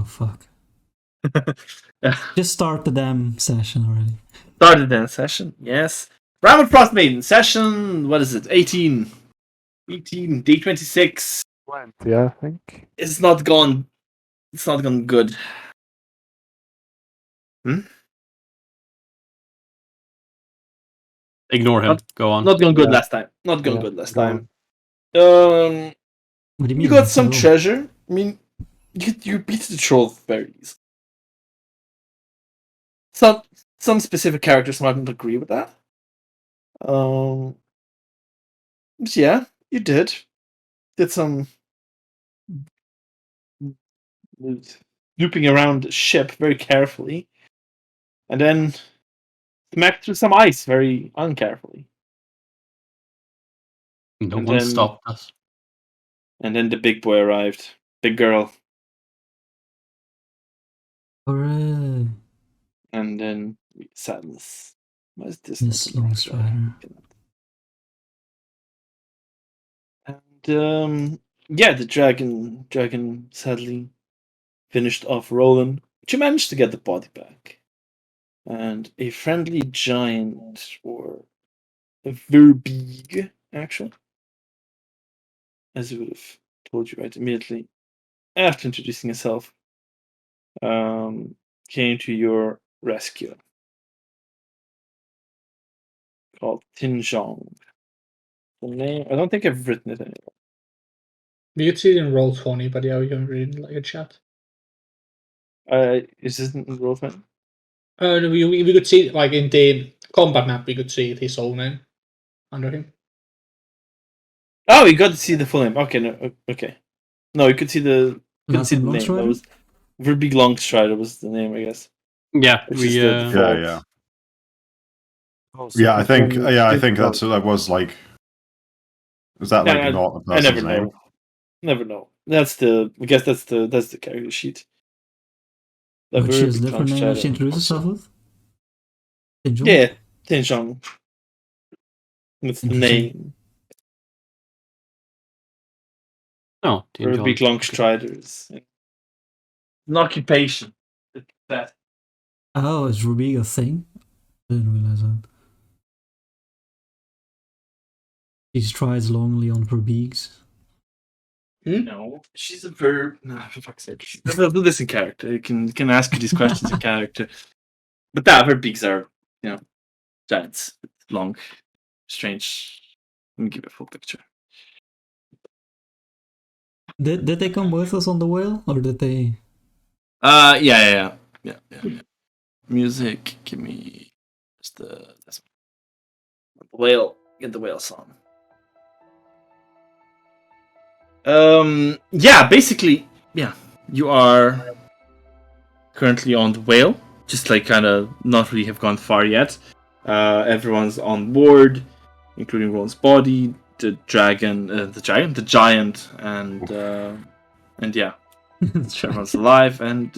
fuck. Just start the damn session already. Started the session, yes. Rime and Frostmaiden, session, what is it, 18. 18, day 26. 20, I think. It's not gone good. Ignore him. Go on. Not gone good Yeah. last time. Not gone Yeah, good last go time. What do you mean? You got some No. treasure. I mean, you beat the troll very easily. Some specific characters might not agree with that. But yeah, you did. Did some looping around the ship very carefully, and then smacked through some ice very uncarefully. No And one then- stopped us. And then the big boy arrived. Big girl. Hooray! And then sadness. Why is this Miss not Longstrider. And yeah, the dragon sadly finished off Roland, but you managed to get the body back. And a friendly giant, or a Verbeeg, actually, as it would have told you right immediately after introducing itself, came to your rescue. Called Tinjong. The name, I don't think I've written it anywhere. You could see it in Roll20, but yeah, we can read it like a chat. Is this in Rollman? No, we could see, like, in the combat map, we could see his own name under him. Oh, you got to see the full name. Okay, no, okay. No, you could see the. Couldn't Last see the name name. That Longstrider? was Verbeeg Longstrider was the name, I guess. Yeah, Which we is the default. Yeah. Oh, so Yeah, I think then that was like. Is that Yeah, like not a I person's never name? know. Never know. That's the. I guess that's the character sheet. The Which is Verbeeg different name that she Longstrider. introduced herself with? Tinjong? Yeah, Tinjong. That's the Interesting. name. Oh, Verbeeg Longstriders. An occupation. That. Oh, is Ruby a thing? I didn't realize that. She strides longly on her beaks. No, she's a verb. No, for fuck's sake. They'll do this in character. You can ask you these questions in character. But that her beaks are, giants. Long, strange. Let me give you a full picture. Did they come with us on the whale, or did they? Yeah. Music. Give me just this one. The whale. Get the whale song. Yeah, basically, yeah. You are currently on the whale, just like kind of not really have gone far yet. Everyone's on board, including Ron's body, the giant, and yeah, everyone's alive, and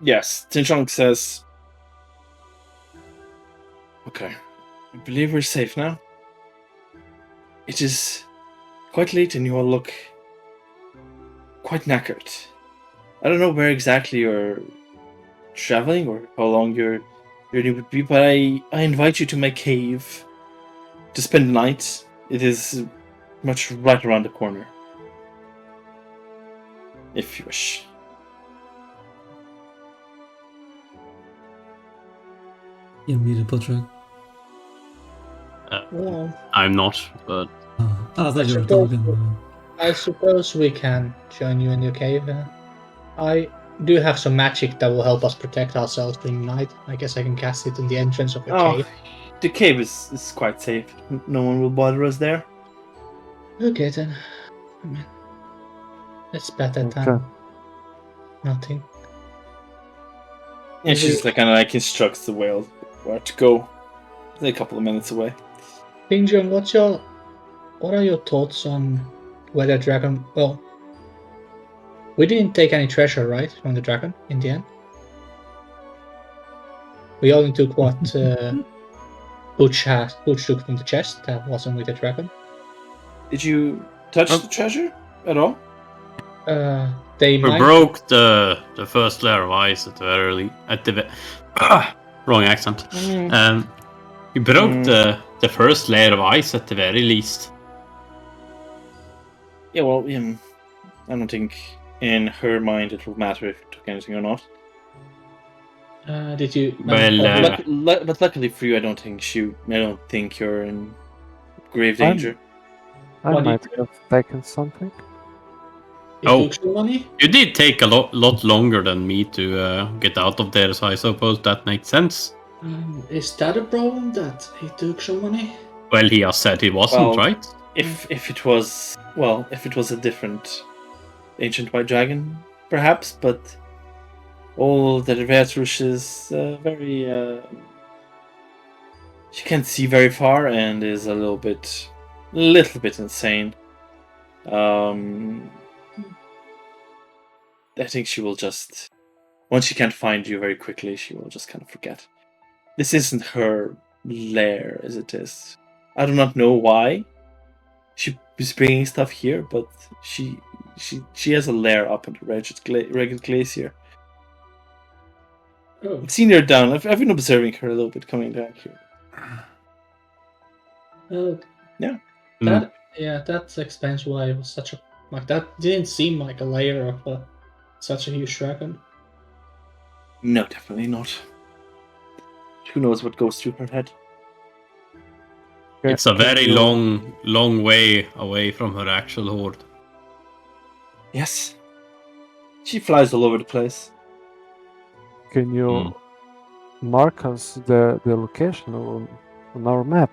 yes, Tinchong says, "Okay, I believe we're safe now. It is quite late, and you all look quite knackered. I don't know where exactly you're traveling or how long your journey would be, but I invite you to my cave to spend the night. It is much right around the corner, if you wish." You muted Patrick. Well, I'm not, but Oh, I thought you were suppose- talking. I suppose we can join you in your cave. I do have some magic that will help us protect ourselves during the night. I guess I can cast it in the entrance of your cave. The cave is quite safe. No one will bother us there. Okay then. I mean, it's better than Okay. nothing. And she's like kind of like instructs the whale where to go. It's a couple of minutes away. King John, what are your thoughts on whether dragon? Well, we didn't take any treasure, right, from the dragon in the end. We only took what Butch took from the chest that wasn't with the dragon. Did you touch the treasure at all? They We might. broke the first layer of ice at the very wrong accent. We broke the first layer of ice at the very least. Yeah, well, I don't think in her mind it will matter if you took anything or not. Did you? Well, But luckily for you, I don't think you're in grave danger. I What do you- might have taken something. You Oh. took some money. you did take a lot longer than me to get out of there, so I suppose that makes sense. Is that a problem that he took some money? Well, he has said he wasn't, Well, right? If it was a different ancient white dragon, perhaps, but all the Retrush is very. She can't see very far and is a little bit insane. I think she will just, once she can't find you very quickly, she will just kind of forget. This isn't her lair as it is. I do not know why she is bringing stuff here, but she has a lair up on the Ragged Glacier. Oh. I've seen her down. I've been observing her a little bit coming down here. Yeah. That explains why it was such a that didn't seem like a layer of such a huge dragon. No, definitely not. Who knows what goes through her head? It's a very long way away from her actual horde. Yes. She flies all over the place. Can you mark us the location on our map?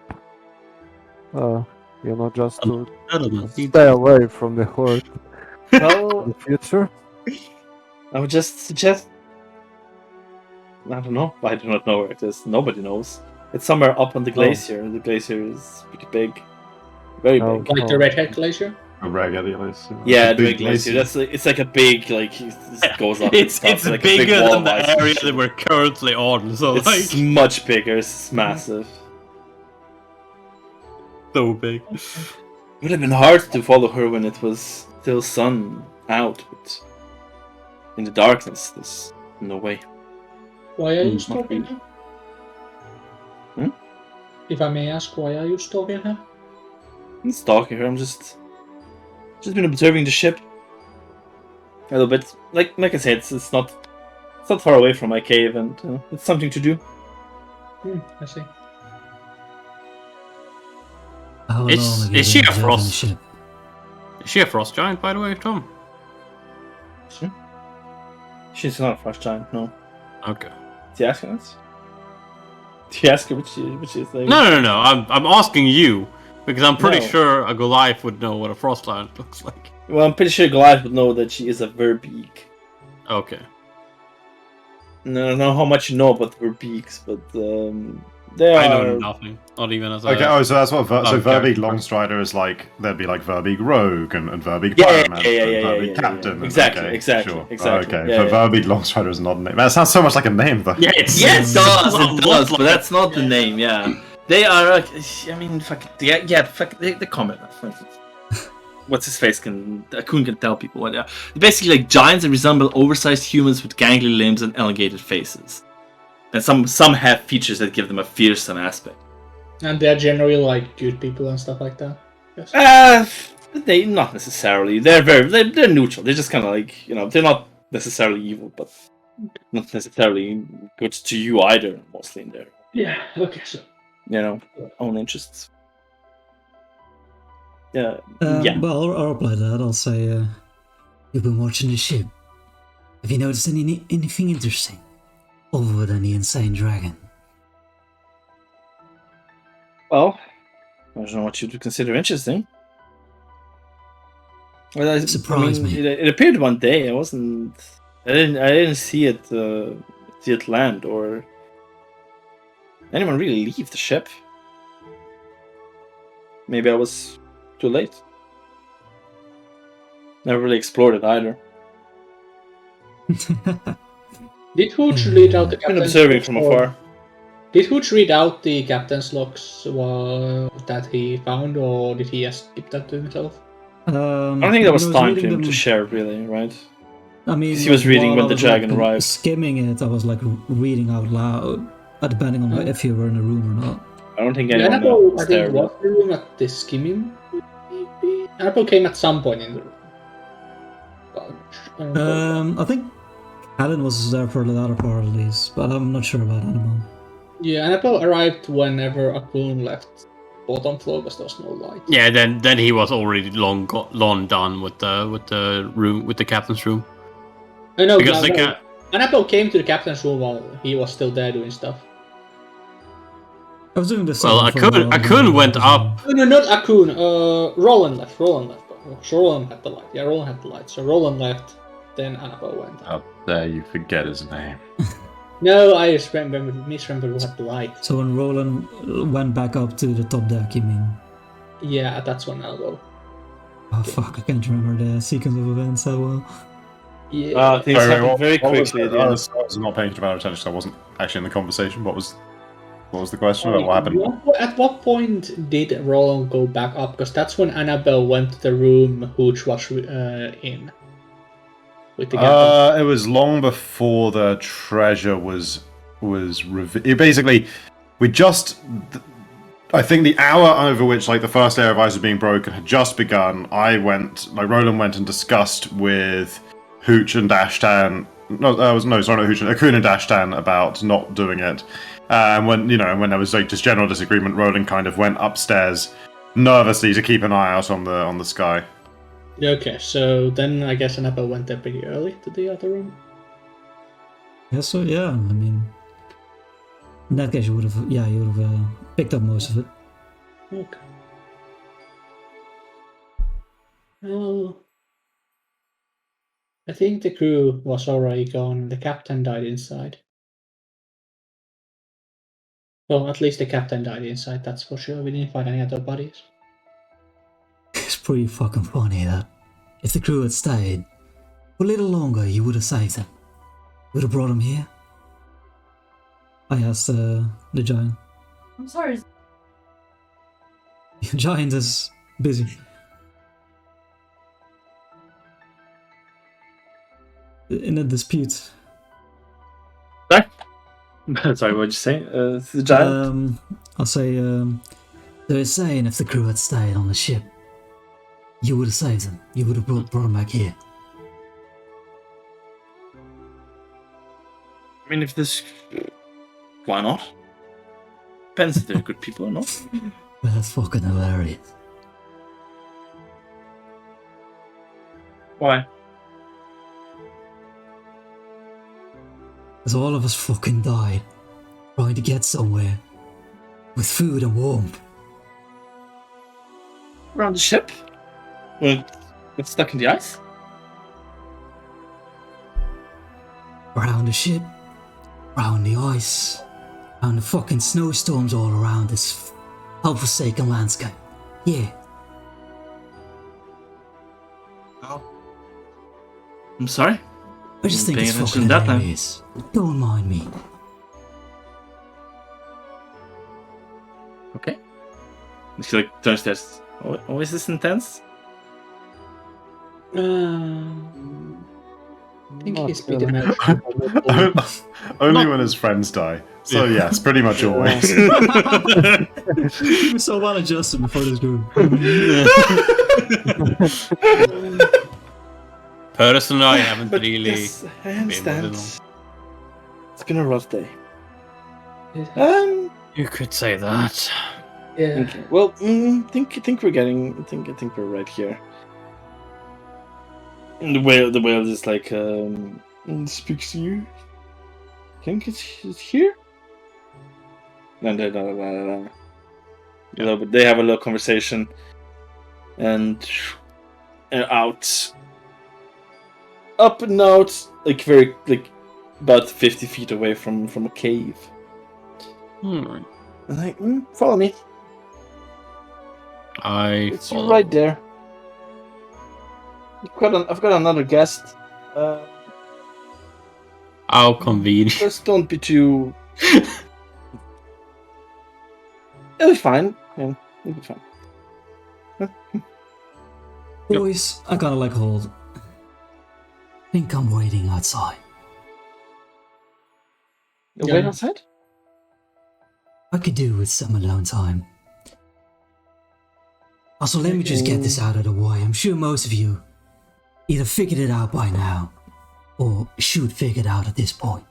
Just to I don't know. stay away from the horde in Well, the future. I would just suggest. I don't know. I do not know where it is. Nobody knows. It's somewhere up on the glacier. The glacier is pretty big. Very Oh. big. Like the Redhead Glacier? A raggedy glacier. Yeah, It's a the big big glacier. It's like a big, like, it goes up. It's and stuff, like a big bigger wall than of the ice and area shit. that we're currently on, so It's like much bigger. It's massive. so big. It would have been hard to follow her when it was still sun out, but in the darkness, there's no way. Why are you not stalking really. her? If I may ask, why are you stalking her? I'm stalking her. I'm just been observing the ship a little bit. Like I said, it's not far away from my cave, and it's something to do. I see. How long Is have you she been a observing frost? the ship? Is she a frost giant, by the way, Tom? She's not a frost giant, no. Okay. Did you ask her that? Did you ask her which is like? No. I'm asking you because I'm pretty No. sure a Goliath would know what a frost giant looks like. Well, I'm pretty sure Goliath would know that she is a verbeek. Okay. And I don't know how much you know about verbeeks, but they are. I know nothing. Not even as a. Okay, so that's what. So Okay. Verbeek Longstrider is like. There'd be like Verbeek Rogue and Verbeek Yeah, Pyromancer yeah, and yeah, Verbeek yeah. Captain. and- Exactly, okay, exactly, sure. exactly. Okay, Yeah, but yeah. Verbeek Longstrider is not a name. That sounds so much like a name, though. Yeah, it's Yeah, it does, Look but like- that's not the name. Yeah, they are. I mean, fuck. Yeah, fuck. They comment. What's his face Akun can tell people what they are. They're basically like giants that resemble oversized humans with gangly limbs and elongated faces. And some have features that give them a fearsome aspect. And they're generally like good people and stuff like that. Yes. They not necessarily. They're neutral. They're just kind of like, they're not necessarily evil, but not necessarily good to you either. Mostly in their Yeah. Okay. So. own interests. Yeah. Well, I'll reply to that. I'll say, you've been watching the ship. Have you noticed anything interesting? Other than the insane dragon? Well, I don't know what you would consider interesting. Well, Surprised me. It appeared one day. I didn't see it land or anyone really leave the ship. Maybe I was too late. Never really explored it either. Did Hooch lead out the I've been captain? observing from afar. Did Hooch read out the captain's logs that he found, or did he just keep that to himself? I don't think that was time for him reading to share, really, right? I mean, 'Cause he was reading while when I the was, dragon like, arrived. Skimming it, I was like reading out loud, depending on if you were in a room or not. I don't think Yeah, anyone Annabelle, I was there. think, was in the room at the skimming. Maybe? Annabelle came at some point in the room. I think Alan was there for the latter part at least, but I'm not sure about Annabelle. Yeah, Annabelle arrived whenever Akun left bottom floor because there was no light. Yeah, then he was already long done with the room, with the captain's room. I know, Because the no. Annabelle came to the captain's room while he was still there doing stuff. I was doing the same. Well, Akun went up. No, not Akun. Roland left. So Roland had the light. Yeah, Roland had the light. So Roland left, then Annabelle went. How dare you forget his name? No, I just misremember who had the light. So when Roland went back up to the top deck, you mean? Yeah, that's when I'll go. Oh fuck, I can't remember the sequence of events that well. Yeah. Things happened very quickly at the I end. was not paying too much attention, so I wasn't actually in the conversation. What was the question about what happened? At what point did Roland go back up? Because that's when Annabelle went to the room Hooch was in. With the It was long before the treasure was revealed. Basically, we just. I think the hour over which like the first layer of ice was being broken had just begun. Roland went and discussed with Hooch and Dashtan. Akun and Dashtan about not doing it. And when there was like just general disagreement, Roland kind of went upstairs nervously to keep an eye out on the sky. Okay, so then I guess Annabelle went there pretty early to the other room. Yeah, so yeah, I mean, in that case, you would have picked up most of it. Okay. Well, I think the crew was already gone and the captain died inside. Well, at least the captain died inside, that's for sure. We didn't find any other bodies. It's pretty fucking funny that if the crew had stayed for a little longer, you would have saved them. You would have brought them here. I asked the giant. I'm sorry. The giant is busy. In a dispute. Sorry, what'd you say? The giant? I'll say, they're saying if the crew had stayed on the ship, you would have saved them. You would have brought them back here. I mean, if this... Why not? Depends if they're good people or not. That's fucking hilarious. Why? Because all of us fucking died trying to get somewhere with food and warmth. Around the ship? Well, it's stuck in the ice? Around the ship, around the ice, around the fucking snowstorms all around this forsaken landscape. Yeah. Oh. I'm sorry? I just think Paying it's attention fucking to that time. hilarious. Don't mind me. Okay. She like turns this. Oh, is this intense? I think he's pretty really. much. Only when his friends die. So yes, pretty much always. You were so well adjusted before this group. Personally, I haven't really. Yes, I been understand. with It's been a rough day. You could say that. Yeah. Okay. Well, think we're getting. I think we're right here. And the whale is like speaks to you. Think it's here. No. Yeah. But they have a little conversation, and out, up and out, like very like about 50 feet away from a cave. Alright. And like, follow me. It's follow. right there. I've got another guest. How convenient. Just don't be too It'll be fine. Yeah, it'll be fine. Boys, I gotta like hold. Think I'm waiting outside. You'll wait outside? I could do with some alone time. Also, let me just get this out of the way. I'm sure most of you either figured it out by now, or should figure it out at this point.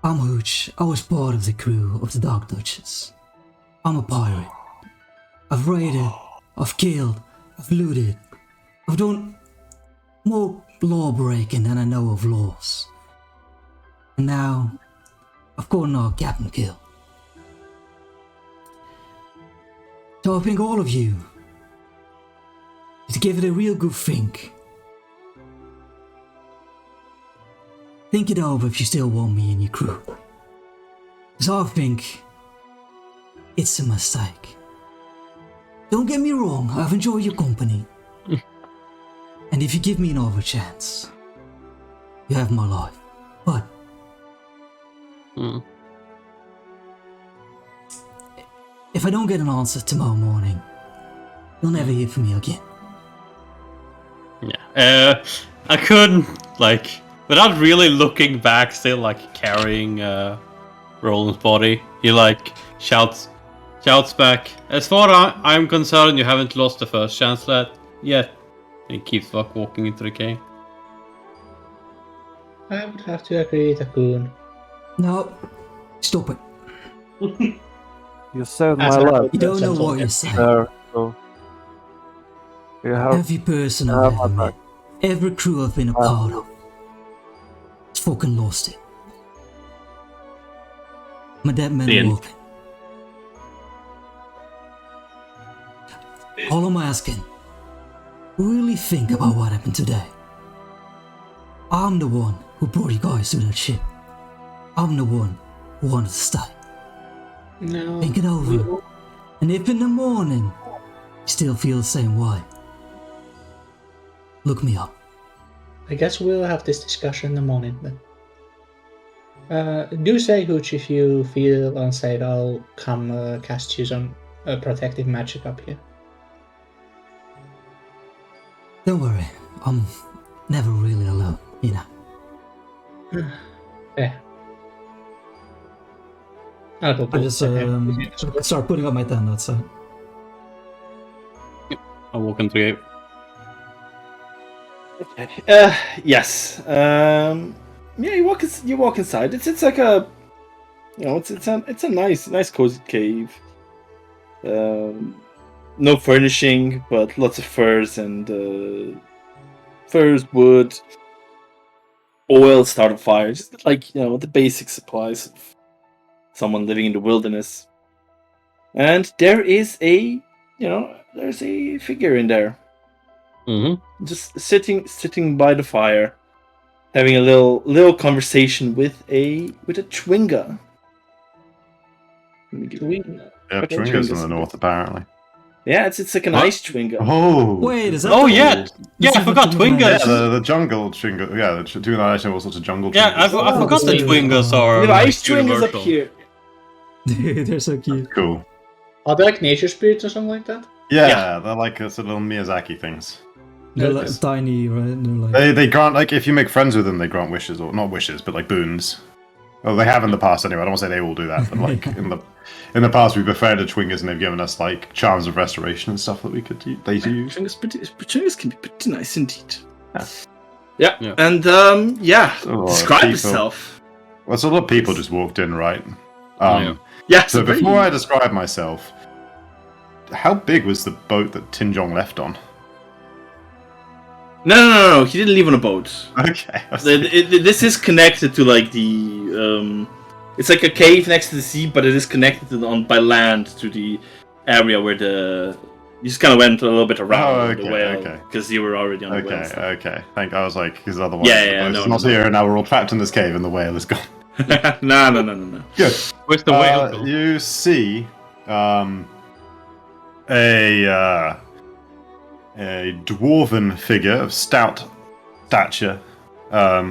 I'm Hooch. I was part of the crew of the Dark Duchess. I'm a pirate. I've raided, I've killed, I've looted. I've done more law breaking than I know of laws. And now, I've gotten our captain killed. So I think all of you to give it a real good think. Think it over if you still want me in your crew. Because I think it's a mistake. Don't get me wrong, I've enjoyed your company. And if you give me another chance, you have my life. But if I don't get an answer tomorrow morning, you'll never hear from me again. Yeah. I couldn't, like, without really looking back, still, like, carrying Roland's body, he, like, shouts back, as far as I'm concerned, you haven't lost the first chance yet. And he keeps walking into the cave. I would have to agree, Takun. No, stop it. You saved my As a- life. You don't know what you're saying. There, so you have Every person I've ever met, every crew I've been a part of, has fucking lost it. My dead men The end. walking. All I'm asking, really think about what happened today. I'm the one who brought you guys to that ship. I'm the one who wanted to stay. No. Think it over. And if in the morning you still feel the same way, look me up. I guess we'll have this discussion in the morning then. Do say, Hooch, if you feel unsafe, I'll come cast you some protective magic up here. Don't worry, I'm never really alone, you know. Yeah. I'll go I just start putting up my tent outside. I walk into the cave. Okay. Yes. Yeah, you walk inside. It's like a, you know, it's a nice cozy cave. No furnishing, but lots of furs and wood, oil, starter fire, just like, you know, the basic supplies of someone living in the wilderness. And there is there's a figure in there, just sitting by the fire, having a little conversation with a Chwinga. Let me give you- Yeah, Okay, Chwinga's in Chwinga's the north, apparently. Yeah, it's like an ice Chwinga. Oh! Wait, is that Oh the- yeah, yeah, I forgot Yeah, Twingers. the jungle Chwinga. Yeah, the two that I know all sorts of jungle Yeah, I Chwingas. forgot the Twingers are We have like, ice Chwingas up universal. here. They're so cute. Cool. Are they like nature spirits or something like that? Yeah, they're like sort of little Miyazaki things. They're Okay. like tiny, right? They're like They grant, like, if you make friends with them, they grant wishes, or not wishes, but like boons. Well, they have in the past anyway. I don't want to say they all do that, but like in the past, we've befriended Chwingas and they've given us like charms of restoration and stuff that we could they use. Chwingas can be pretty nice indeed. Yeah. Yeah. And describe people. yourself. Well, so a lot of people just walked in, right? Yeah. Yeah. So before I describe myself, how big was the boat that Tinjong left on? No. He didn't leave on a boat. Okay. This is connected to like the it's like a cave next to the sea, but it is connected to by land to the area where you just kind of went a little bit around the whale because you were already on the whale. Okay. I was like, because otherwise, Yeah, it's not here, and now we're all trapped in this cave, and the whale is gone. No. Good. Where's the whale go? You see, a dwarven figure of stout stature,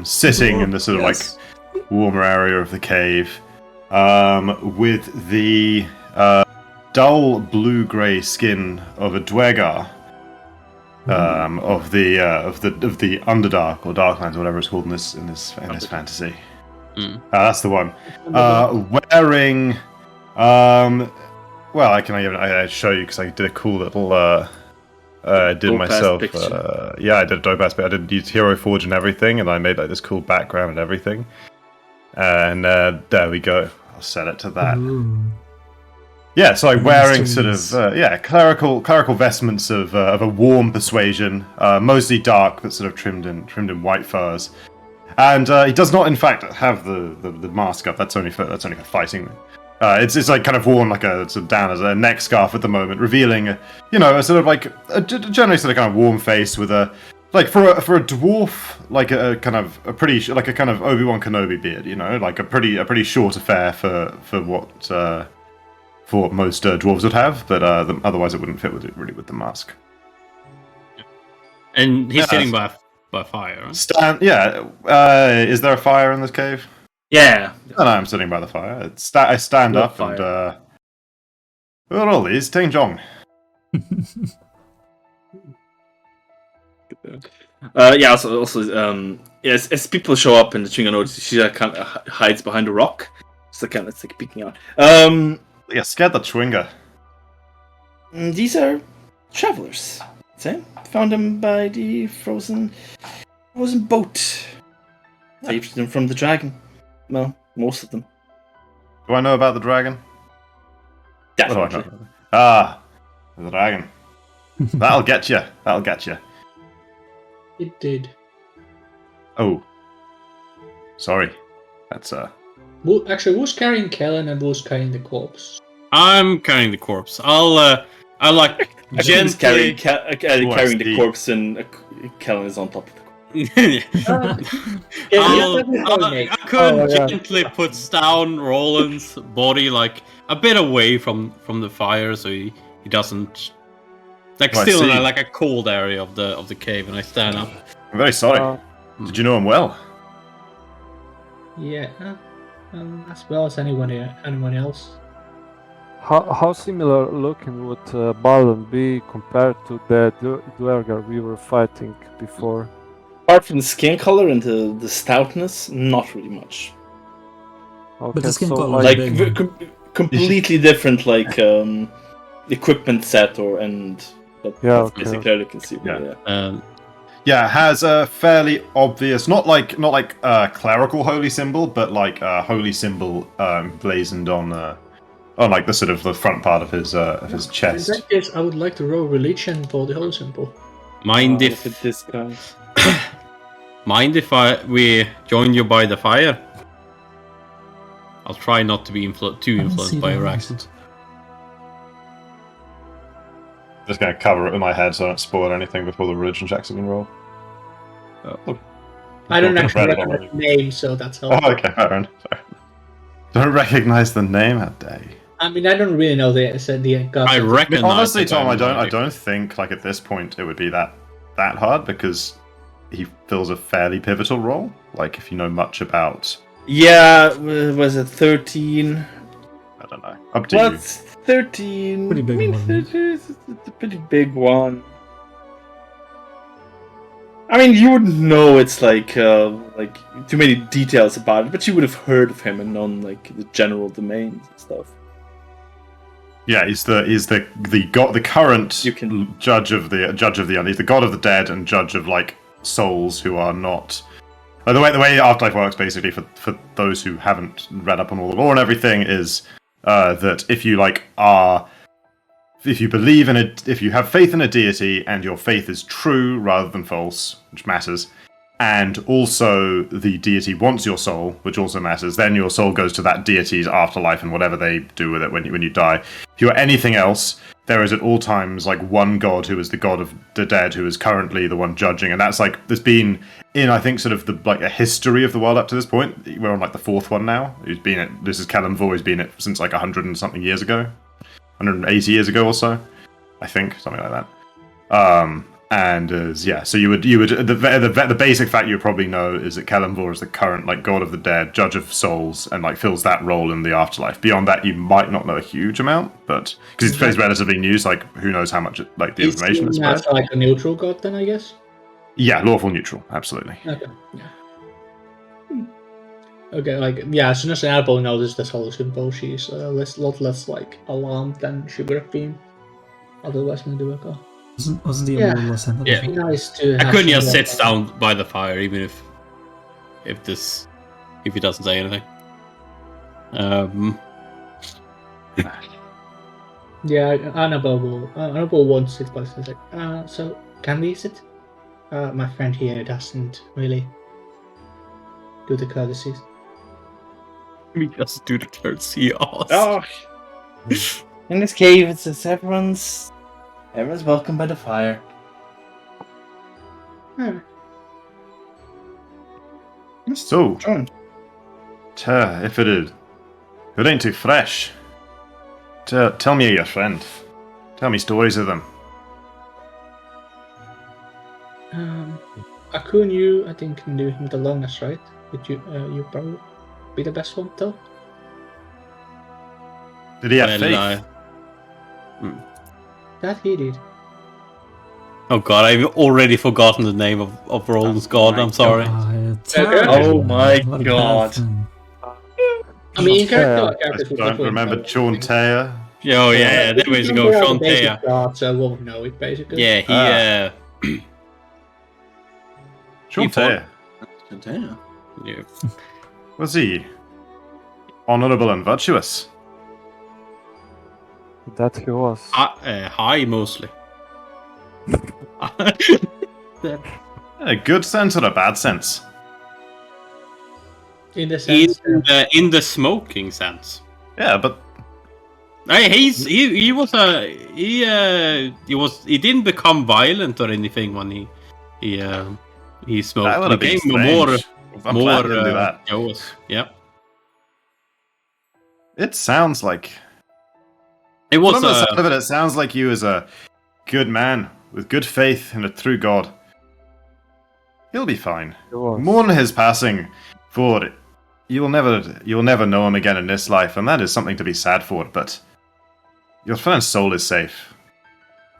sitting in the sort of like warmer area of the cave, with the dull blue-grey skin of a Dwegar, of the Underdark or Darklands, or whatever it's called in this fantasy. That's the one. Wearing, well, I show you because I did a cool little. I did Dope-ass myself. picture. Yeah, I did a dope ass bit. I did use Hero Forge and everything, and I made like this cool background and everything. And there we go. I'll set it to that. Ooh. Yeah, so like wearing sort Mysteries. of clerical vestments of a warm persuasion, mostly dark but sort of trimmed in white furs, and he does not in fact have the mask up. That's only for fighting. It's like kind of worn like a sort of down as a neck scarf at the moment, revealing a sort of like a generally sort of kind of warm face with a like for a dwarf like a kind of a pretty like a kind of Obi-Wan Kenobi beard, like a pretty short affair for what most dwarves would have, but otherwise it wouldn't fit with the mask. And he's sitting by fire. Right? Is there a fire in this cave? Yeah. No, I'm sitting by the fire. I stand No up fire. and what are all these? Ting Jong. Yeah. Also, as people show up in the Chingano, she kind of hides behind a rock. So kind of it's like peeking out. Yeah, scared the Chwinga. These are travelers. Say, found them by the frozen boat. Saved them from the dragon. Well, most of them. Do I know about the dragon? What do I Definitely. know? Ah, the dragon. That'll get you. That'll get you. It did. Oh, sorry. That's Actually, who's carrying Kellen and who's carrying the corpse? I'm carrying the corpse. I like Jen's gently. carrying the Steve. corpse, and Kellen is on top of the corpse. I could Oh, yeah. gently put down Roland's body like a bit away from the fire, so he doesn't like Oh, I still in see. like a cold area of the cave, and I stand up. I'm very sorry. Did you know him well? Yeah, as well as anyone else. How similar looking would Balin be compared to the Dwergar we were fighting before? Apart from the skin color and the stoutness, not really much. Okay, the skin so color- Like big. completely different, like equipment set but Yeah, that's okay. basically all you can see. Yeah. Yeah. Yeah, it has a fairly obvious, not like clerical holy symbol, but like a holy symbol blazoned on like the sort of the front part of his In chest. that case, I would like to roll religion for the whole symbol. Mind Look if at this guy. we join you by the fire? I'll try not to be too see influenced by that. your accent. Just gonna cover it with my head so I don't spoil anything before the religion checks have been rolled. I don't I've actually read it recognize already. the name, so that's helpful. Oh, okay, fair enough. Sorry. Don't recognize the name. How dare you? I mean, I don't really know the gods. I I reckon. mean, honestly, Tom, I don't think like at this point it would be that hard because he fills a fairly pivotal role. Like if you know much about, Yeah, was it 13? I don't know, up to Well, you. it's 13. Pretty big I mean, one. it's a pretty big one. I mean, you wouldn't know it's like too many details about it, but you would have heard of him and known like the general domains and stuff. Yeah, he's the current You can- judge of the he's the god of the dead and judge of like souls who are not. The way Afterlife works basically for those who haven't read up on all the lore and everything is that if you believe in it, if you have faith in a deity and your faith is true rather than false, which matters, and also the deity wants your soul, which also matters, then your soul goes to that deity's afterlife and whatever they do with it when you die. If you are anything else, there is at all times like one god who is the god of the dead who is currently the one judging, and that's like there's been in I think sort of the like a history of the world up to this point. We're on like the fourth one now. Who's been it? This is Callum Voy's been it since like 100 and something years ago, 180 years ago or so, I think something like that. And so you would the basic fact you probably know is that Kelemvor is the current like god of the dead, judge of souls, and like fills that role in the afterlife. Beyond that, you might not know a huge amount, but because it's relatively new, so like who knows how much like the information is spread. That's like a neutral god, then I guess. Yeah, lawful neutral, absolutely. Okay. Yeah. Okay, like as soon as Annabelle noticed this whole symbol, she's a lot less like alarmed than she would have been otherwise when do a call. Wasn't the Yeah. immortal ascendant? Yeah. as well? Nice to have Acuna just someone- sits down by the fire, even if he doesn't say anything. Yeah, Annabelle won't sit by the like, so can we sit? My friend here doesn't really do the courtesies. We just do the courtesy. Oh, in this cave, it says everyone's welcome by the fire. Hmm. So, John, if it ain't too fresh, tell me of your friend. Tell me stories of them. Akun, you I think knew him the longest, right? But you probably be the best one though. Did he have faith? That he did. Oh god, I've already forgotten the name of Roland's god. I'm sorry. Oh my What a bad God. thing. I mean, in I characters would don't definitely remember know. Chontea. Oh yeah, there we go, Shantea. God, so I won't know it basically. Yeah, he Chontea. yeah. Was he honourable and virtuous? That he was. High mostly. A good sense or a bad sense? In the sense, in the smoking sense. Yeah, but He didn't become violent or anything when he that smoked. would have He been became more strange. I'm glad he didn't do that. Joe's. Yeah. It sounds like It was from the sound of it, it sounds like you as a good man with good faith in a true God. He'll be fine. He was. Mourn his passing, for you'll never know him again in this life, and that is something to be sad for. But your friend's soul is safe.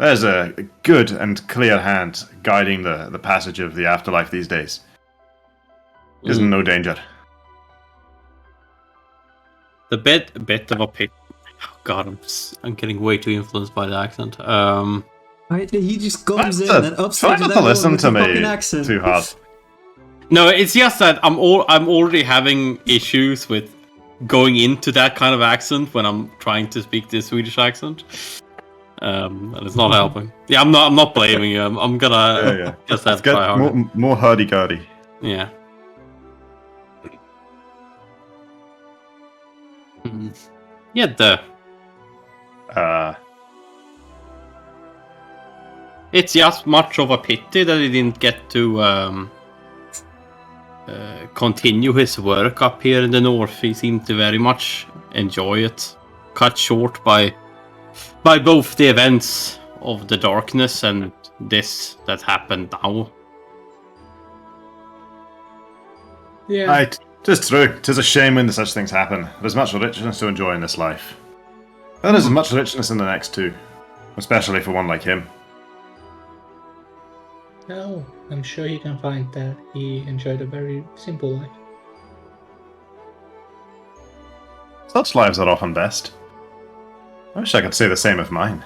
There's a good and clear hand guiding the passage of the afterlife these days. There's no danger. the bit of a pit. Oh god, I'm getting way too influenced by the accent. He just comes in Try and upsets not to listen to me accent. too hard. No, it's just that I'm already having issues with going into that kind of accent when I'm trying to speak the Swedish accent, and it's not helping. Yeah, I'm not blaming you. I'm gonna Yeah. just have to Get try harder. more hurdy-gurdy. Yeah. Yeah, it's just much of a pity that he didn't get to continue his work up here in the north. He seemed to very much enjoy it. Cut short by both the events of the darkness and this that happened now. yeah. Aye, 'tis true. 'Tis a shame when such things happen. There's much richness to enjoy in this life. And there's much richness in the next too. Especially for one like him. No, I'm sure he can find that he enjoyed a very simple life. Such lives are often best. I wish I could say the same of mine.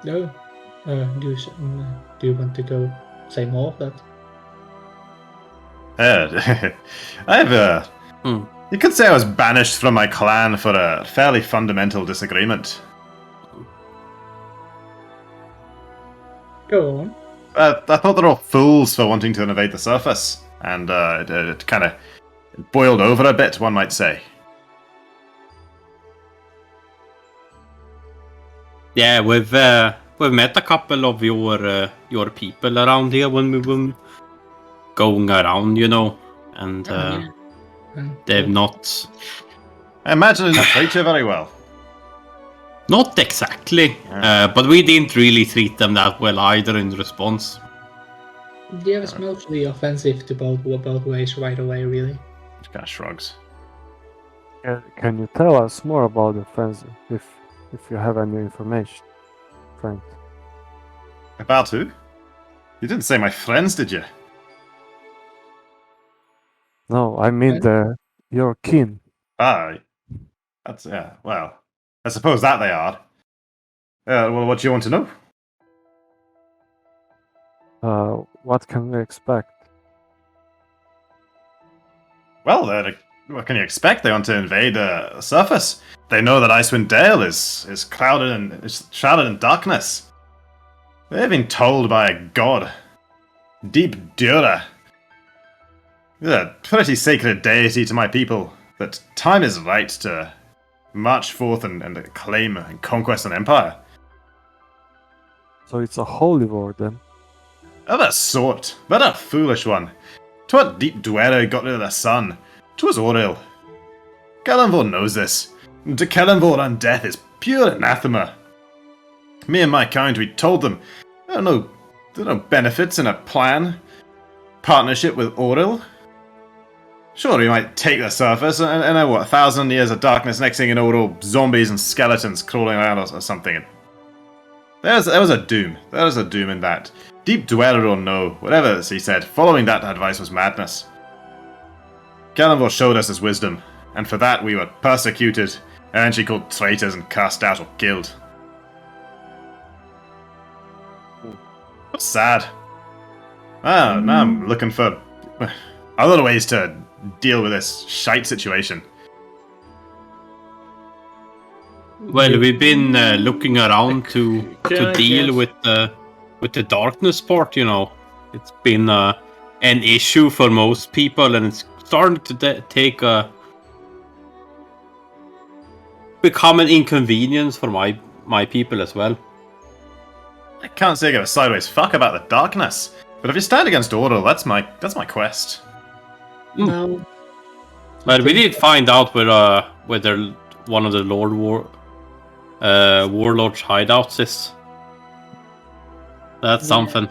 No, do you want to go say more of that? I've You could say I was banished from my clan for a fairly fundamental disagreement. Go on. I thought they're all fools for wanting to invade the surface, and it kind of boiled over a bit, one might say. Yeah, we've met a couple of your people around here when we were going around, you know, and And, they've not. I imagine they treat you very well. Not exactly, but we didn't really treat them that well either in response. Yeah, it was mostly offensive to both ways right away, really. Just kind of shrugs. Can you tell us more about the offensive, if you have any information, friend? About who? You didn't say my friends, did you? No, I mean your kin. Ah, that's yeah. Well, I suppose that they are. Well, what do you want to know? What can we expect? Well, what can you expect? They want to invade the surface. They know that Icewind Dale is clouded and is shrouded in darkness. They've been told by a god, Deep Dura, a pretty sacred deity to my people, that time is right to march forth and claim and conquest an empire. So it's a holy war then? Of a sort, but a foolish one. 'Twat Deep Dwera got rid of the sun. 'Twas Oril. Kellenvor knows this. And to Kellenvor undeath is pure anathema. Me and my kind, we told them there are no benefits in a plan. Partnership with Oril. Sure, we might take the surface, and what, 1,000 years of darkness, next thing you know, we're all zombies and skeletons crawling around or something. There was a doom. There was a doom in that. Deep Dweller or no, whatever he said, following that advice was madness. Kellenvor showed us his wisdom, and for that we were persecuted, eventually called traitors and cast out or killed. What's sad? Now I'm looking for other ways to deal with this shite situation. Well, we've been looking around to deal with the darkness part. You know, it's been an issue for most people, and it's starting to become an inconvenience for my people as well. I can't say I give a sideways fuck about the darkness, but if you stand against Ordo, that's my quest. No. But we did find out whether one of the warlords' hideouts is. That's something.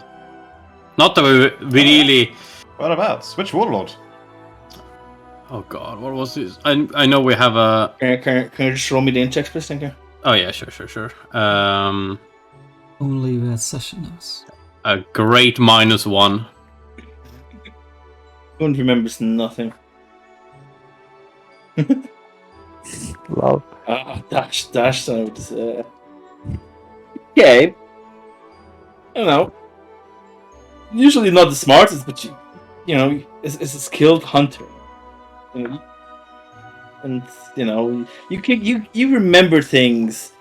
Not that we really. Whereabouts? Which warlord? Oh god, what was this? I know we have a. Can you just roll me the int checks, please? Thank you. Oh yeah, sure. Only where session is. A great -1. One remembers nothing. Love. Dash notes. Okay. I don't know. Usually not the smartest, but you know, is a skilled hunter. You know, and you know, you remember things.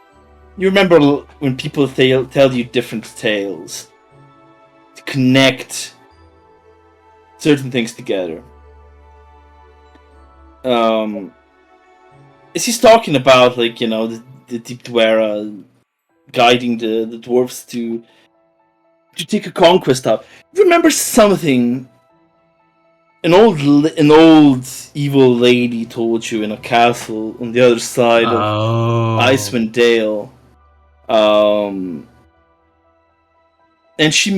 You remember when people tell you different tales to connect certain things together. Is he's talking about, like, you know, the Deep Dwera guiding the dwarves to take a conquest up. Remember something an old evil lady told you in a castle on the other side of Icewind Dale. And she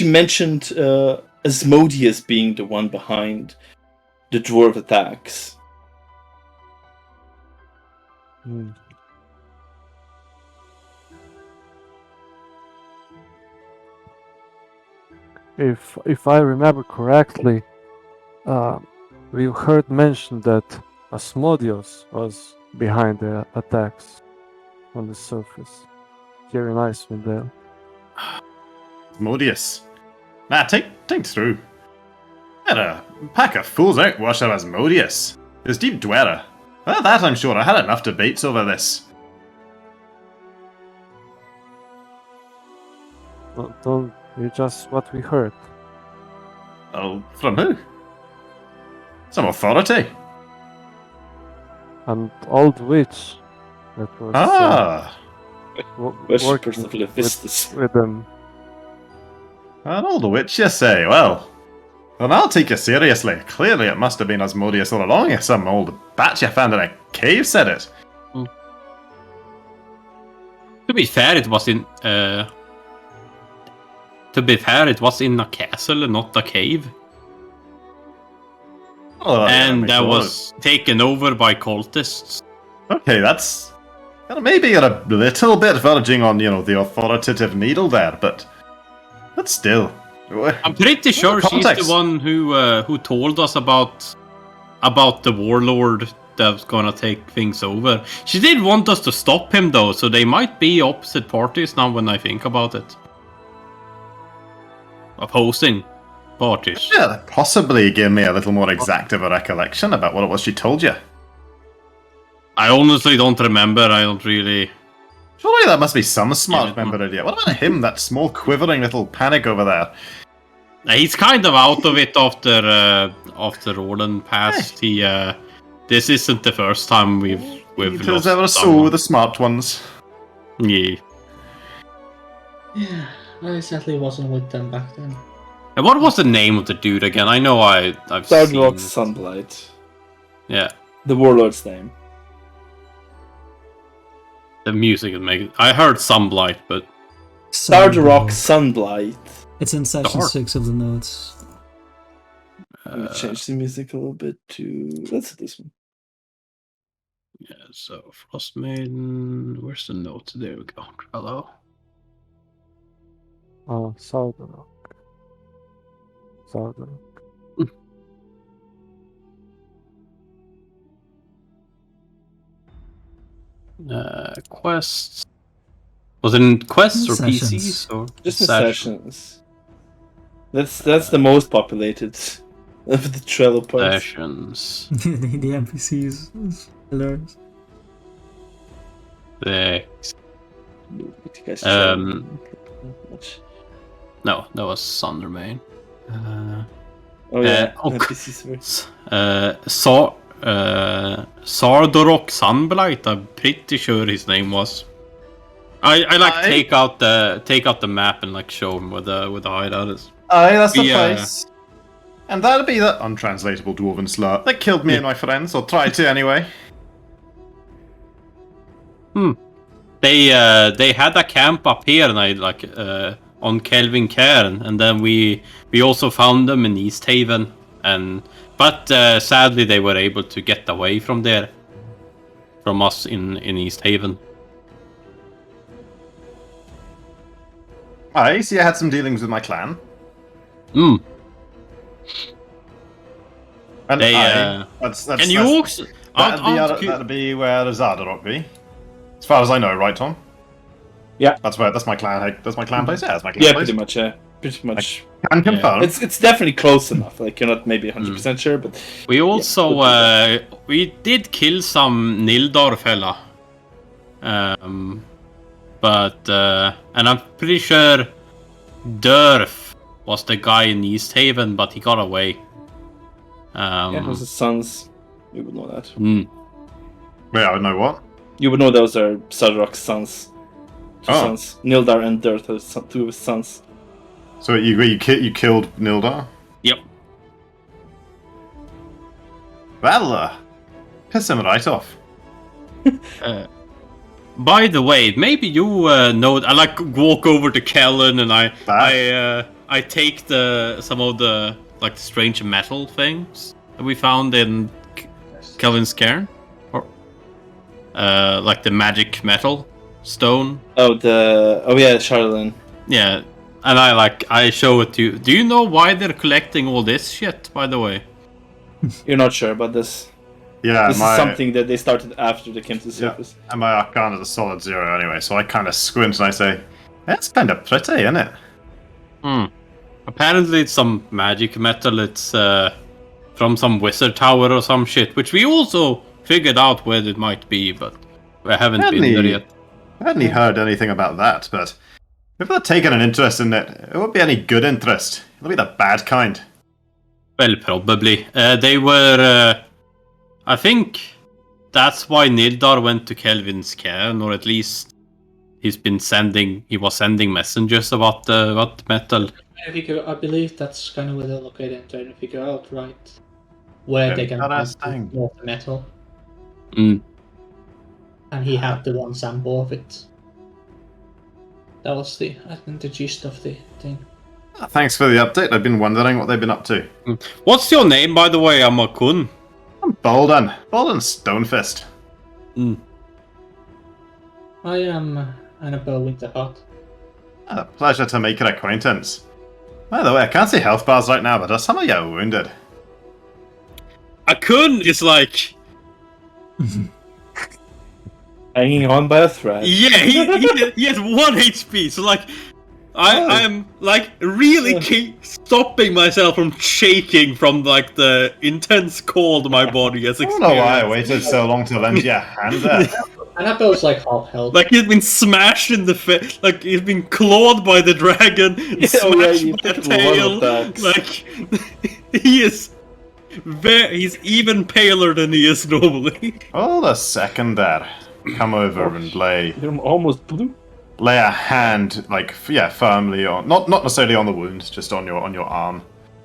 mentioned Asmodeus being the one behind the dwarf attacks. If I remember correctly, we heard mention that Asmodeus was behind the attacks on the surface here in Icewind Dale. Asmodeus. Nah, take through. Had a pack of fools out wash up Asmodeus. It was Deep Dweller. Well, that I'm sure I had enough debates over this. Don't you just what we heard? Oh, from who? Some authority. An old witch that was working with them. An old witch, you say? Well, I'll take you seriously. Clearly it must have been Asmodeus all along, if some old bat you found in a cave said it. To be fair, it was in. To be fair, it was in a castle and not a cave, Oh, and makes that a lot was taken over by cultists. Okay, that's maybe a little bit verging on, the authoritative needle there, but still. I'm pretty sure she's the context? one who told us about the warlord that's gonna take things over. She did want us to stop him though, so they might be opposite parties now when I think about it. Opposing parties. Yeah, possibly give me a little more exact of a recollection about what it was she told you. I honestly don't remember. I don't really. Surely that must be some smart Yeah, member idea. What about him, that small quivering little panic over there? He's kind of out of it after Roland passed. He this isn't the first time we've There's lost ever someone. so the smart ones. Yeah. Yeah, I sadly wasn't with them back then. And what was the name of the dude again? I know I've Dark seen Rock it. Sunblight. Yeah, The warlord's name. the music is making. I heard Sunblight, but Dark Rock Sunblock. Sunblight. It's in section Dark. 6 of the notes. Let me change the music a little bit to. Let's do this one. yeah. So Frostmaiden. Where's the note? There we go. Hello. Oh, Southern. Southern. Quests. Was it in quests or Sessions. PCs or Just in sessions? sessions. That's the most populated of the Trello parts. Sessions. The NPCs is hilarious. Six. What you guys much. No, that was Sundermain. Oh yeah, oh, NPCs were. Sardorok Sunblight. I'm pretty sure his name was. I like take out the map and like show him where the hideout is. Aye, that's the Yeah. place. And that'll be the untranslatable dwarven slur that killed me and my friends, or tried to anyway. They had a camp up here, and I like on Kelvin Cairn, and then we also found them in East Haven, but sadly they were able to get away from there, from us in East Haven. Aye, see, I had some dealings with my clan. Hmm. And They that's can you also? that'd be where Zardarok be. As far as I know, right, Tom? Yeah. That's my clan. That's my clan place. Yeah, that's my clan Yeah, place. pretty much. Yeah, pretty much. Can confirm. It's definitely close enough. Like you're not maybe 100% sure, but We also we did kill some Nildar fella, but and I'm pretty sure Durf was the guy in East Haven, but he got away. yeah, it was his sons. You would know that. Wait, I would know what. You would know those are Sadrok's sons. Two Oh. sons. Nildar and Dirt are two of his sons. So you killed Nildar? Yep. Well, piss him right off. By the way, maybe you know. I like walk over to Kellen and I take some of the like strange metal things that we found in Kelvin's cairn, or like the magic metal stone. Oh yeah, Charlene. Yeah, and I show it to you. Do you know why they're collecting all this shit? By the way, You're not sure about this. Yeah, This is something that they started after they came to the surface. And my Arcana is a solid 0 anyway, so I kind of squint and I say, "That's kind of pretty, isn't it?" Apparently it's some magic metal. It's from some wizard tower or some shit, which we also figured out where it might be, but we haven't been there yet. I hadn't heard anything about that, but if they're taking an interest in it won't be any good interest. It'll be the bad kind. Well, probably. They were. I think that's why Nildar went to Kelvin's cairn, or at least he was sending messengers about the metal. I believe that's kind of where they're located and trying to figure out, right, where they can Interesting. find more metal. Mm. And he had the one sample of it. That was I think the gist of the thing. Thanks for the update. I've been wondering what they've been up to. What's your name, by the way, Amakun? I'm Bolden Stonefist. I am Annabelle Winterheart. A pleasure to make your acquaintance. By the way, I can't see health bars right now, but are some of you wounded? Akun is like, Hanging on by a thread. yeah, he has 1 HP. So like, I'm like really stopping myself from shaking from like the intense cold my body has I don't experienced. know why I waited so long to lend you a hand there. Annabelle's like half health. Like he's been smashed in the face, like he's been clawed by the dragon, smashed you by the took a lot tail. of attacks. Like he's even paler than he is normally. Hold a second there. Come over and lay You're almost blue. a hand, like firmly on, not necessarily on the wound, just on your arm.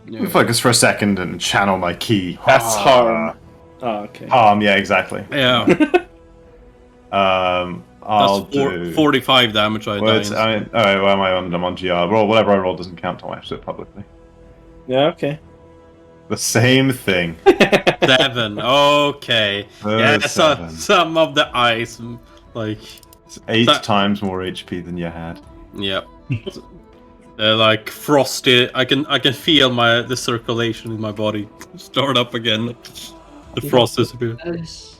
Yeah. Focus for a second and channel my key. That's harm. Oh, okay. Harm, yeah, exactly. Yeah, I'll that's do 45 damage. I Well, die. alright, well, am I on? I'm on GR. Well, whatever I roll doesn't count till I have to do it publicly. Yeah, okay. The same thing. 7. Okay. Yeah, so 7. some of the ice, like, It's 8 That- times more HP than you had. yep. They're like frosty. I can feel the circulation in my body start up again. The frost disappear. That is.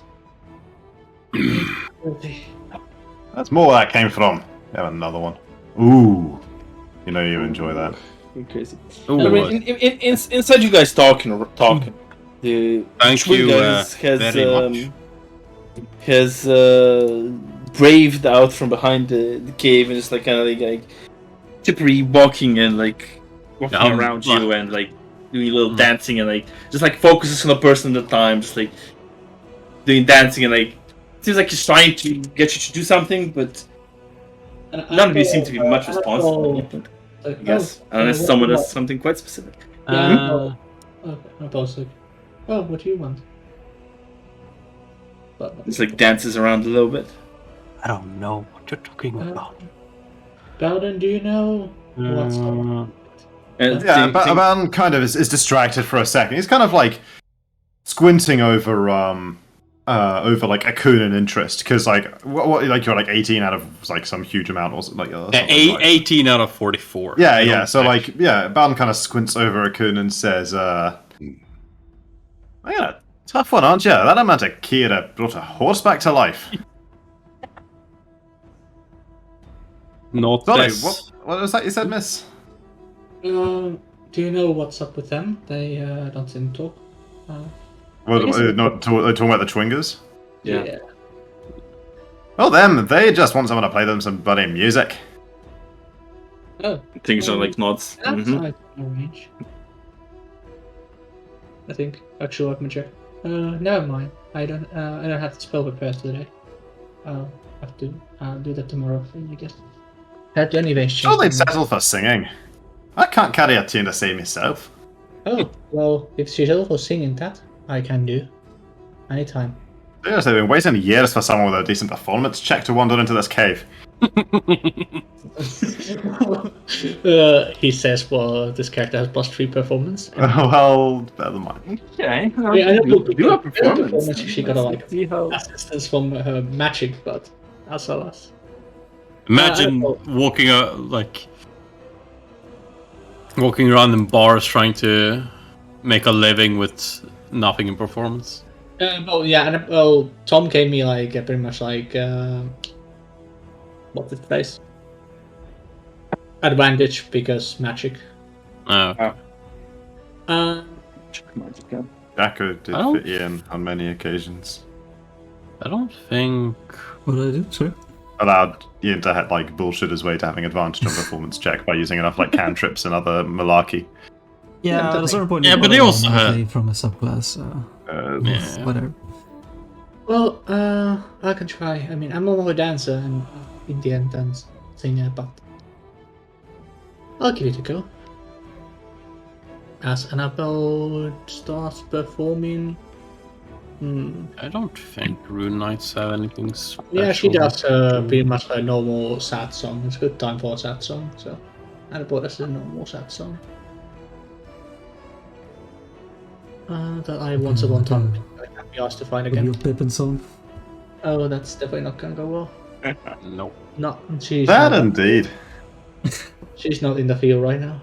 That's more where that came from. We have another one. Ooh. You know you enjoy that. You're crazy. Ooh, I mean, inside you guys talking. The Thank you guys very much. has braved out from behind the cave and just like kind of like tippery walking and like walking Yeah, around you and like doing a little dancing and like just like focuses on a person at a time, just like doing dancing and like seems like he's trying to get you to do something, but none of you seem to be much responsible. I guess unless someone does something quite specific. Okay, Annabelle's like, oh, what do you want? Just like dances around a little bit. I don't know what you're talking about. Bowden, do you know what's up? And Yeah, Aban kind of is distracted for a second. He's kind of like squinting over like Akun in interest because like what like you're like 18 out of like some huge amount or like 18 out of 44. Yeah. So like Aban kind of squints over Akun and says, "I got a tough one, aren't you? That amount of Kira brought a horse back to life." Not Sorry, this. what was that you said, miss? Do you know what's up with them? They don't seem to talk. Well, guess- they're talking about the Twingers? Yeah. Well, they just want someone to play them some bloody music. Oh, Things are like nods. that's Mhm. out of range. I think. Actually, let me check. Never mind. I don't have the spell prepared today. I'll have to do that tomorrow. I guess. Had to anyways change. Oh, they'd my- settle for singing. I can't carry a tune to sing myself. Oh, well, if she's also singing that, I can do. Anytime. Seriously, they've been waiting years for someone with a decent performance check to wander into this cave. He says, well, this character has +3 performance. Well, better than mine. Okay. Yeah, I don't do a performance. She got a like See how- assistance from her magic, but as well as. Imagine walking around in bars trying to make a living with nothing in performance. Well, yeah, and Tom gave me like pretty much like what's its place? Advantage because magic. Jacko did Oh. fit you in on many occasions. I don't think. What did I do? Sorry. Allowed you to have, like bullshit his way to having advantage on performance check by using enough like cantrips and other malarkey. Yeah, at a certain point. Yeah, you but they got also monthly had- from a subclass. Yeah. Whatever. Well, I can try. I mean, I'm more of a dancer and in the end than singer, but I'll give it a go. As Annabelle starts performing I don't think Rune Knights have anything special. Yeah, she does pretty much a normal sad song. It's a good time for a sad song, so I bought as a normal sad song. That I once upon a time I can't be asked to find Your again. Pippin song. Oh, that's definitely not gonna go well. No. No, she's That not, indeed. she's not in the field right now.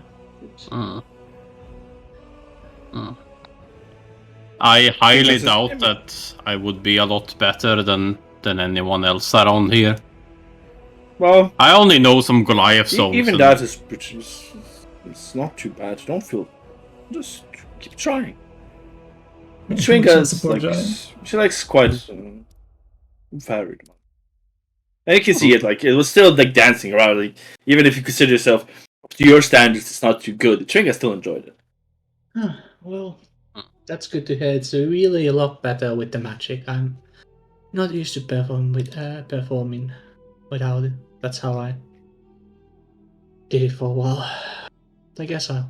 I highly Because it's- doubt that I would be a lot better than anyone else around here. Well, I only know some Goliath songs. even and- that is it's not too bad. Don't feel. Just keep trying. Trinka is like she likes quite varied. And you can see it. Like it was still like dancing around. Like even if you consider yourself to your standards, it's not too good. Trinka still enjoyed it. Well, that's good to hear. It's really a lot better with the magic. I'm not used to performing without it. That's how I did it for a while. I guess I'll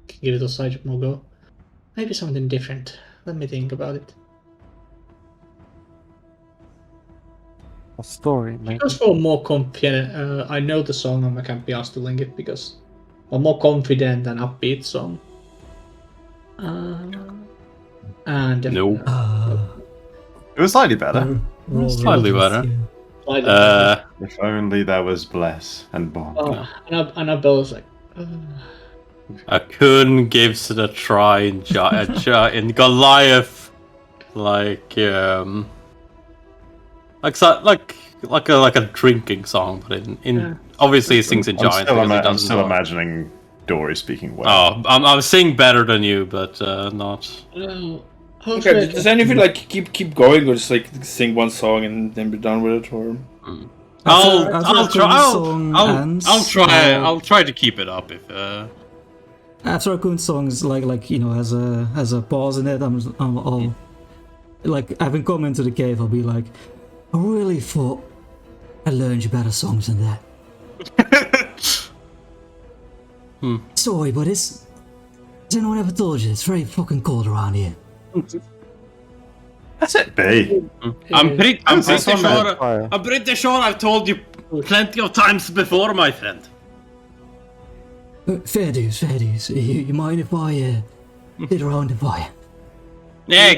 give it a side more go. Maybe something different. Let me think about it. A story, maybe. Just for more confident, I know the song and I can't be asked to link it because a more confident and upbeat song. And No. It was slightly better. Slightly better. If only there was Bless and Bomb. and I was like, A Kun gives it a try in, in Goliath, like a drinking song, but in obviously he sings in I'm Giant. still, because he I'm doesn't still know. imagining Dory speaking well. Oh, I'm singing better than you, but not. Okay, does any of you like keep going or just like sing one song and then be done with it, or? I'll try. uh, I'll try to keep it up if. After a Kun song is like has a pause in it, I'll like I've been coming to the cave. I'll be like, I really thought I learned you better songs than that. Sorry, but has anyone ever told you it's very fucking cold around here? That's it, B. I'm pretty Fire. I'm pretty sure I've told you plenty of times before, my friend. Fair dues. You mind if I sit around the fire? Yeah,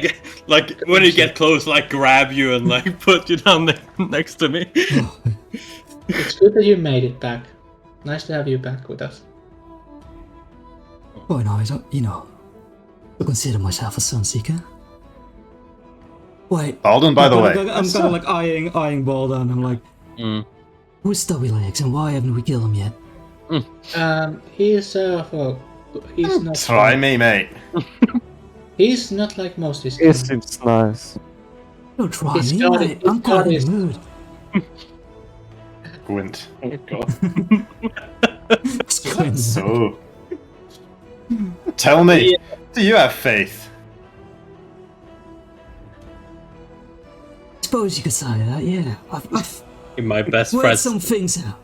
like when you get close, like grab you and like put you down next to me. it's good that you made it back. Nice to have you back with us. Quite nice, I consider myself a sunseeker. Wait. Alden, by the way. I'm kind of like eyeing Balder, and I'm like, who's Stubby Legs, and why haven't we killed him yet? He's not. Try me, mate. He's not like most of his It seems nice. Don't try He's me, got mate. it- I'm he's got quite in his- the mood. Gwent. Oh god. Squints. So, tell me, do you have faith? Suppose you could say that, yeah. I've In my best worked friend. some things out.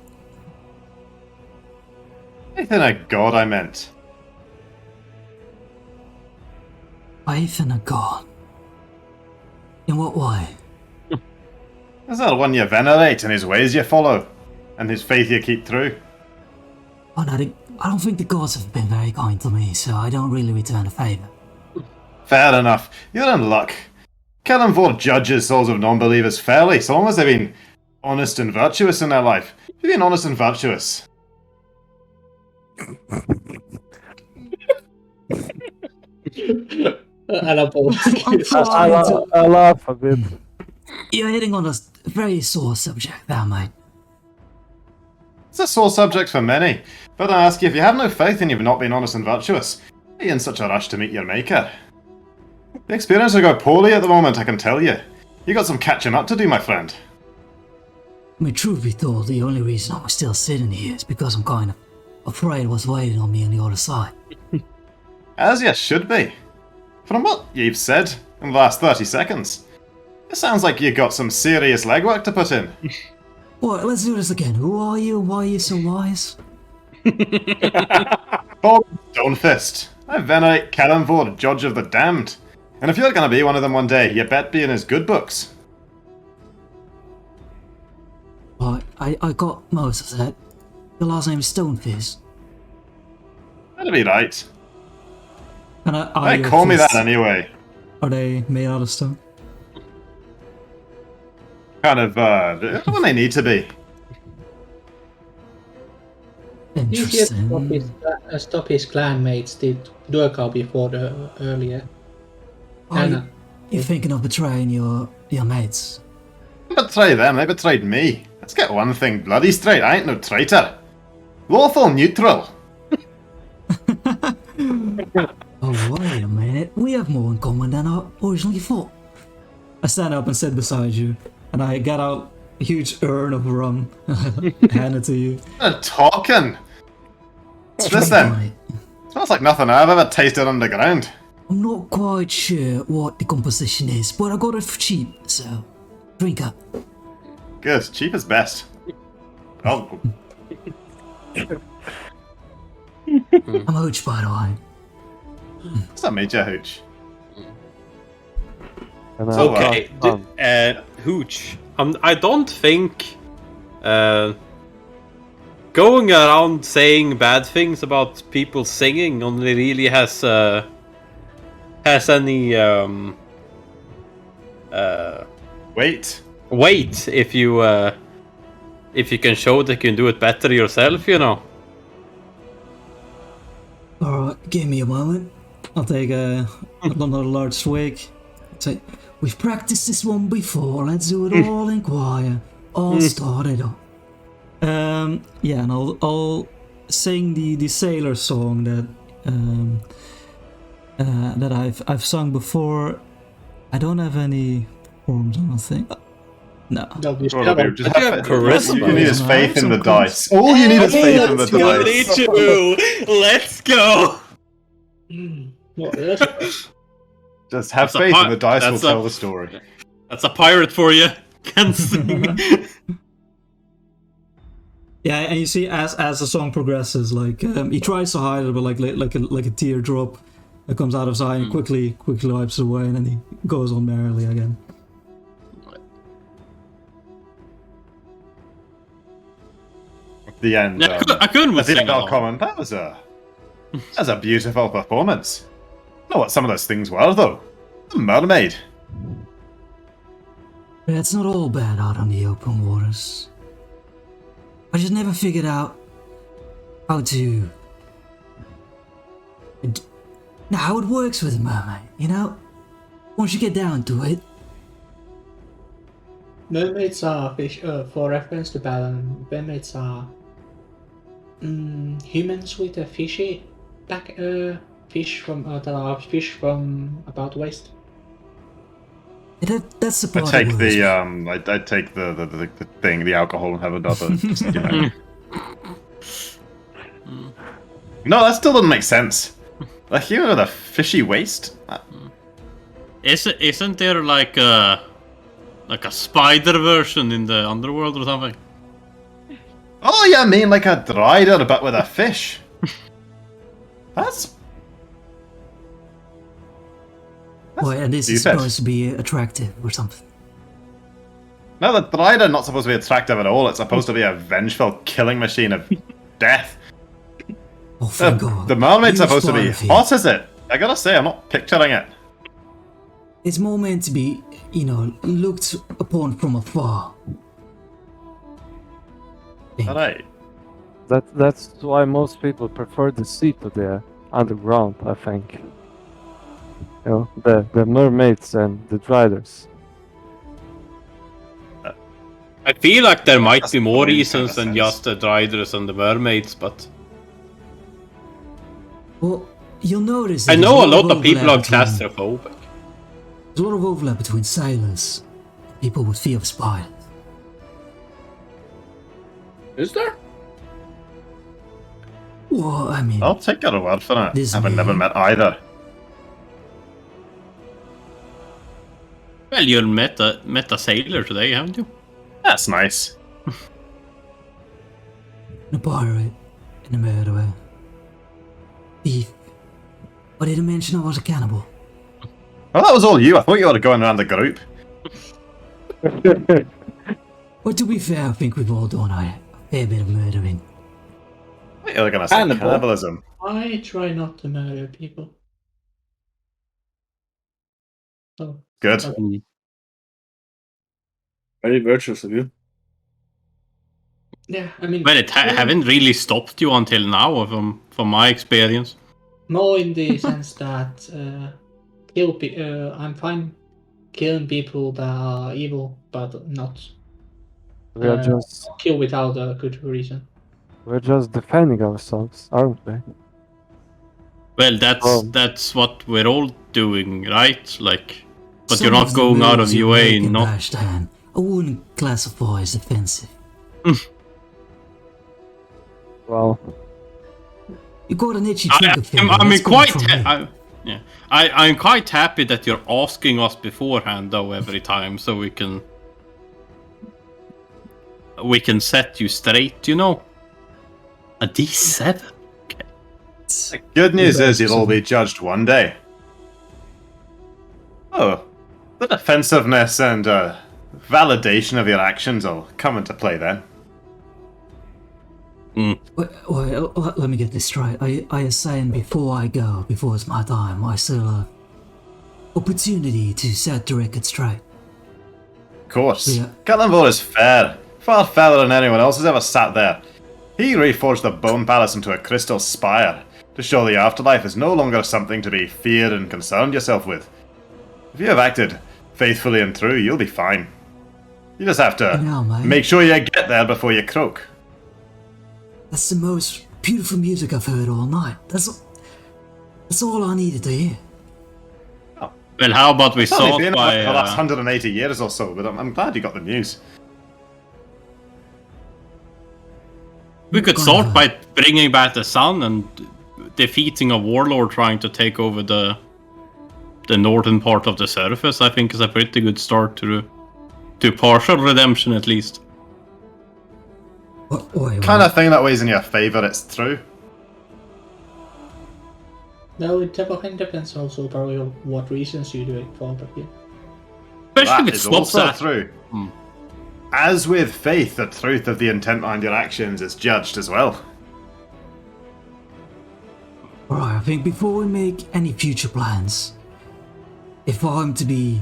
Faith in a god, I meant. Faith in a god. In what way? Is that one you venerate and his ways you follow? And his faith you keep through? Oh no, I don't think the gods have been very kind to me, so I don't really return the favour. Fair enough. You're in luck. Kellenvor judges souls of non-believers fairly, so long as they've been honest and virtuous in their life. You've been honest and virtuous. And I both. I'm trying to... I laugh a bit. You're hitting on a very sore subject there, mate. It's a sore subject for many, but I ask you, if you have no faith and you've not been honest and virtuous, are you in such a rush to meet your maker? The experience will go poorly at the moment, I can tell you. You got some catching up to do, my friend. I mean, truth be told, the only reason I'm still sitting here is because I'm kind of afraid what's waiting on me on the other side. As you should be. From what you've said in the last 30 seconds, it sounds like you got some serious legwork to put in. What, let's do this again. Who are you and why are you so wise? Bob Stonefist. I venerate Kellenvor, Judge of the Damned. And if you're gonna be one of them one day, you bet be in his good books. Right, I got most of that. Your last name is Stonefizz. That'll be right. And Hey, call me that anyway. Are they made out of stone? Kind of, when they need to be. You should Interesting. stop his clanmates did Durkal before the earlier. Oh, Anna. you're thinking of betraying your mates. Don't betray them, they betrayed me. Let's get one thing bloody straight, I ain't no traitor. Lawful neutral. Oh, wait a minute. We have more in common than I originally thought. I stand up and sit beside you, and I get out a huge urn of rum, hand it to you. Talking. What's this very then? funny. Smells like nothing I've ever tasted underground. I'm not quite sure what the composition is, but I got it for cheap, so drink up. Good, cheap is best. Oh, I'm Hooch, by the way. what's that major hooch? And So, Okay, Hooch. I don't think going around saying bad things about people singing only really has any Wait. weight if you can show that you can do it better yourself, you know. Alright, give me a moment. I'll take another large swig. Say, we've practiced this one before, let's do it all in choir. I'll start it up. Yeah, and I'll sing the sailor song that I've sung before. I don't have any forms, I don't think. No. No, you Probably just I do have charisma. All you need is faith in the Some dice. All you need is faith in the dice. 22! Let's go! What, that's- Just have That's a faith pi- and the dice will that's tell a- the story. That's a pirate for you. Can sing. Yeah, and you see as the song progresses, like he tries to hide it, but like a teardrop that comes out of his eye and quickly wipes it away, and then he goes on merrily again. The end. Yeah, I couldn't At the sing end, I'll along. comment. That was a beautiful performance. I know what some of those things were though. A mermaid. But it's not all bad out on the open waters. I just never figured out how to. How it works with a mermaid, you know? Once you get down to it. Mermaids are fish. For reference to Balan, mermaids are humans with a fishy back. Fish from that are fish from about waist. That's the I part take that the worries me. I take the thing, the alcohol, and have another. Just, you know. No, that still doesn't make sense. Like human with a fishy waist. Isn't there like a spider version in the underworld or something? Oh yeah, I mean like a drider but with a fish. That's Wait, and this is stupid. supposed to be attractive or something. No, the drider not supposed to be attractive at all. It's supposed to be a vengeful killing machine of death. Oh, thank God. The mermaid's Huge supposed to be spider feet. hot, is it? I gotta say, I'm not picturing it. It's more meant to be, you know, looked upon from afar. Alright. That's why most people prefer the sea to the underground, I think. You know, the mermaids and the driders. I feel like there might That's be more probably reasons than sense. just the Driders and the mermaids, but Well, you'll notice I that know a there's lot of people are overlap between- claustrophobic. There's a lot of overlap between sailors, people with fear of spiders. Is there? Well, I mean, I'll take your word for it. This I've man. never met either. Well, you met a sailor today, haven't you? That's nice. a pirate and a murderer. Thief. But did I mention I was a cannibal? Well, that was all you. I thought you were going around the group. Well, to be fair, I think we've all done a fair bit of murdering. What you were going to say? Cannibal. Cannibalism. I try not to murder people. So, Good. okay. Very virtuous of you. Yeah, I mean, Well, it haven't really stopped you until now, from my experience. more in the sense that I'm fine killing people that are evil, but not We are just kill without a good reason. we're just defending ourselves, aren't we? Well, Oh. that's what we're all doing, right? Like, but Some you're not the going out of moves your way, make, not. Bashtan, I wouldn't classify as offensive. Well, You got an itchy trigger finger. I'm that's quite. coming from me. I'm quite happy that you're asking us beforehand, though, every time, so we can set you straight. You know, a D7. The good news is you'll all be judged one day. Oh, the defensiveness and validation of your actions will come into play then. Well, let me get this straight. I was saying before I go, before it's my time, I still have opportunity to set the record straight. Of course. Yeah. Kallenvor is fair. Far fairer than anyone else has ever sat there. He reforged the Bone Palace into a crystal spire to show the afterlife is no longer something to be feared and concerned yourself with. If you have acted faithfully and true, you'll be fine. You just have to know, mate. make sure you get there before you croak. That's the most beautiful music I've heard all night. That's all I needed to hear. Well, how about we It's only sort been by? about the last 180 years or so, but I'm glad you got the news. We could Go sort on. by bringing back the sun and defeating a warlord trying to take over the northern part of the surface. I think is a pretty good start to partial redemption, at least. Wait, Kind of thing that weighs in your favour, it's true. No, it depends also probably on what reasons you do it for, but yeah. Especially That with is swap also that. true. Hmm. As with faith, the truth of the intent behind your actions is judged as well. Alright, I think before we make any future plans, if I'm to be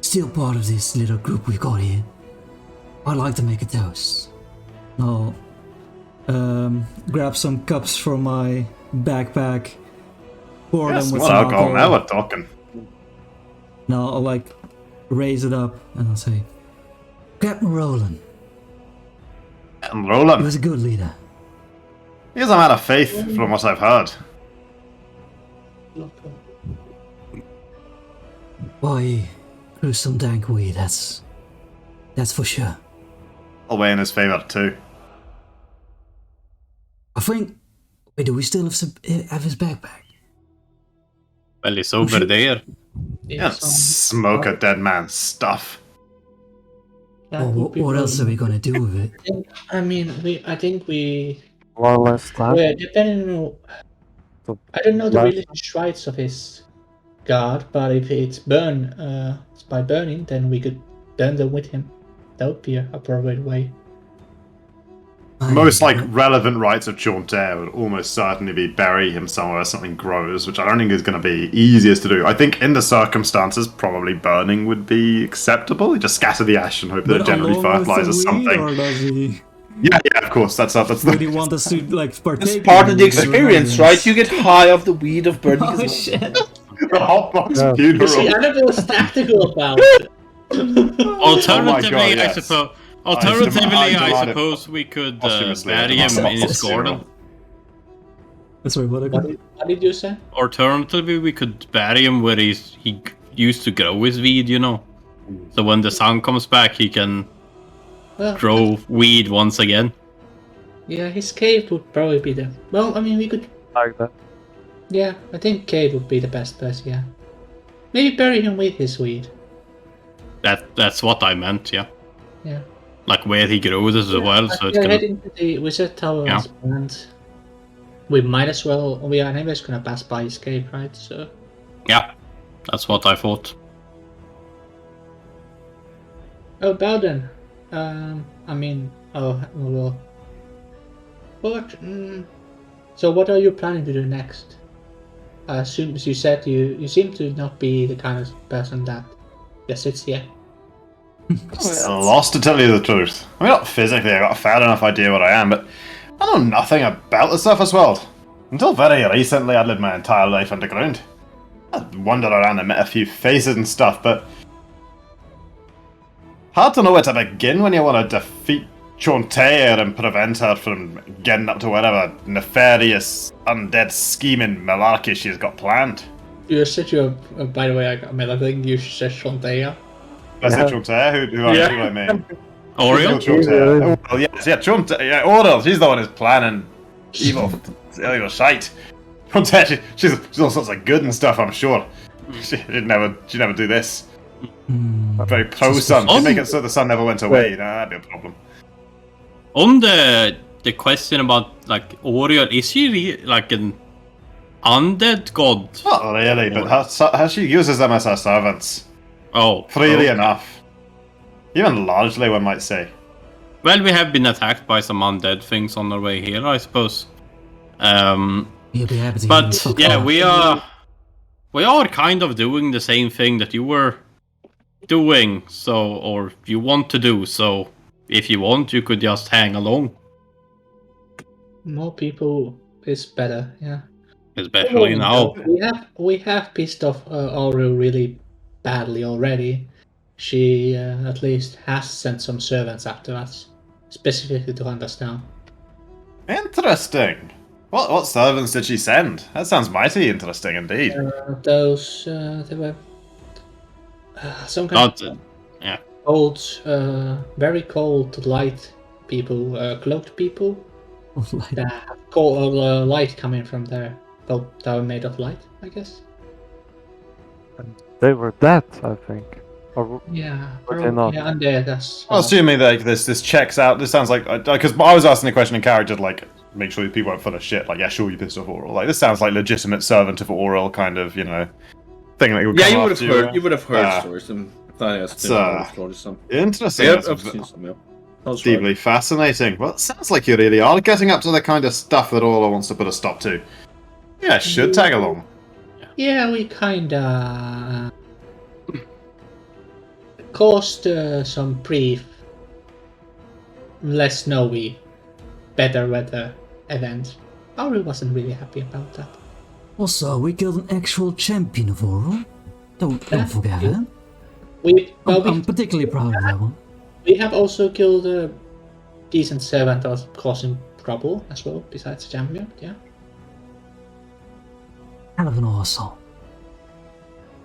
still part of this little group we've got here, I'd like to make a toast. I'll grab some cups from my backpack, pour Yes, them with well, some alcohol, now alcohol. we're talking. Now I'll like raise it up and I'll say, Captain Roland, And he Roland, was a good leader. he's a man of faith from what I've heard. Why, he grew some dank weed, that's for sure. I'll weigh in his favour too. I think, wait, do we still have his backpack? Well, it's over there. Yeah, smoke a dead man's stuff. That Or would be what else are we really- gonna do with it? I think we. one last time. Well, depending on. I don't know the religious rights of his god, but if it's by burning, then we could burn them with him. That would be a appropriate way. Most relevant rites of Chaunter would almost certainly be bury him somewhere something grows, which I don't think is going to be easiest to do. I think in the circumstances, probably burning would be acceptable. You just scatter the ash and hope that it generally fertilizes something. Or does he? Yeah, of course. That's Would he want us to like partake? It's part in of the this experience, remembrance? right? You get high off the weed of burning. Oh as shit! the hotbox Yeah. You see, funeral. I don't feel tactical about it. Alternatively, God, I yes. suppose. I I suppose we could posthumously bury him at the in his Hotbox funeral. garden. Sorry, what? What did you say? Alternatively, we could bury him where he used to grow his weed, you know. So when the sun comes back, he can Well, grow weed once again. yeah, his cave would probably be the. Well, I mean, we could. Like that. Yeah, I think cave would be the best place. Yeah, maybe bury him with his weed. That's what I meant, yeah. Yeah. Like where he grows as well, so it's We're gonna. heading to the wizard tower Yeah. as planned. We might as well. We are anyways gonna pass by his cave, right? So Yeah. That's what I thought. Oh, Bowden. I mean, oh, well. But, so what are you planning to do next? As soon as you said you seem to not be the kind of person that just sits here. I'm lost, to tell you the truth. I mean, not physically, I got a fair enough idea what I am, but I know nothing about the surface world. Until very recently, I'd lived my entire life underground. I'd wandered around and met a few faces and stuff, but hard to know where to begin when you want to defeat Chontair and prevent her from getting up to whatever nefarious, undead scheming malarkey she's got planned. You said you, by the way, I think you said Shantae. I said Chontair? Who do I mean? Oriole? Chontair. Oh, yes, yeah, Chontair. Yeah, Oriole, she's the one who's planning evil shite. Chontair, she's all sorts of good and stuff, I'm sure. She'd never do this. Very pro-sun. She'd make it so the sun never went away. That'd be a problem. On the question about like Oriole, is she like an undead god? Not really, but she uses them as her servants. Oh, freely enough. Even largely, one might say. Well, we have been attacked by some undead things on our way here, I suppose. You'll be happy to But yeah, we are kind of doing the same thing that you were doing, so, or you want to do, so if you want, you could just hang along. More people is better, yeah. Especially now. We have pissed off Aurel really badly already. She at least has sent some servants after us, specifically to hunt us down. Interesting. What servants did she send? That sounds mighty interesting indeed. They were some kind of cold, very cold, light people, cloaked people. That have cold light coming from there. Well, they were made of light, I guess. They were that, I think. Yeah, undead. That's. Assuming that this checks out. This sounds like because I was asking the question in character, like make sure these people aren't full of shit. Like, yeah, sure, you pissed off Oral. Like, this sounds like legitimate servant of Oral kind of, thing that would. Yeah, you would have heard stories. Interesting. Yeah, I've seen some. Yeah. Deeply fascinating. Well, it sounds like you really are getting up to the kind of stuff that Oral wants to put a stop to. Yeah, I should tag along. Yeah, we kinda caused some brief, less snowy, better weather event. Auri wasn't really happy about that. Also, we killed an actual champion of Oral. Don't forget it. I'm particularly proud of that one. We have also killed a decent servant that was causing trouble as well, besides the champion, yeah. Hell of an arsehole.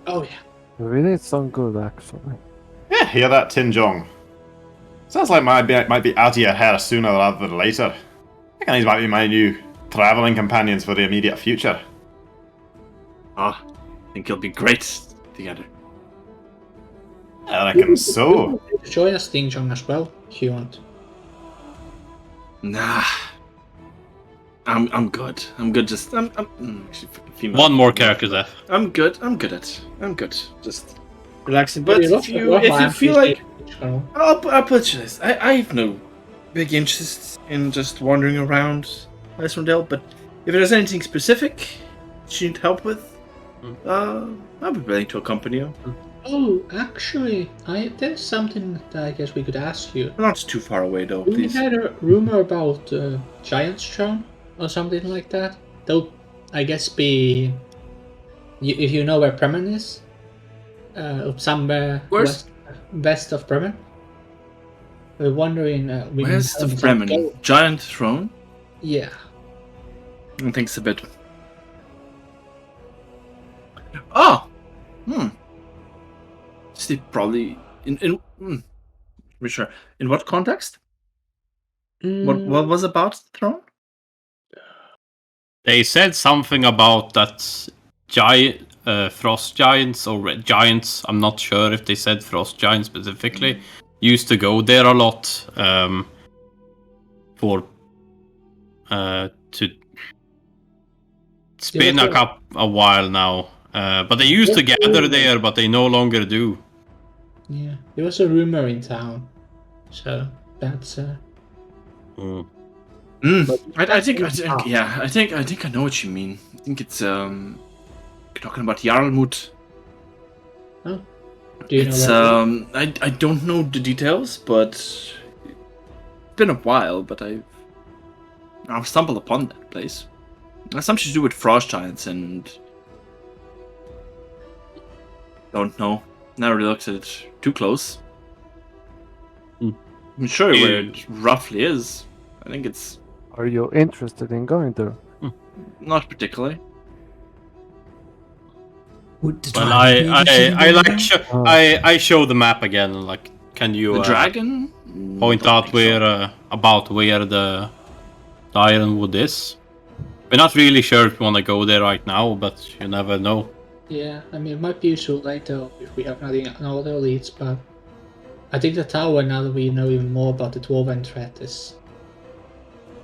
Oh yeah. We did some good, actually. Yeah, hear that, Tinjong? Sounds like might be out of your hair sooner rather than later. I reckon these might be my new travelling companions for the immediate future. I think you'll be great together. I reckon so. Join us, Ding Jong, as well, if you want. Nah. I'm good. One more character death. I'm good. Just relaxing. But if you feel like, I'll put you this. I have no big interest in just wandering around Icelandale, but if there's anything specific you need help with, I'll be willing to accompany you. Oh, actually, there's something that I guess we could ask you. Not too far away, though, We please. had a rumor about Giant's Throne or something like that. Though, I guess if you know where Bremen is, somewhere west of Bremen. We're wondering. West of Bremen, Giant Throne. Yeah. I think it's a bit. Oh, Steve probably sure. In what context? What was about the throne? They said something about that frost giants or red giants. I'm not sure if they said frost giants specifically. Used to go there a lot for to. It's been a while now. But they used to gather there, but they no longer do. Yeah, there was a rumor in town, so that's Mm. I think, yeah, I think I know what you mean. I think it's you're talking about Jarlmut. Oh, do you It's know I don't know the details, but it's been a while. But I've stumbled upon that place. It has something to do with frost giants, and don't know. Never really looked at it too close. Hmm. I'm sure where You- it roughly is. I think it's Are you interested in going there? not particularly. Would the Well, dragon be interested in I going like there? I show the map again. Like, can you The dragon. point Don't out think so. where about where the Ironwood is? We're not really sure if we want to go there right now, but you never know. Yeah, I mean, it might be useful later if we have nothing, no other leads, but I think the tower, now that we know even more about the Dwarven threat, is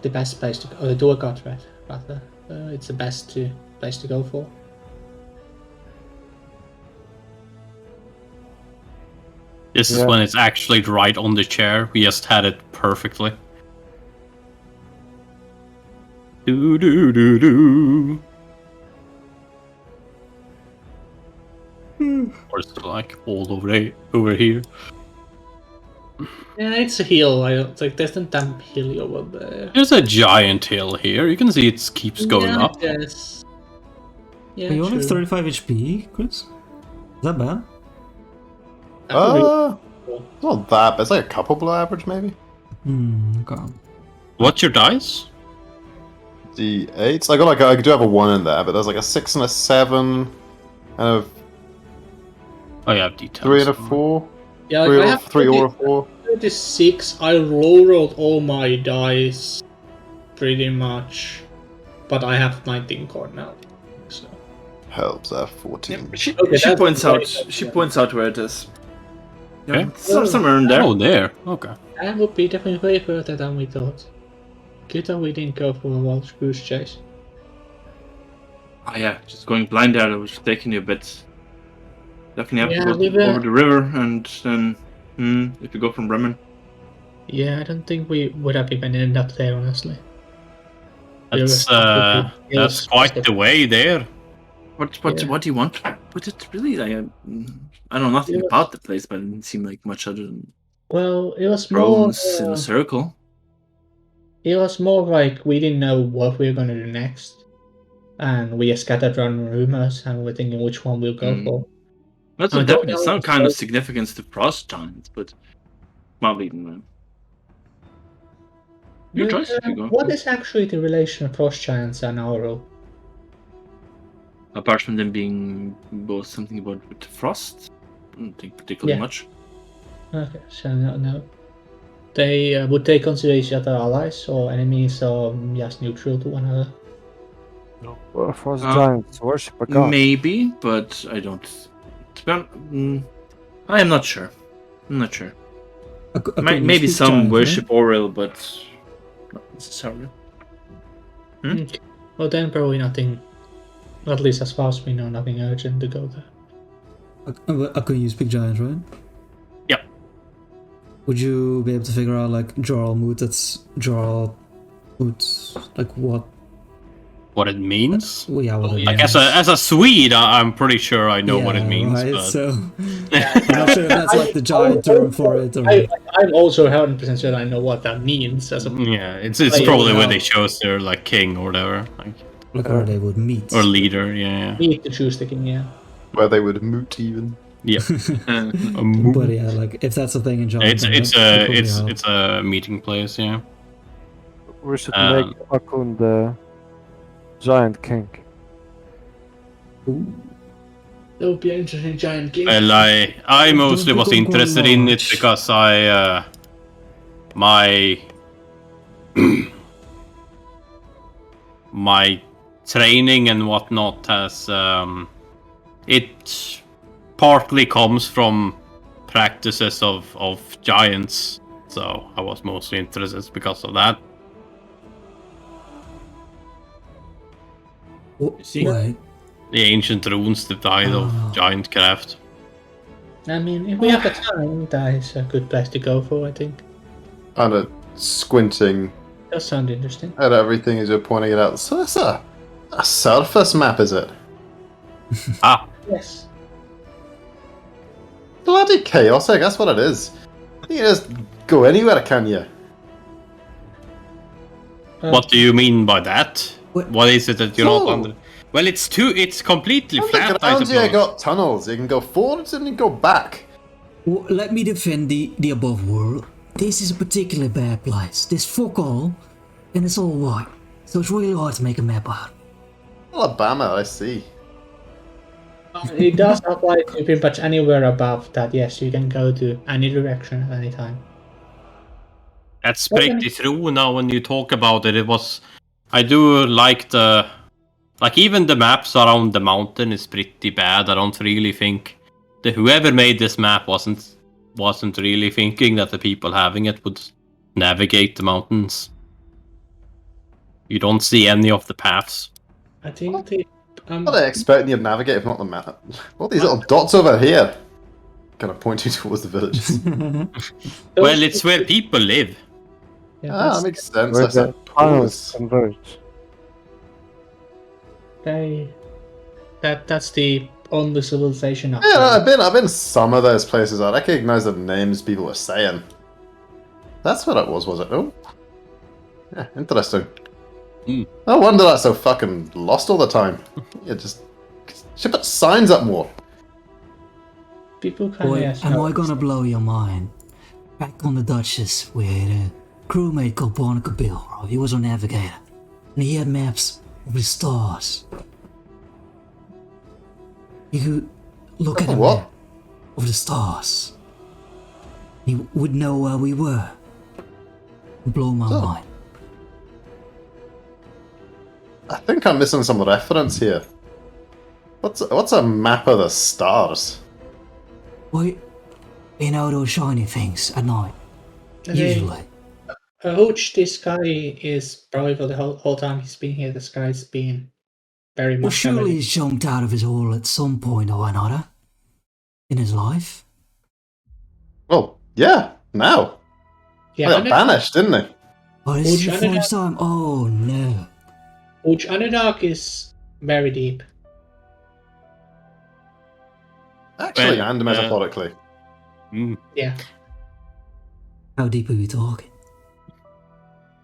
the best place to go, or the Dorgar threat, rather. It's the best place to go for. This is Yeah. when it's actually right on the chair. We just had it perfectly. Do do do do. Or is it like all over here? Yeah, it's a hill. I don't like. There's a damp hill over there. There's a giant hill here. You can see it keeps going yeah, up. Yes. Yeah, But you only true. have 35 HP, Chris? Is that bad? It's not that, but it's like a couple below average, maybe. Okay. What's your dice? D8. I do have a 1 in there, but there's like a 6 and a 7, and a Oh, you have details. 3 and a 4. Yeah, Three like, I or, have 3 or a 4. 36. I rolled all my dice pretty much, but I have 19 core now. So Helps, I have 14. Yeah, she that's points great. out. She points out where it is. Yeah, Okay. somewhere in there. Oh, there. Okay. that would be definitely way further than we thought. Good that we didn't go for a wild goose chase. Oh yeah, just going blind there was taking you a bit. Definitely have Yeah, to we go were- over the river, and then if you go from Bremen. Yeah, I don't think we would have even ended up there, honestly. That's Yeah, that's quite the way there. Yeah. What do you want? But it's really like I know nothing Yeah. about the place, but it didn't seem like much other than Well, it was more. drones in a circle. It was more like we didn't know what we were gonna do next, and we scattered around rumors, and we're thinking which one we'll go for. That's I don't definitely know, some it's kind of like- significance to frost giants, but probably your choice if you go. What is actually the relation of frost giants and Auro? Apart from them being both something about with frost, I don't think particularly Yeah. much. Okay, so no. They would they consider each other allies or enemies, or just neutral to one another? Well, Frost Uh, Giants worship a god. Maybe, but I don't. To be honest, I am not sure. I'm not sure. Maybe some worship Oril, but not necessarily. Okay. Well, then probably nothing. At least as far as we know, nothing urgent to go there. I could use Big Giant, right? Yep. Would you be able to figure out, like, Jarl Mood, that's Jarl Mood, like, what it means? Well, yeah, what it Like means. as a Swede, I'm pretty sure I know what it Yeah, means. right, But so I'm not sure if that's like the giant term for it or I'm also 100% sure I know what that means. As a yeah, it's I probably don't where know. they chose their like king or whatever, like where they would meet. or leader. Yeah, need to choose the king, yeah. Where they would moot even. yeah. But yeah, like if that's a thing in giant, It's a meeting place. Yeah. We should make Akun the Giant King. That would be an interesting giant king. Well, I mostly was become interested in it large. because I my my training and whatnot has it partly comes from practices of giants, so I was mostly interested because of that. See? Wait, The ancient runes that died of giant craft. I mean, if we have the time, that is a good place to go for, I think. Kind of squinting Does sound interesting. at everything as you're pointing it out. So that's a surface map, is it? Ah, Yes. Bloody chaotic, that's what it is. You can just go anywhere, can you? what do you mean by that? What is it that you're not So- under? Well, it's completely flat, I Underground, you suppose. got tunnels. You can go forwards and you can go back. Well, let me defend the above world. This is a particularly bad place. There's fuck all, and it's all white. So it's really hard to make a map out. Alabama, I see. It does apply to pretty much anywhere above that. Yes, you can go to any direction at any time. That's pretty true now when you talk about it. I do like even the maps around the mountain is pretty bad. I don't really think whoever made this map wasn't really thinking that the people having it would navigate the mountains. You don't see any of the paths. I think the What are they expecting you to navigate if not the map? What are these little dots over here? Kind of pointing towards the villages. Well, it's where people live. yeah, That makes sense. Where I the tunnels suppose. converge. that's the only civilization of Yeah, I've been some of those places. I recognize the names people were saying. That's what it was it? Oh, yeah, interesting. No wonder that's so fucking lost all the time. You just should put signs up more. people kind Boy, of. am I gonna blow your mind? Back on the Duchess, we had a crewmate called Barnacle Bill, right? He was a navigator. And he had maps of the stars. You could look at a What? map of the stars. You would know where we were. Blow my Oh. mind. I think I'm missing some reference here. What's a map of the stars? Wait, you know those shiny things at night? Usually. Hooch, this guy is probably for the whole time he's been here. This guy's been very Well, much. surely he's jumped out of his hole at some point or another in his life. Well, yeah, now. Yeah, He got banished, didn't he? Oh, this is your Underdark- first time? Oh, no. Hooch, Underdark is very deep. Actually, Well, and metaphorically. Yeah. How deep are we talking?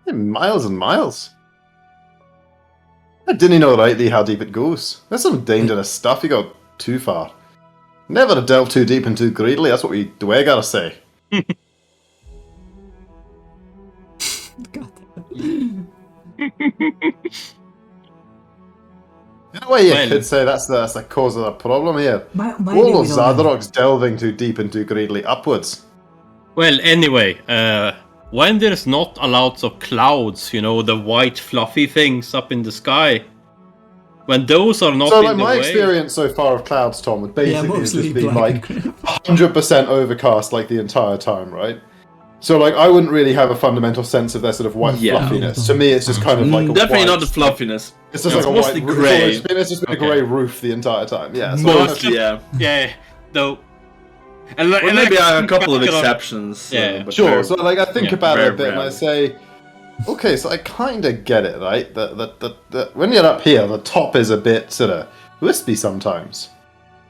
Miles and miles. I didn't know rightly how deep it goes. There's some dangerous stuff you go too far. Never to delve too deep and too greedily, that's what we gotta say. God. In a way, you Well- could say that's the cause of the problem here. Maybe All we of don't know. Zadrok's delving too deep and too greedily upwards. Well, anyway, when there's not a lot of clouds, you know, the white fluffy things up in the sky, when those are not So, in like, the my way, experience so far of clouds, Tom, would basically mostly just be black. like 100% overcast, like the entire time, right? So, like, I wouldn't really have a fundamental sense of their sort of white Yeah. fluffiness. To me, it's just kind of like a Definitely white, not the fluffiness. It's just It's like a mostly white grey. It's just been Okay. a grey roof the entire time. Yeah, so Mostly, yeah. yeah, though, and, Well, maybe I a couple of back it up- exceptions. Yeah. but Sure. they're- So, like, I think Yeah, about it a very bit, and I rarely. say, okay, so I kind of get it, right? That when you're up here, the top is a bit sort of wispy sometimes.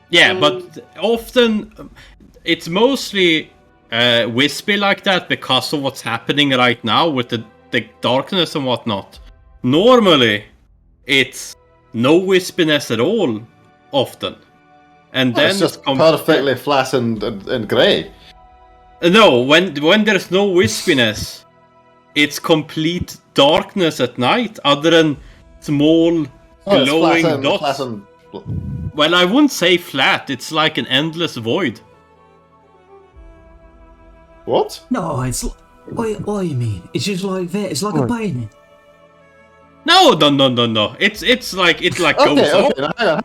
Yeah, but often it's mostly wispy like that because of what's happening right now with the darkness and whatnot. Normally, it's no wispiness at all, often. And Well, then it's just com- perfectly flat and grey. No, when there's no wispiness, it's complete darkness at night, other than small Oh, it's glowing flat and, dots. flat and Well, I wouldn't say flat. It's like an endless void. what? No, it's... What do you mean? It's just like that. It's like a What? painting. No. It's like goes Okay, up.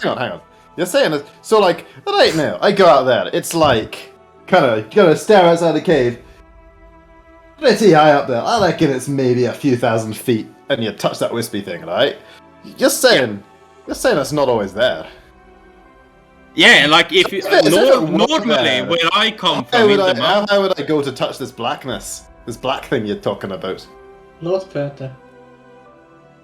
now hang on. You're saying it, so like right now, I go out there. It's like kind of stare outside the cave. Pretty high up there. I reckon it's maybe a few thousand feet, and you touch that wispy thing, right? You're saying it's not always there. Yeah, like if you If it was normally there, where I come How from in would the I, mountains, how would I go to touch this blackness? This black thing you're talking about? Not further.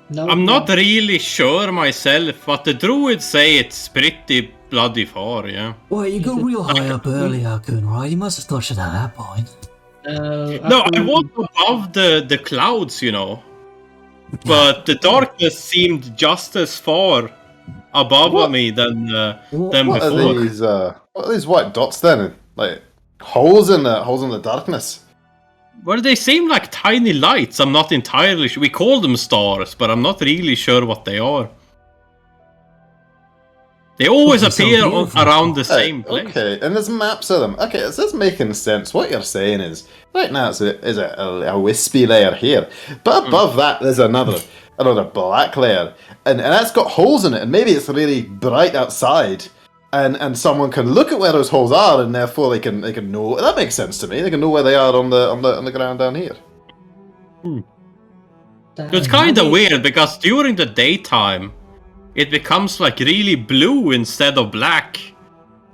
No, I'm not really sure myself, but the druids say it's pretty bloody far. Yeah. Well, you Is go it- real high we- up early, Hakun, right? You must have touched it at that point. No, I was above the clouds, you know. But the darkness seemed just as far above What? me than What What are before. these? What are these white dots then? Like holes in the darkness. Well, they seem like tiny lights. I'm not entirely sure. We call them stars, but I'm not really sure what they are. They always Well, they're so appear beautiful. around the Right, same place. okay, and there's maps of them. Okay, so that's making sense. What you're saying is right now it's a wispy layer here, but above that there's another black layer, and that's got holes in it, and maybe it's really bright outside, and someone can look at where those holes are, and therefore they can know. That makes sense to me. They can know where they are on the ground down here. So it's kind of weird because during the daytime, it becomes like really blue instead of black,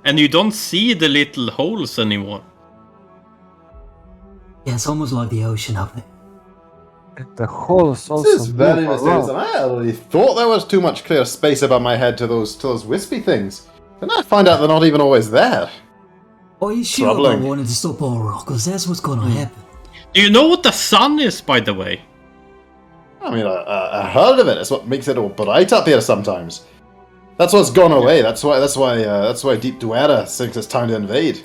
and you don't see the little holes anymore. Yeah, it's almost like the ocean up there. The holes also This is very move mysterious, around. and I already thought there was too much clear space above my head to those wispy things. And I find out they're not even always there. Are you sure about Troubling. wanting to stop all rock? Because that's what's going to happen. Do you know what the sun is, by the way? I mean, I heard of it. It's what makes it all bright up here sometimes. That's what's gone away. That's why Deep Duera thinks it's time to invade.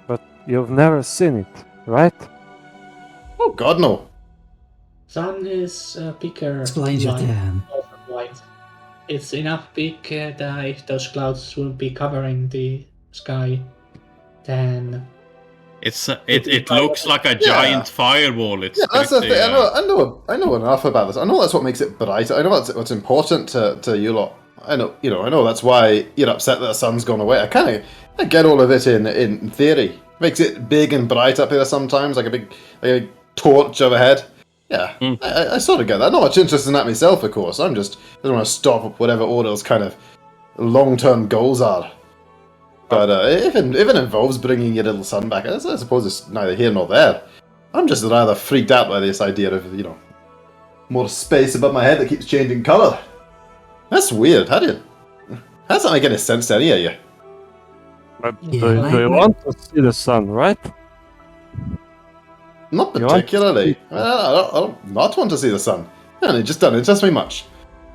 But you've never seen it, right? Oh God, no. Sun is bigger. Explain your light, damn. over white. It's enough big that if those clouds wouldn't be covering the sky, then It looks like a giant fireball. It's Yeah, that's the pretty, thing. I know enough about this. I know that's what makes it bright. I know what's important to you lot. I know that's why you're upset that the sun's gone away. I get all of it in theory. Makes it big and bright up here sometimes, like a big torch overhead. Yeah, I sort of get that. Not much interest in that myself, of course. I just want to stop whatever Order's kind of long-term goals are. But if it involves bringing your little son back, I suppose it's neither here nor there. I'm just rather freaked out by this idea of, more space above my head that keeps changing colour. That's weird. How does that make any sense to any of you? But Yeah, do you want to see the sun, right? Not You want to particularly. I don't not want to see the sun. It just doesn't interest me much.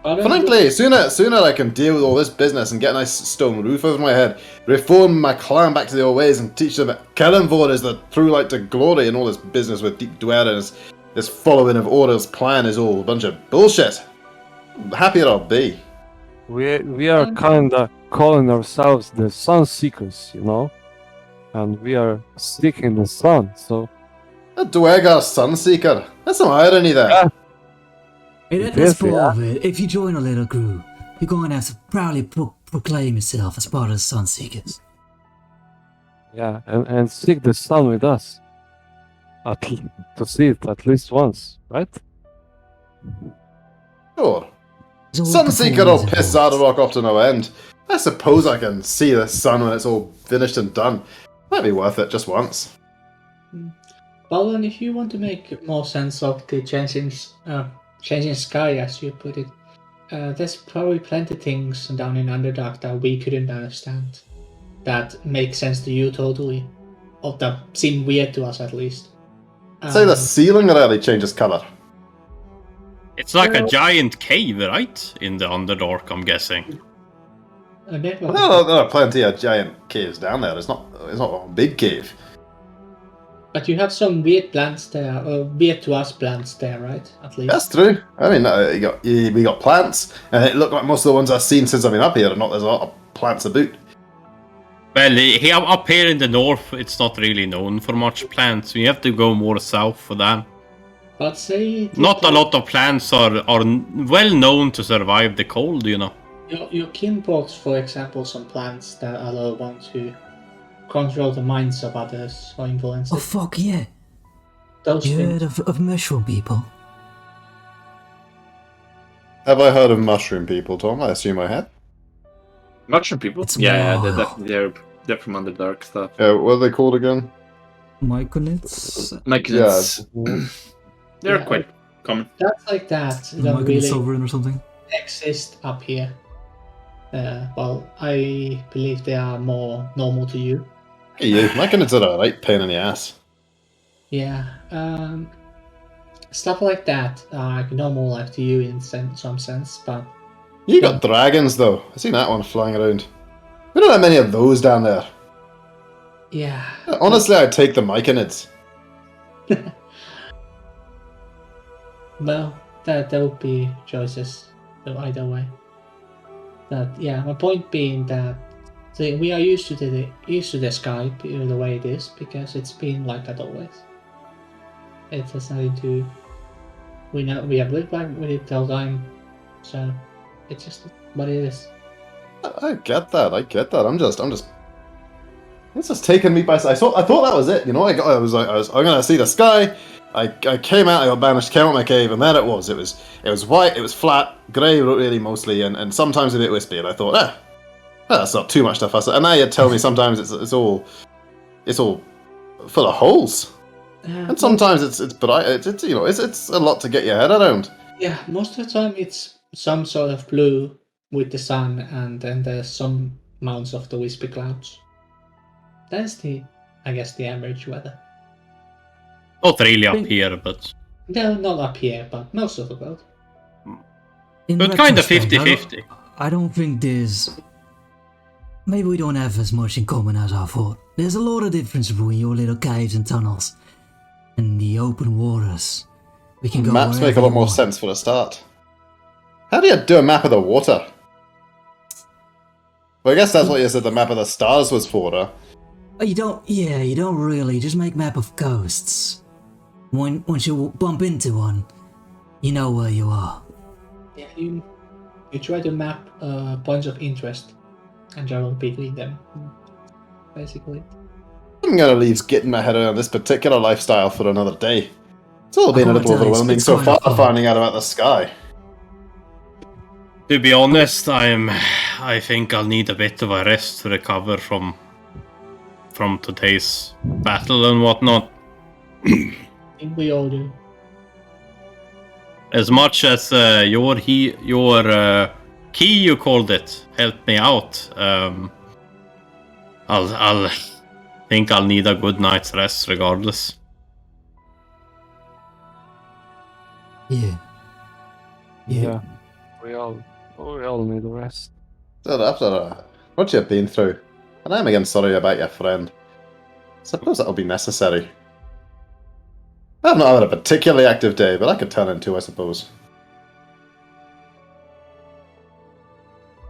Frankly, sooner I can deal with all this business and get a nice stone roof over my head, reform my clan back to the old ways, and teach them that Kellenvor is the true light to glory, and all this business with Deep Duera and this following of Order's plan is all a bunch of bullshit. The happier I'll be. We are kinda calling ourselves the Sun Seekers, and we are seeking the sun. So A Duergar Sunseeker. That's some irony there. Yeah. Hey, It that's is, part yeah. of it. If you join a little group, you're going to have to proudly proclaim yourself as part of the Sunseekers. yeah, and seek the sun with us. To see it at least once, right? Sure. There's always Sunseeker will performance piss involved. Zardarok off to no end. I suppose I can see the sun when it's all finished and done. Might be worth it just once. Well, and if you want to make more sense of the changing sky, as you put it, there's probably plenty things down in Underdark that we couldn't understand that make sense to you totally, or that seem weird to us at least. Say the ceiling rarely changes colour. It's like a giant cave, right? In the Underdark, I'm guessing. There are plenty of giant caves down there. It's not a big cave. But you have some weird plants there, or weird to us plants there, right? At least. That's true. I mean, we got plants, and it looked like most of the ones I've seen since I've been up here. There's a lot of plants about. Well, up here in the north, it's not really known for much plants. You have to go more south for that. But say Not a lot of plants are well known to survive the cold, Your kin brought, for example, some plants that allow one to control the minds of others or influence Oh, it. fuck yeah. Those You things. heard of mushroom people? Have I heard of mushroom people, Tom? I assume I have. Mushroom people? It's Yeah, more- they're from Underdark stuff. What are they called again? Myconids? Myconids. They're Yeah, quite common. That's like that. They don't Myconid really Sovereign or something? exist up here. Well, I believe they are more normal to you. Hey, you. Myconids are a right pain in the ass. Yeah. Stuff like that are normal like to you in some sense, but You got dragons, though. I seen that one flying around. We don't have many of those down there. yeah. Honestly, I'd take the Myconids. Well, there would be choices either way. My point being that we are used to the sky the way it is because it's been like that always. It has nothing to. We have lived back with it all time, so it's just what it is. I get that. I'm just. It's just taking me by. I thought that was it. You know, I'm gonna see the sky. I came out. I got banished. Came out of my cave, and there it was. It was white. It was flat, grey, really mostly, and sometimes a bit wispy. And I thought, that's not too much to fuss at. And now you tell me sometimes it's all full of holes. And sometimes it's bright. It's you know it's a lot to get your head around. Yeah, most of the time it's some sort of blue with the sun, and then there's some mounts of the wispy clouds. That's I guess the average weather. Not really up here, but No, not up here, but most of the world. In but kind of retrospect, 50-50. I don't think there's. Maybe we don't have as much in common as I thought. There's a lot of difference between your little caves and tunnels and the open waters. We can go. Maps make a wherever lot you more want. sense for a start. How do you do a map of the water? Well, I guess that's what you said the map of the stars was for, huh? You don't. Yeah, you don't really. Just make map of coasts. Once you bump into one, you know where you are. Yeah, you try to map points of interest and travel between them, basically. I'm gonna leave getting my head around this particular lifestyle for another day. It's all been a can't little tell, overwhelming it's so kind far, of fun. finding out about the sky. To be honest, I think I'll need a bit of a rest to recover from today's battle and whatnot. I think we all do. As much as your key you called it helped me out, I'll think I'll need a good night's rest regardless. Yeah. Yeah, we all need a rest. So after what you've been through, and I'm again sorry about your friend. Suppose that'll be necessary. I've not had a particularly active day, but I could turn into, I suppose.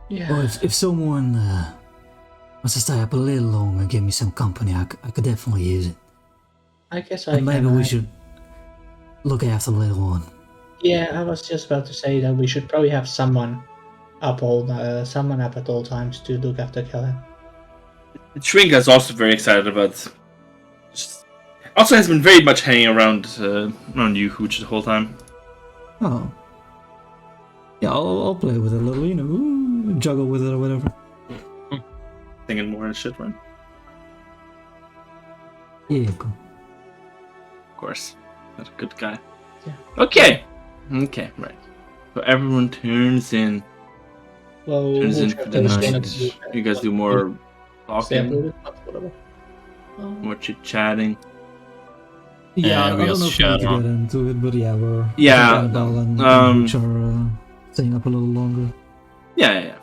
Yeah. Well, if someone wants to stay up a little longer and give me some company, I could definitely use it. I guess I And maybe can. we should look after the little one. Yeah, I was just about to say that we should probably have someone up at all times to look after Kellen. Shrinka's also very excited about. Also, has been very much hanging around you, Hooch, the whole time. Oh. Yeah, I'll play with it a little, juggle with it or whatever. Thinking more and shit, right? Yeah, cool. Of course. That's a good guy. Yeah. Okay, right. So everyone turns in. Well, Turns we'll in try for to the stay night. up- You guys do more stay up a talking, little bit, but whatever. more chit-chatting. Yeah, I we don't know just if we need to share get into it, but yeah, we're Yeah, Annabelle and Hooch are staying up a little longer. Yeah.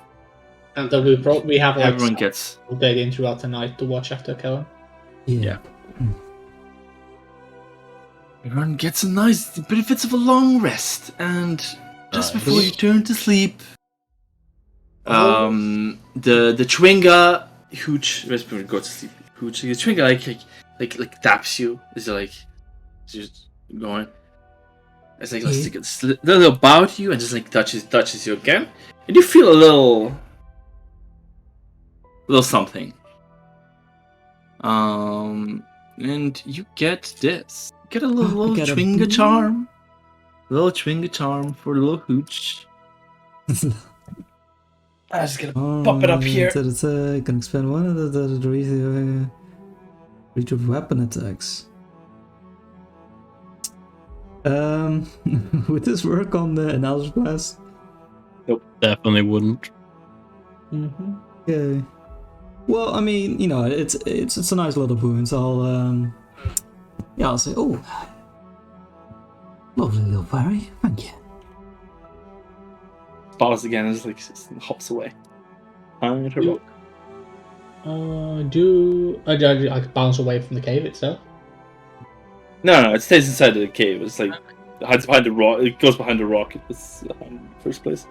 And then we have like Everyone some gets. day in throughout the night to watch after Kellen. Yeah. Everyone gets a nice benefits of a long rest, and just Nice. before you turn to sleep, the Chwinga Hooch. Just before you go to sleep, Hooch. The Chwinga like taps you. Is like just going. It's like let's take a little bow to you and just like touches you again, and you feel a little something. And you get this. Get a little Get a Chwinga blue- charm. Little Chwinga charm for little Hooch. I'm just gonna pop it up here. Can expand one of the reach of weapon attacks. Would this work on the analysis blast? Definitely wouldn't. Mm-hmm. Yeah. Well, I mean, you know, it's a nice little boon. So I'll say, oh, lovely little fairy, thank you. Pause again as like just hops away. I'm gonna rock. I bounce away from the cave itself? No, it stays inside the cave. It's like it hides behind the rock. It goes behind the rock. It was in the first place.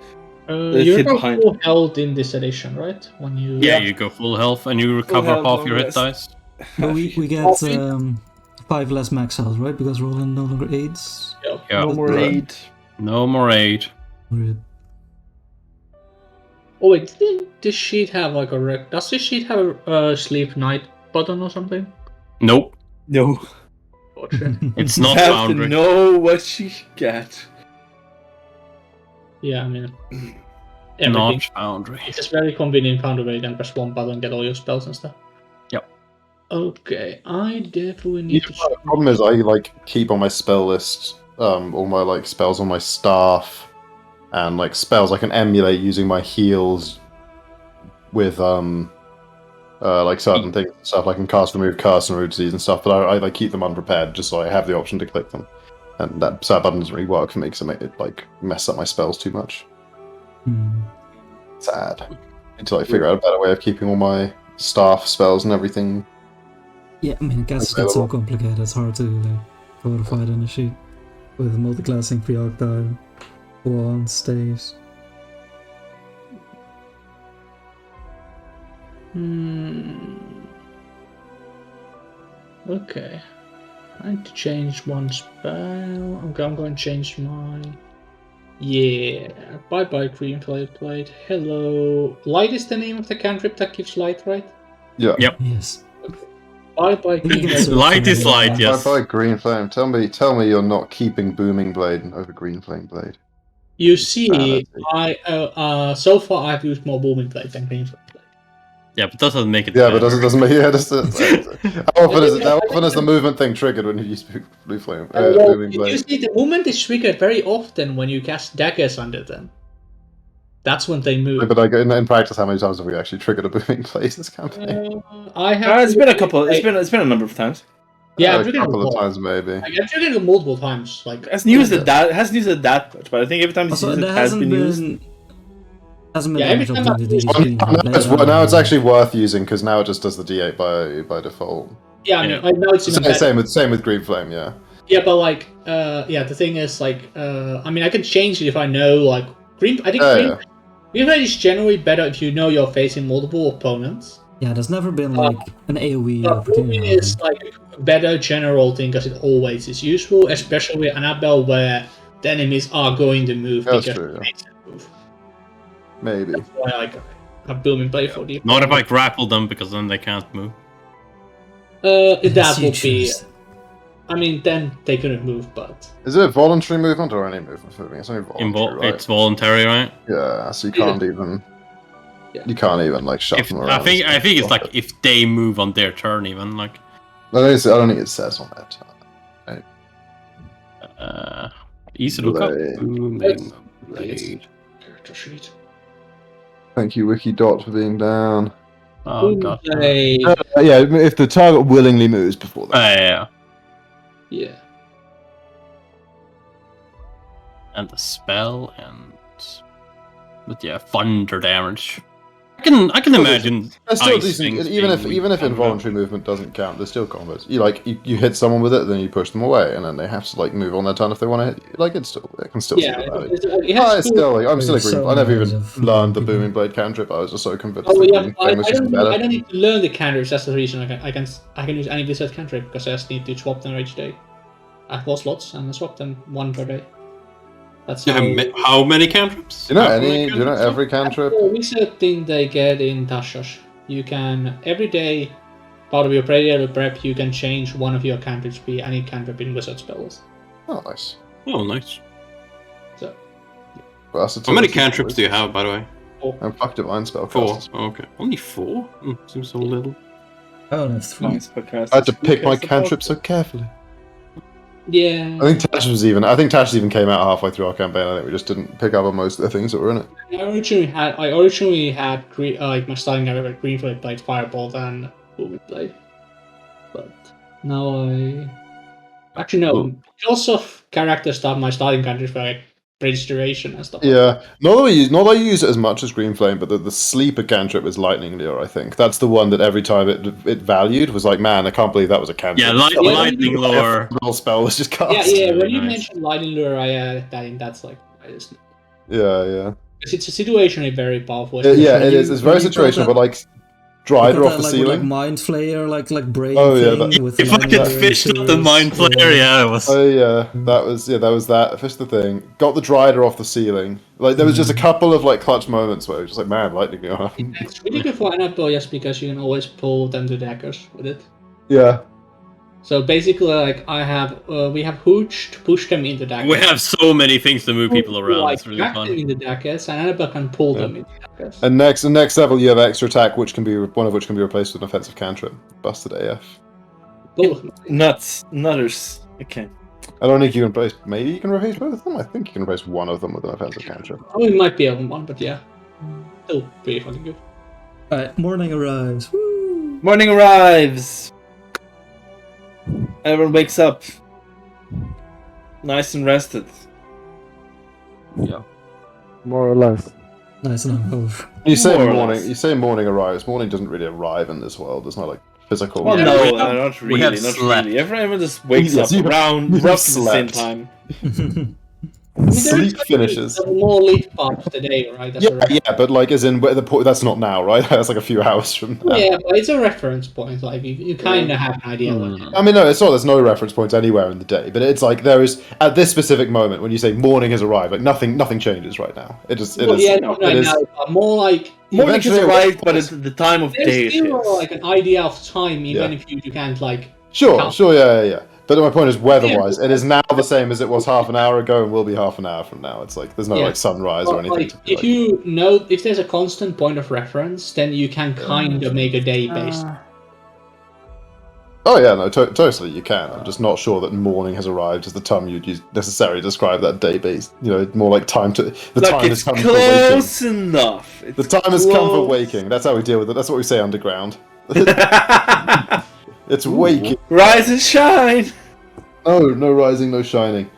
You're hid not behind- full health in this edition, right? When you Yeah, you go full health and you recover health, half long your hit rest. dice. But we get 5 less max health, right? Because Roland no longer aids. Yeah. No more Right. aid. No more aid. Weird. Oh wait, didn't this sheet have like does this sheet have a sleep night button or something? Nope. No. Gotcha. It's You not have Foundry. to know what you get. Yeah, I mean, Not everything. Foundry. It's just very convenient found a way you can press one button and get all your spells and stuff. Yep. Okay, I definitely need to. The problem is I like keep on my spell list all my like spells on my staff and like spells I can emulate using my heals with like certain things and stuff. I can cast remove curse and root disease and stuff, but I like keep them unprepared just so I have the option to click them. And that button doesn't really work for me because it like mess up my spells too much. Sad. Until I figure out a better way of keeping all my staff spells and everything. Yeah, I mean, it gets so complicated. It's hard to like codify it in a sheet with multiclassing, pre-octile, wands, staves. Okay. I need to change one spell. I'm going to change my. Yeah. Bye bye, green blade. Hello. Light is the name of the cantrip that gives light, right? Yeah. Yep. Yes. Bye bye, green blade. Light is light, yes. Bye bye, Green Flame. Tell me you're not keeping Booming Blade over Green Flame Blade. You see, Sanity. so far I've used more booming blade than green blade. Yeah, but that doesn't make it Yeah, but better. doesn't make how often is the movement thing triggered when you use Blue Flame? Booming You Blade. see, the movement is triggered very often when you cast daggers under them. That's when they move. But like in practice, how many times have we actually triggered a Booming Blade this campaign? I have. It's been a couple. It's been a number of times. Yeah, a I've triggered couple it of more. times maybe. Like, I've triggered it multiple times. Like It hasn't used it that much, but I think every time it's Also, used, there it has hasn't been used. been Yeah, every damage time up I've into used the Now it's actually worth using because now it just does the D8 by default. yeah, I mean, I know it's even better. Same with Green Flame, yeah. Yeah, but like, yeah, the thing is, like, I mean, I can change it if I know, like, green. I think green blade is generally better if you know you're facing multiple opponents. Yeah, there's never been like an AoE But opportunity. booming is like a better general thing because it always is useful, especially with Annabelle where the enemies are going to move That's because true, it yeah. makes them move. Maybe. That's why I like have booming blade for the. Not if I grapple them, because then they can't move. That Yes, you would be. choose. I mean, then they couldn't move, but Is it a voluntary movement or any movement moving? It's only voluntary, right? It's voluntary, right? Yeah, so you can't even. Yeah. You can't even like shove them around. I think it's like if they move on their turn, even like. I don't think it says on that. Easy to look up. Blade. Booming blade. character sheet. Thank you, Wikidot, for being down. Oh god. Blade. Yeah, if the target willingly moves before that. Yeah. Yeah. And the spell but yeah, thunder damage. I can imagine. That's still ice decent. things Even if being involuntary movement doesn't count, there's still combos. You hit someone with it, then you push them away, and then they have to like move on their turn if they want to hit you. Like it can still Yeah, see the value. it has two- I'm still There's agreeing. so I never many even of- learned the Booming Blade cantrip. I was just so convinced. Oh the yeah, Green I Flame was just better. don't need to learn the cantrips. That's the reason I can use any wizard cantrip because I just need to swap them each day. I have 4 slots and I swap them 1 per day. That's How many cantrips? Do you know How many Do you know cantrips? every cantrip? The wizard thing they get in Tashash. You can every day, part of your prayer prep, you can change one of your cantrips to be any cantrip in wizard spells. Oh, nice. Oh, nice. So How many cantrips do you have, by the way? And fuck divine spell. 4. Okay. Only 4? Seems so little. I only have 3. Nice podcast. I had to pick my Who cares about cantrip so it? carefully. Yeah. I think Tash even came out halfway through our campaign. I think we just didn't pick up on most of the things that were in it. I originally had like my starting guy with Greenflame Blade, Firebolt, and Booming Blade. But now actually no. Lots of characters that my starting countries were like bridge duration and stuff. Yeah, not that you use it as much as Green Flame, but the sleeper cantrip was Lightning Lure. I think that's the one that every time it valued was like, man, I can't believe that was a cantrip. Yeah, lightning lure. The whole spell was just cast. Yeah. When Really you nice. mentioned Lightning Lure, I that in that's like because Yeah. it's a situationally very powerful. Yeah, When it you- is. It's very when you got situational, that- but like You Drider got off that, the like, ceiling. with, like Mind Flayer, like brain Oh, yeah, thing that- with the If I lightning could lure fish into up the yours, mind player, yeah, it was. Oh yeah, that was that. Fish the thing. Got the Drider off the ceiling. Like there was just a couple of like clutch moments where it was just like, man, Lightning Lure. It's really good for Annabelle just because you can always pull them to daggers with it. Yeah. So basically, like we have Hooch to push them into daggers. We have so many things to move people around. Like, It's really drag fun. them into daggers, and Annabelle can pull them into daggers. And next level, you have extra attack, which can be one of which can be replaced with an offensive cantrip. Busted AF. Both. Nutters. Okay. I don't think you can replace. Maybe you can replace both of them. I think you can replace one of them with an offensive cantrip. Oh, it might be on one, but yeah, still pretty fucking good. Alright, morning arrives. Woo! Morning arrives. Everyone wakes up. Nice and rested. Yeah. More or less. Nice and hungover. You say More or morning. less. You say morning arrives. Morning doesn't really arrive in this world. It's not like physical. Well, Yeah, no, we have- not we really. have Not slept. really. Everyone just wakes Yes, up you- around you roughly the same slept. time. Sleep finishes. The more lit part of the day, right? That's a Yeah, but like as in the point. That's not now, right? That's like a few hours from now. yeah, but it's a reference point. Like you kind of have an idea. Like, I mean, no, it's not. There's no reference points anywhere in the day, but it's like there is at this specific moment when you say morning has arrived. Like nothing changes right now. It is. It well, is. yeah, it not right is- now, but more like Morning has Eventually, arrived, but it's the time of day there's it still is. like an idea of time, even Yeah. if you can't like. Sure, count. yeah. But my point is, weather-wise, it is now the same as it was half an hour ago, and will be half an hour from now. It's like there's no Yeah. like sunrise or But, anything. like, to be if like- you know if there's a constant point of reference, then you can kind of make a day based. Oh yeah, no, totally you can. I'm just not sure that morning has arrived as the term you'd use necessarily describe that day based. You know, more like time to the Look, time it's has come for waking. close enough. The time has come for close. waking. That's how we deal with it. That's what we say underground. It's waking. Rise and shine. No rising, no shining.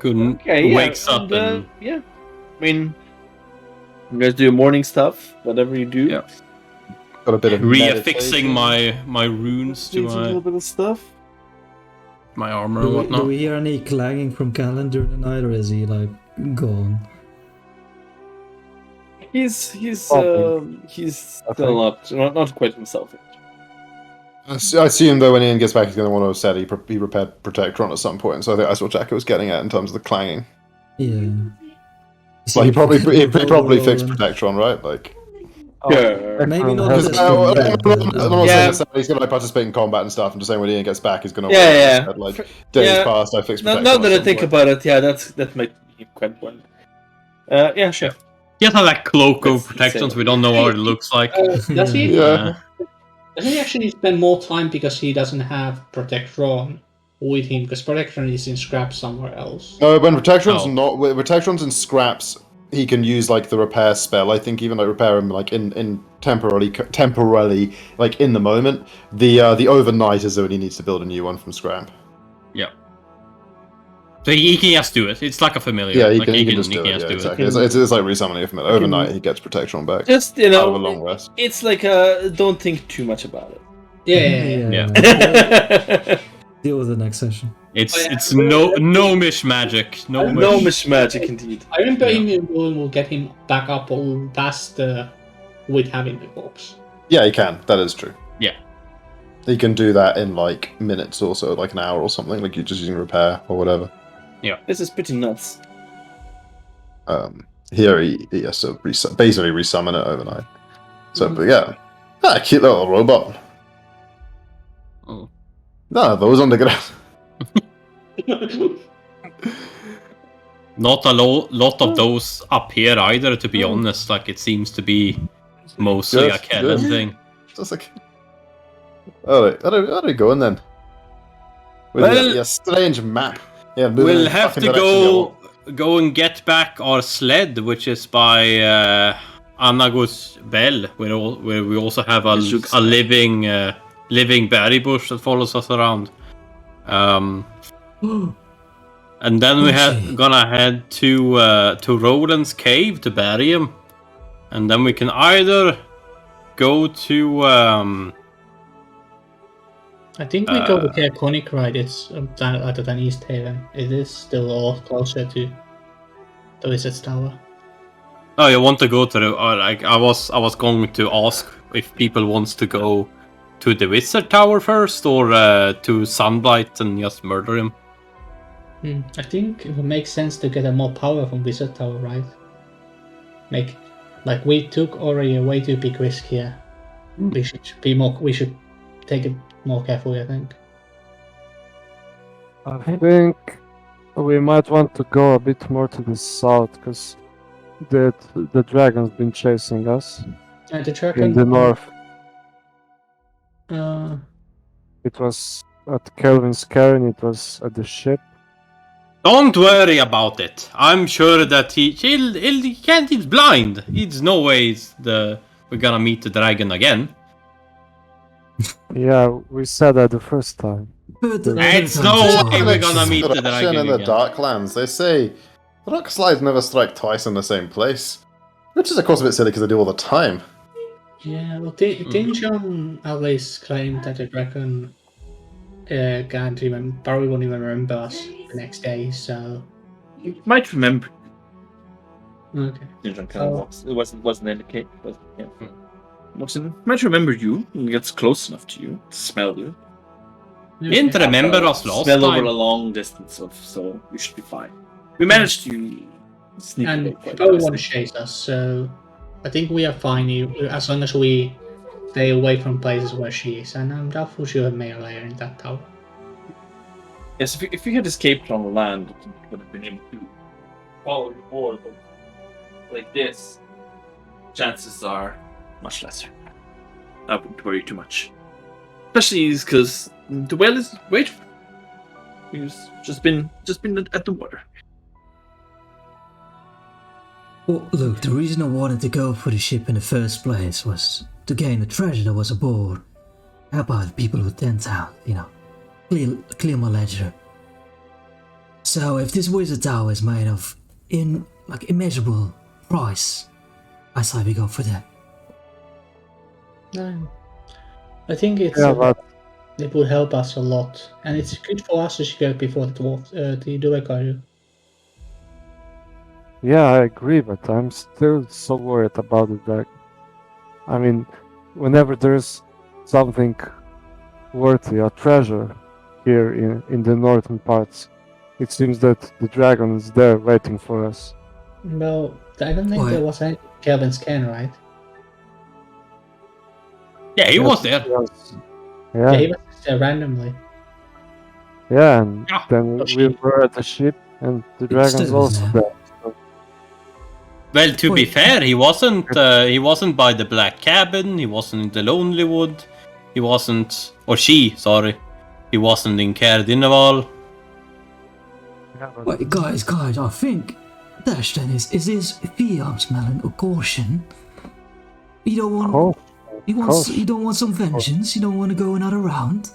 Couldn't Okay, yeah, wakes up and yeah. I mean, you guys do your morning stuff, whatever you do. Yeah. Got a bit of reaffixing meditation. my runes to Needs a little bit of stuff. my armor and Do whatnot. we hear any clanging from Callan during the night, or is he like gone? He's Something. still not quite himself yet. I assume though when Ian gets back, he's going to want to set he repaired Protectron at some point. So I think that's what Jacko was getting at in terms of the clanging. Yeah. Like he probably Roll fixed and- Protectron, right? Like Yeah. Maybe not Has- this because I'm combat, not but, saying Yeah. necessarily he's going to like participate in combat and stuff. I'm just saying when Ian gets back, he's going to Yeah. like For- days yeah. past. I fixed Protectron. Now at that I some think point. about it, yeah, that might be quite one. Yeah, sure. He has that cloak of That's protections. insane. We don't know what it looks like. Does he? Yeah. Doesn't he actually spend more time because he doesn't have Protectron with him? Because Protectron is in scrap somewhere else. No, when Protectron's Oh. not when Protectron's in scraps, he can use like the repair spell. I think even like repair him like in temporarily like in the moment. The overnight is when he needs to build a new one from scrap. So he can just do it. It's like a familiar. Yeah, he like, can just do it. just Yeah, do exactly. It's like resummoning it from it. Overnight, he gets Protectron back. Just Out of a long rest. it's like don't think too much about Yeah. it. Deal with it next session. It's no mish magic. No No mish. mish magic indeed. I remember Yeah. him will get him back up all past with having the corpse. Yeah, he can. That is true. Yeah. He can do that in like minutes or so, like an hour or something. Like you're just using repair or whatever. This is pretty nuts. Here he has to basically resummon it overnight. So, but yeah, cute little robot. Oh. No, those underground. Not a lot of those up here either, to be honest. Like, it seems to be mostly a Kevin thing. Just like, alright, how are we going then? With Well, your strange map. Yeah, moving We'll in have fucking to direction you go and get back our sled, which is by Anagus Bell, where we also have a living berry bush that follows us around. And then gonna head to Roland's cave to bury him, and then we can either go to I think we go with Cape Conic, right? It's other than East Haven. It is still all closer to the Wizard's Tower. Oh, you want to go to the? Like I was going to ask if people wants to go to the Wizard Tower first, or to Sunblight and just murder him. I think it would make sense to get more power from Wizard Tower, right? Like we took already a way too big risk here. We should be more. We should take it more carefully, I think. I think we might want to go a bit more to the south, because the dragon's been chasing us And the dragon in the north. It It was at Kelvin's Cairn, it was at the ship. Don't worry about it. I'm sure that he can't. He's blind. He's no ways we're gonna meet the dragon again. Yeah, we said that the first time. It's no way we're gonna meet the dragon in the again. Darklands. They say rock slides never strike twice in the same place, which is of course a bit silly because they do all the time. Yeah, well, didn't John at least claim that the dragon can't even, probably won't even remember us the next day, so... You might remember. Okay. John kind of walks. It wasn't indicated, but yeah. Walks in. Might remember you and gets close enough to you to smell you. Didn't remember us last Smell over time. a long distance so we should be fine. We managed to sneak And away you quite probably nicely. want to chase us, so I think we are fine as long as we stay away from places where she is, and I'm doubtful she'll have made a lair in that tower. Yes, if we had escaped on the land, we would have been able to follow the board, but like this, chances are much lesser. I wouldn't worry too much. Especially because the well is wait. We've just been at the water. Well, look, the reason I wanted to go for the ship in the first place was to gain the treasure that was aboard. How about the people who tend out, clear my ledger. So if this wizard tower is made of immeasurable price, I say we go for that. I think it would help us a lot, and it's good for us to go before the dwarf, the Duegaru. Yeah, I agree, but I'm still so worried about the dragon. I mean, whenever there's something worthy, a treasure here in the northern parts, it seems that the dragon is there waiting for us. Well, I don't think there was any Kelvin's Cairn, right? Yeah, he was there. Yeah, He was just there randomly. yeah, and then but we were at the ship, and the dragon's also there. So. Well, to be fair, he wasn't by the Black Cabin. He wasn't in the Lonely Wood. He wasn't, or she, sorry. He wasn't in Cardinal. Yeah, but Wait, guys, I think Dashton is this fear I'm smelling a caution? You don't want you don't want some vengeance? You don't want to go another round?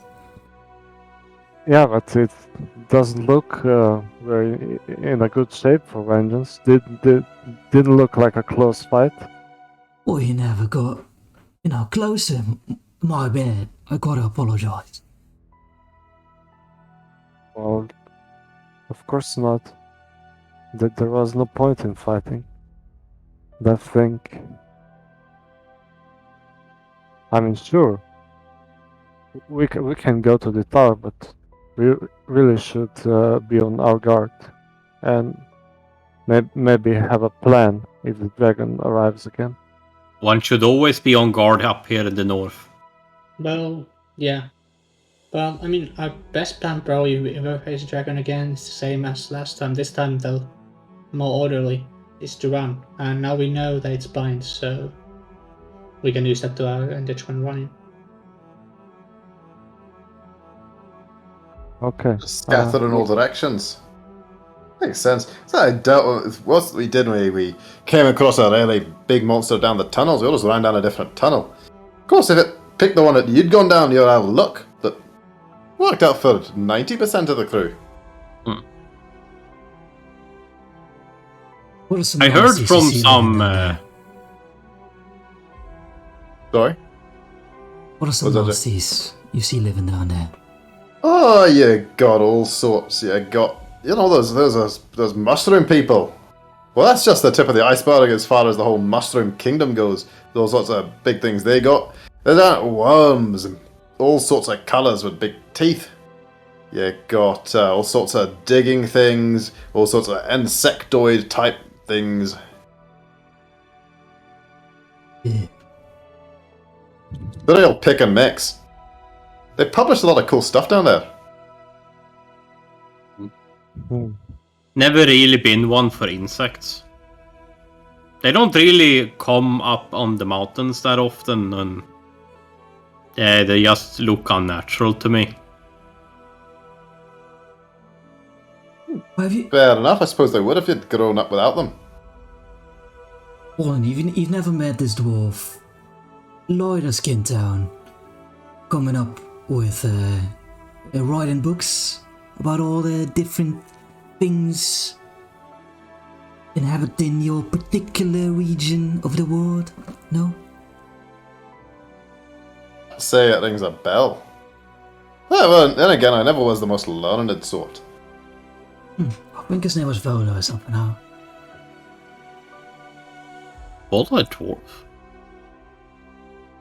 yeah, but it doesn't look very in a good shape for vengeance. Didn't look like a close fight. Well, you never got, closer. My bad. I gotta apologize. Well, of course not. That there was no point in fighting. That thing. I mean, sure. We can go to the tower, but we really should be on our guard, and maybe have a plan if the dragon arrives again. One should always be on guard up here in the north. Well, yeah. Well, I mean, our best plan probably if we ever face a dragon again is the same as last time. This time, though, more orderly is to run, and now we know that it's blind, so we can use that to our advantage when running. Okay. Scattered in all directions. Makes sense. So I dealt with what we did when we came across a really big monster down the tunnels. We always ran down a different tunnel. Of course, if it picked the one that you'd gone down, you'd have luck. But worked out for 90% of the crew. What are some I heard nasties from you see some. living down there? Sorry? What are some What's that, nasties you see living down there? Oh, you got all sorts. You got, those mushroom people. Well, that's just the tip of the iceberg as far as the whole mushroom kingdom goes. Those sorts of big things they got. There's worms and all sorts of colours with big teeth. You got all sorts of digging things, all sorts of insectoid type things. Yeah. They're all pick and mix. They publish a lot of cool stuff down there. Never really been one for insects. They don't really come up on the mountains that often, and they just look unnatural to me. Have you, Fair enough, I suppose they would if you'd grown up without them. Olin, you've never met this dwarf, Lloyd of Skin Town, coming up with writing books about all the different things inhabiting your particular region of the world? No? Say it rings a bell. Well, then again, I never was the most learned sort. I think his name was Vola or something, huh? What a dwarf.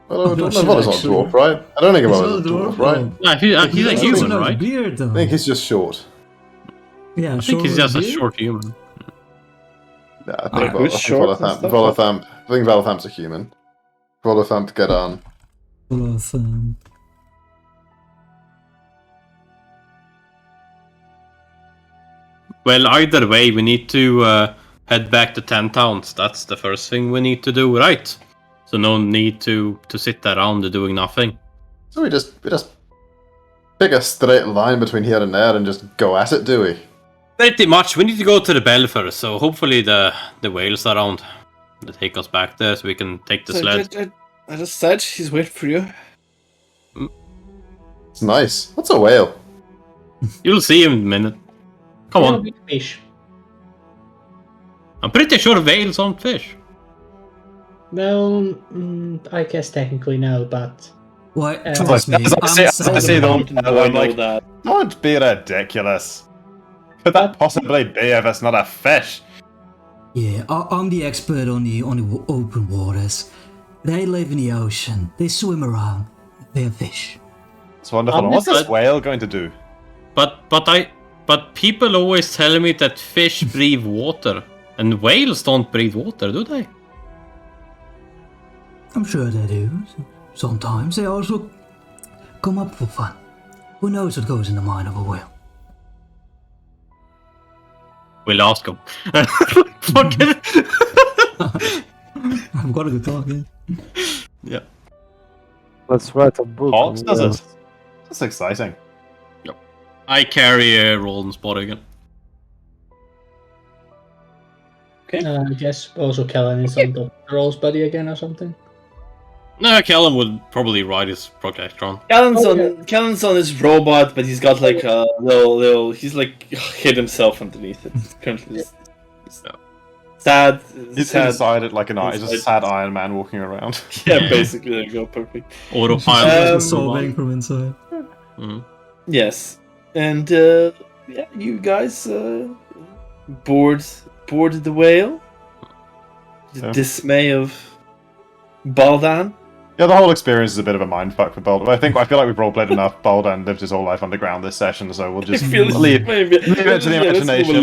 Well, I I'm don't not know sure, what is a actually. dwarf, right? I don't think He's about not it as a a dwarf, dwarf, right? Yeah, he's a He human, doesn't have a right? beard, though. I think he's just short. Yeah, I think he's just a short human. Yeah, I Yeah, think who's short and stuff, Volathamp. I think Volathamp's a human. Volathamp, get on. Full of, Well, either way, we need to head back to 10 towns. That's the first thing we need to do, right? So no need to sit around doing nothing. So we just pick a straight line between here and there and just go at it, do we? Pretty much. We need to go to the bell first, so hopefully the whales are around to take us back there so we can take the So sled. I just said he's waiting for you. It's nice. What's a whale? You'll see him in a minute. Come Yeah, on. big fish. I'm pretty sure whales aren't fish. Well, I guess technically no, but why, I trust me, say I'm I'm like, that. don't be ridiculous. Could that possibly be if it's not a fish? Yeah, I'm the expert on the open waters. They live in the ocean. They swim around. They're fish. It's wonderful. What's this whale going to do? But people always tell me that fish breathe water, and whales don't breathe water, do they? I'm sure they do. Sometimes they also come up for fun. Who knows what goes in the mind of a whale? We'll ask them. Fuck it. I've got a good talking. Yeah. Let's write a book. Hawks on does whales. it. That's exciting. I carry a roll and spot again. I guess also Kellen is on the Roll's buddy again or something. No, Callum would probably ride his Projectron. Callan's on his robot, but he's got like a little. He's like hid himself underneath it. Currently, sad. He's sad. decided like he's just a sad Iron Man walking around. Yeah, basically, there you go, perfect. Autopilot. Sobbing from inside. Yes, and yeah, you guys board the whale. The Yeah. dismay of Baldan. Yeah, the whole experience is a bit of a mindfuck for Baldan. I feel like we've roleplayed enough. Baldan lived his whole life underground this session, so we'll just leave it to the imagination.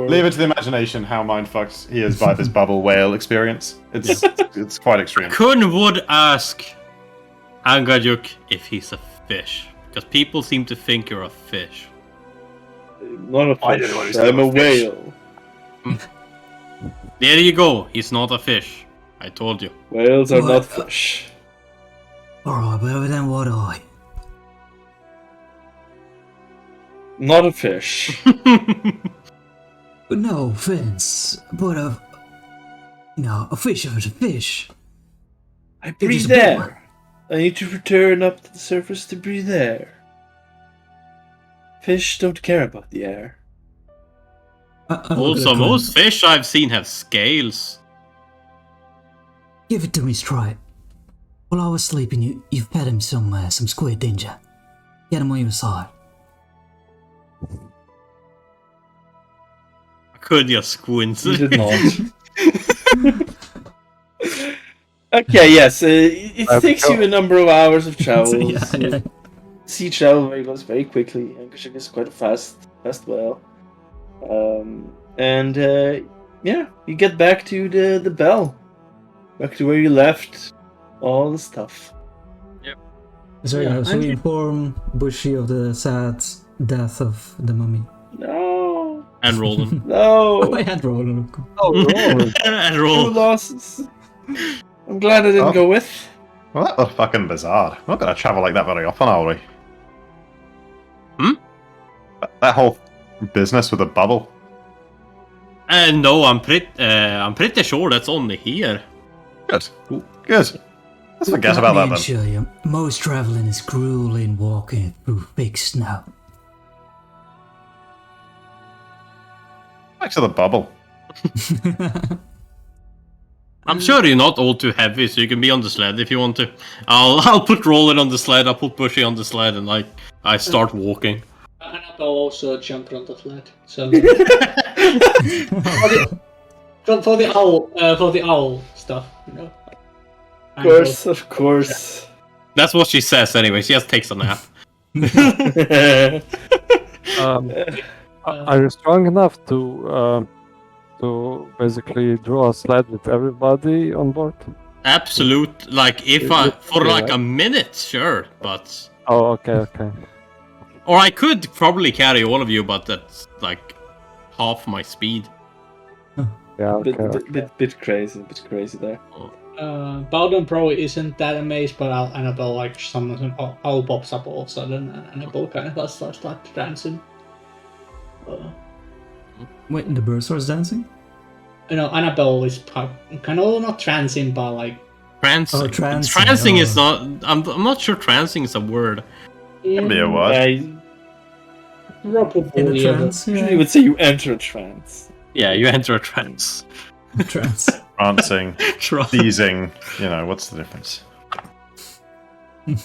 Leave it to the imagination how mindfucked he is by this bubble whale experience. It's quite extreme. Kun would ask Angajuk if he's a fish, because people seem to think you're a fish. Not a I didn't know he fish. was I'm a a fish. whale. There you go. He's not a fish. I told you. Whales are What? not fish. Alright, but then what are you? Not a fish. No offense, but a fish is a fish. I It is breathe a big one. air. I need to return up to the surface to breathe air. Fish don't care about the air. Also, most fish I've seen have scales. Give it to me straight. While I was sleeping, you fed him some squid, didn't you? Get him on your side. I could just squint. You did not. Okay, yes. It takes you a number of hours of travel. Yeah. Sea travel goes very quickly, and Kushik is quite a fast whale. Yeah, you get back to the bell, back to where you left all the stuff. So Yeah, so we inform Bushy of the sad death of the mummy. No, And Roland. Oh, I no, had Roland. And two Roland. losses. I'm glad I didn't Oh. go with. Well, that was fucking bizarre. We're not going to travel like that very often, are we? Hmm? That whole business with the bubble. No, I'm pretty sure that's only here. Good. Good. Let's forget about that then. Assure you, most traveling is grueling walking through thick snow. Back to the bubble. I'm sure you're not all too heavy, so you can be on the sled if you want to. I'll put Roland on the sled, I'll put Bushy on the sled, and I start walking. Annabelle also jumped on the sled. So for the owl stuff, you know. Of course. That's what she says anyway. She just takes a nap. Are you strong enough to basically draw a sled with everybody on board? Absolute. Like if I for like a minute, sure, but Oh, okay. or I could probably carry all of you, but that's like half my speed. Yeah, okay. Bit crazy there. Bowden probably isn't that amazed, but Annabelle like some owl pops up all of a sudden, and Annabelle kind of starts dancing. Wait, the bird starts dancing? You know, Annabelle is kind of not trancing, but like Trancing. Oh, trancing, Trancing oh. is not. I'm not sure trancing is a word. Can be a word. Probably In a trance? Usually would say you enter a trance. Yeah, you enter a trance. Trance. Prancing, Trance. teasing. What's the difference?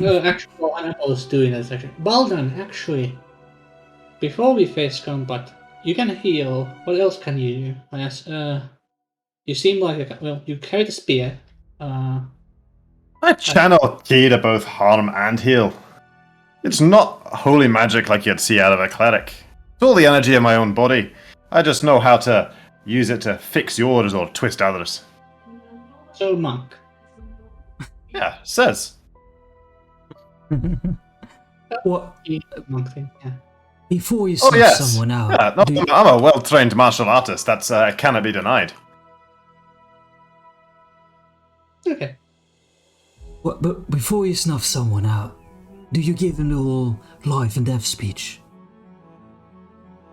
No, actually, what Annabelle is doing is actually Baldan. Actually, before we face combat, you can heal. What else can you do? Yes, you seem like you carry the spear. I channel key to both harm and heal. It's not holy magic like you'd see out of a cleric. It's all the energy in my own body. I just know how to use it to fix yours or twist others. So monk. Yeah, says. What? Monk thing. Yeah. Before you Oh snuff yes. someone out, Yeah, no, do you- I'm a well-trained martial artist. That's cannot be denied. Okay. but before you snuff someone out, do you give them the whole life and death speech?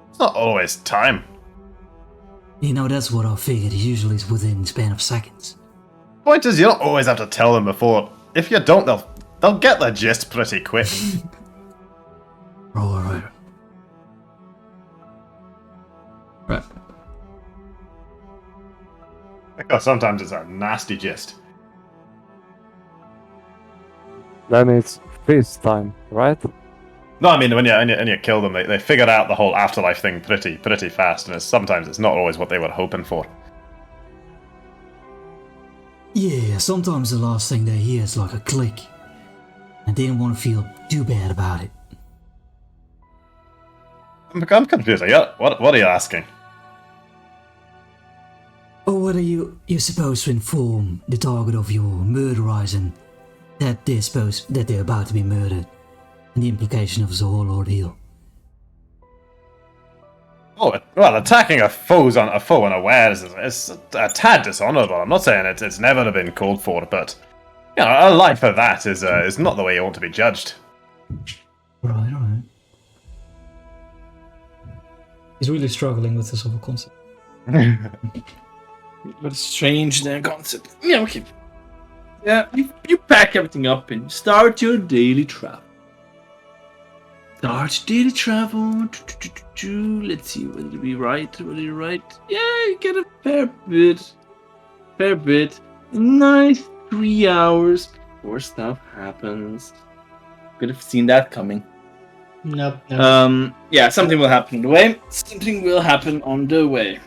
It's not always time. That's what I figured. Usually it's within the span of seconds. Point is, you don't always have to tell them before. If you don't, they'll get the gist pretty quick. Right. Because sometimes it's a nasty gist. Then it's feast time, right? No, I mean when you kill them, they figured out the whole afterlife thing pretty fast, and sometimes it's not always what they were hoping for. Yeah, sometimes the last thing they hear is like a click, and they don't want to feel too bad about it. I'm confused. What are you asking? Or whether you're supposed to inform the target of your murderers and that they're about to be murdered, and the implication of the whole ordeal. Oh, well, attacking a foe unawares is a tad dishonourable. I'm not saying it's never been called for, but a life of that is not the way you ought to be judged. Right. He's really struggling with this whole concept. But strange their concept. Yeah, okay. Yeah, you pack everything up and start your daily travel. Let's see, what did we write? Yeah, you get a fair bit. A nice 3 hours before stuff happens. Could have seen that coming. Nope. Yeah, something will happen on the way.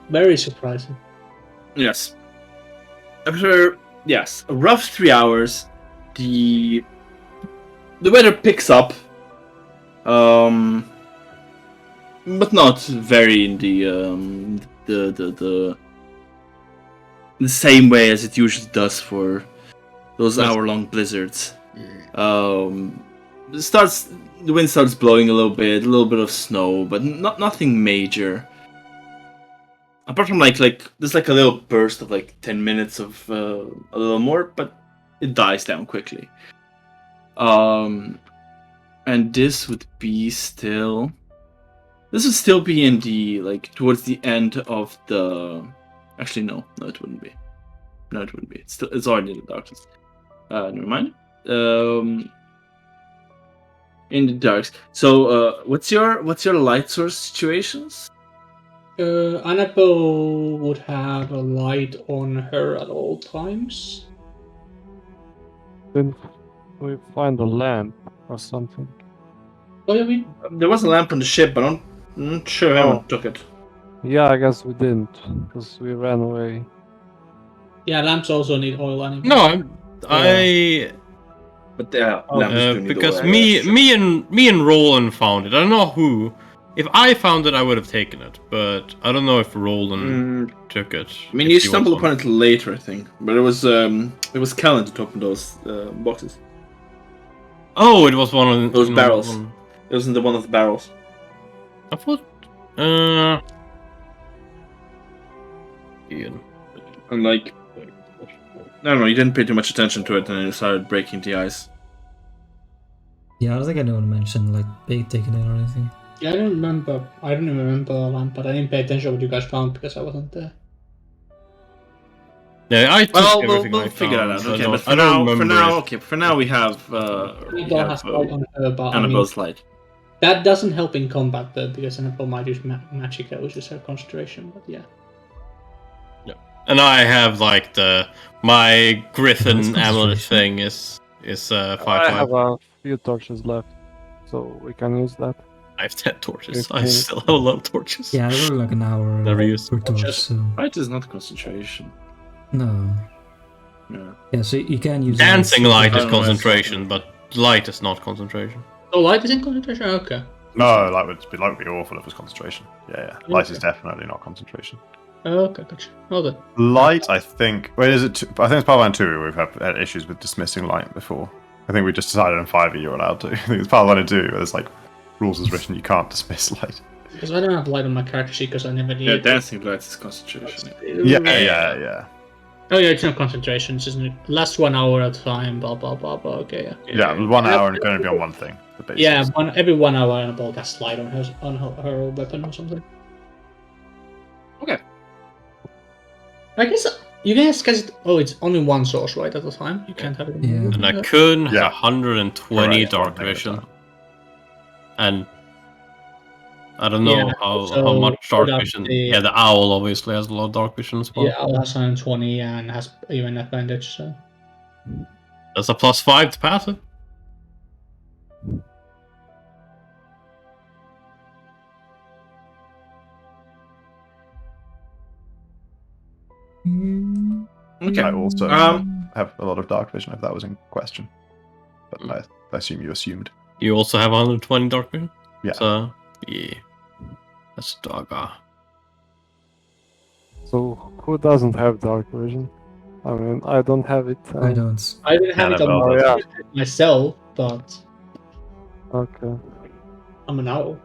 Very surprising. Yes. After a rough 3 hours, the weather picks up. But not very in the same way as it usually does for those hour-long blizzards. The wind starts blowing a little bit of snow, but nothing major. Apart from like there's like a little burst of like 10 minutes of a little more, but it dies down quickly. And this would still be in the like towards the end of the. Actually, no, it wouldn't be. It's already in the darkness. Never mind. In the darks. So, what's your light source situations? Annabelle would have a light on her at all times. Didn't we find a lamp or something? Oh, yeah, There was a lamp on the ship, but I'm not sure anyone took it. Yeah, I guess we didn't, because we ran away. yeah, lamps also need oil anyway. No, I But lamps do need because oil. me and Roland found it. I don't know who. If I found it, I would have taken it, but I don't know if Roland took it. I mean, if you he stumbled was upon it later, I think, but it was Callan that opened those boxes. Oh, it was one of Those barrels. It was in one of the barrels. I thought. Ian. And like, I don't know, you didn't pay too much attention to it, and you started breaking the ice. Yeah, I don't think anyone mentioned like bait taking it or anything. Yeah, I don't remember a lamp, but I didn't pay attention to what you guys found because I wasn't there. Yeah, I took Well, everything we'll I figure found, that out. so Okay, I but don't remember. for now we have Annabelle has light on her, but Annabelle's light. that doesn't help in combat though, because Annabelle might use magic, which is her concentration. But yeah. And I have like my Griffin That's amulet concentration. thing is I 5/5. have a few torches left, so we can use that. I have 10 torches. I 15. still have a lot of torches. Yeah, there were like an hour Never used per torch, Just- so Light is not concentration. no. Yeah. Yeah, so you can use Dancing light is I don't know, concentration, but light is not concentration. Oh, light is in concentration. Okay. No, light would be awful if it was concentration. Yeah. Light is definitely not concentration. Okay, gotcha. All good. Light, I think. Wait, is it? I think it's Pathfinder 2 we've had issues with dismissing light before. I think we just decided in 5e you're allowed to. I think it's Pathfinder 2 where there's like rules as written you can't dismiss light. Because I don't have light on my character sheet because I never need Yeah, it. dancing lights is concentration. Yeah. Oh yeah, it's not concentration. It's just lasts 1 hour at a time. Blah blah blah blah. Okay. Yeah, 1 hour and going to be on one thing. The basics. Yeah, every 1 hour Annabelle casts light on her weapon or something. Okay. I guess you guys cast. Oh, it's only one source, right, at a time. You can't have it. Yeah. And I couldn't have Yeah. 120 Correct, dark one thing at a vision. time. And I don't know Yeah, how so much dark put up vision. the- Yeah, the owl obviously has a lot of dark vision as well. Yeah, Owl has 120 and has even advantage. So That's a +5 to passive. Okay. I also have a lot of dark vision if that was in question. But I assume you assumed. You also have 120 dark vision. Yeah. So yeah, that's dogga. So who doesn't have dark vision? I mean, I don't have it. I don't. I didn't have it on Annabelle does. myself, but Okay. I'm an owl.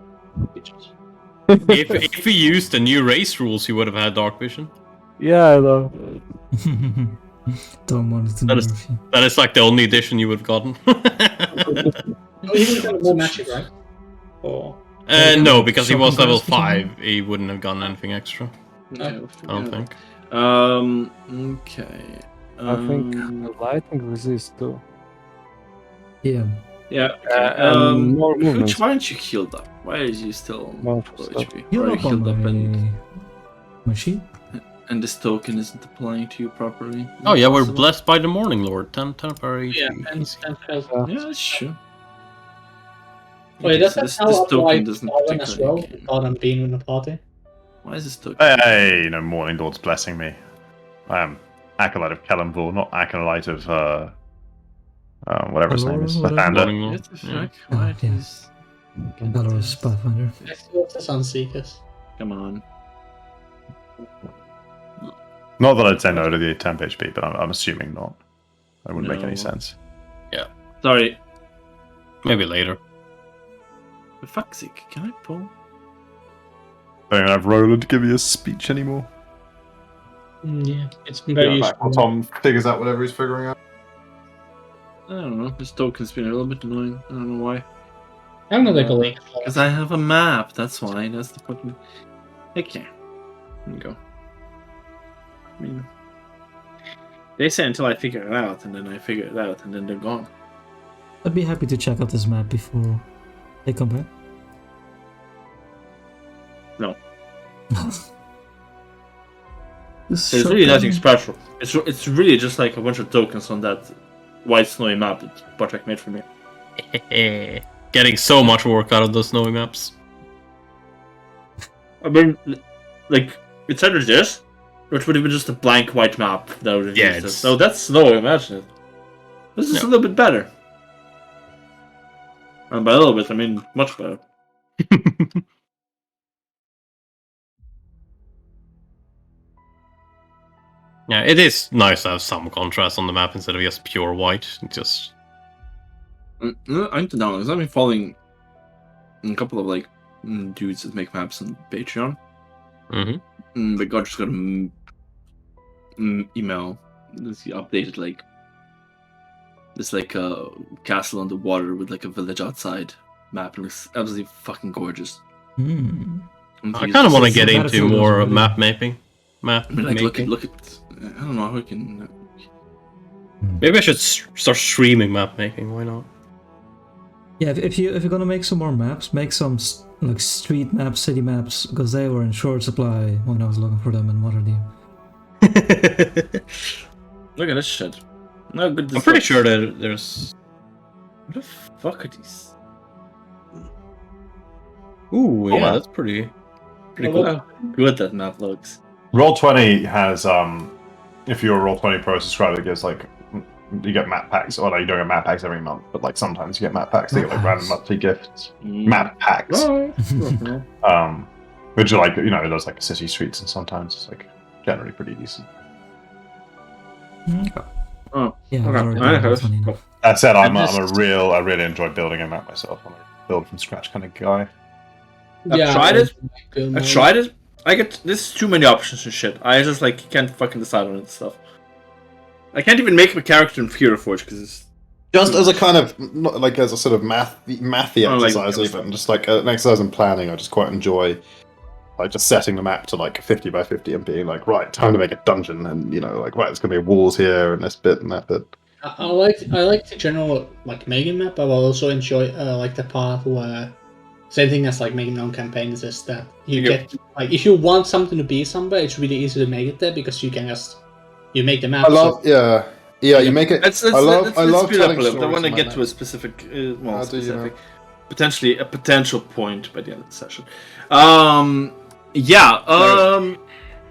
Bitches. if we used the new race rules, you would have had dark vision. Yeah, I know. Don't want it to That is- nerf you. That is like the only addition you would have gotten. Oh, he didn't have more magic, right? Or No, because he was Shocking level grasp or something? 5. He wouldn't have gotten anything extra. Okay, I don't think. Okay. I think lightning resist too. Yeah. Yeah. Okay. And more movement. Hooch, why aren't you healed up? Why is you still More low stuff. HP? Heal Or are you up on healed up and my sheep. this token isn't applying to you properly? Oh yeah, we're Possible? blessed by the Morning Lord. 10 per yeah, HP. and Easy. Yeah, that's true. Oh, yeah, does that this how up token like doesn't Iron as well? particularly. Without them being in the party. Why is this token? Hey, Morning Lord's blessing me. I am Acolyte of Kellenvor, not Acolyte of whatever his name is. Whatever. Lathander. Morning Lord. What the Yeah. fuck? Why yeah. is... Valorous Pathfinder. Let's go to Sunseekers. Come on. Not that I'd say no to the temp HP, but I'm assuming not. That wouldn't make No. any sense. Sorry. Maybe later. For fuck's sake, can I pull? I don't have Roland to give me a speech anymore. Yeah, it's very useful. Tom figures out whatever he's figuring out. I don't know. This token's been a little bit annoying. I don't know why. I'm gonna go link. Because I have a map. That's why. That's the fucking. Okay. There you go. I mean, they say until I figure it out, and then I figure it out, and then they're gone. I'd be happy to check out this map before they come back. No. This There's really shotgun- nothing special. It's really just like a bunch of tokens on that white snowy map that Bartek made for me. Getting so much work out of those snowy maps. I mean, like, it's either this, or it would have been just a blank white map that would have Yeah, used it. it's- So that's snowy, imagine it. This is No. a little bit better. And by a little bit, I mean much better. Yeah, it is nice to have some contrast on the map instead of just pure white. Just I'm down because I've been following a couple of like dudes that make maps on Patreon. Mhm. But God just got an email. He updated like this like a castle on the water with like a village outside map, and it's absolutely fucking gorgeous. Hmm. I kind of want to get into Battlefield more was really- map mapping. I mean, like, look at. I don't know how we can. Maybe I should start streaming map making. Why not? Yeah, if you're gonna make some more maps, make some like street maps, city maps, because they were in short supply when I was looking for them in Waterdeep. Look at this shit. No good. I'm pretty sure that there's. What the fuck are these? Ooh, yeah, wow. that's pretty Look cool. how good that map looks. Roll20 has, if you're a Roll20 Pro subscriber, it gives like, you get map packs. Well, no, you don't get map packs every month, but like sometimes you get map packs. They get like Map random packs. monthly gifts. Map packs. Right. Which are like, there's like city streets and sometimes it's like generally pretty decent. Okay. Oh, Yeah, okay. I've already I done have. that one, you know. That said, I just- really enjoy building a map myself. I'm a build from scratch kind of guy. I've tried it. Good I mode. tried it. I get there's too many options and shit. I just like can't fucking decide on it and stuff. I can't even make my character in Fury Forge because it's Just as a kind of, not like as a sort of mathy Oh, like- exercise, even just like an exercise in planning, I just quite enjoy, like just setting the map to like 50 by 50 and being like, right, time to make a dungeon, and like right, there's gonna be walls here and this bit and that bit. I like the general like making map, but I also enjoy like the part where same thing as like making non-campaigns is that you Yep. get like if you want something to be somewhere, it's really easy to make it there because you can just you make the map. I love, yeah, you make it. let's I love speed telling up a little. I stories want to in get my to a specific, How do you know? specific, potentially a potential point by the end of the session.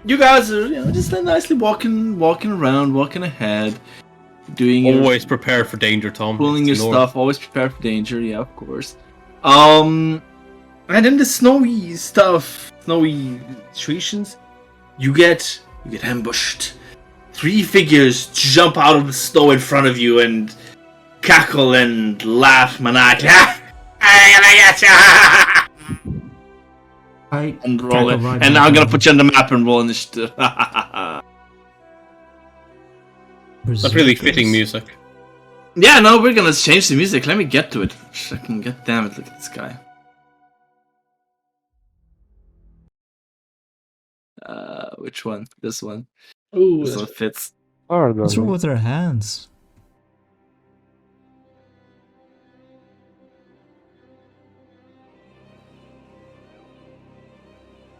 You guys are just nicely walking around, walking ahead, doing your Always prepare for danger, Tom. pulling your It's north. stuff, always prepare for danger, yeah, of course. And then the snowy stuff, snowy situations, you get ambushed. 3 figures jump out of the snow in front of you and cackle and laugh maniacally. I'm gonna get ya! and roll can't it. go right And now, now I'm gonna can put you on the map and roll initiative. That's really fitting music. Yeah, no, we're gonna change the music. Let me get to it. Fucking goddammit, look at this guy. Which one? This one. Ooh, This one fits. What's wrong Orderly. with their hands?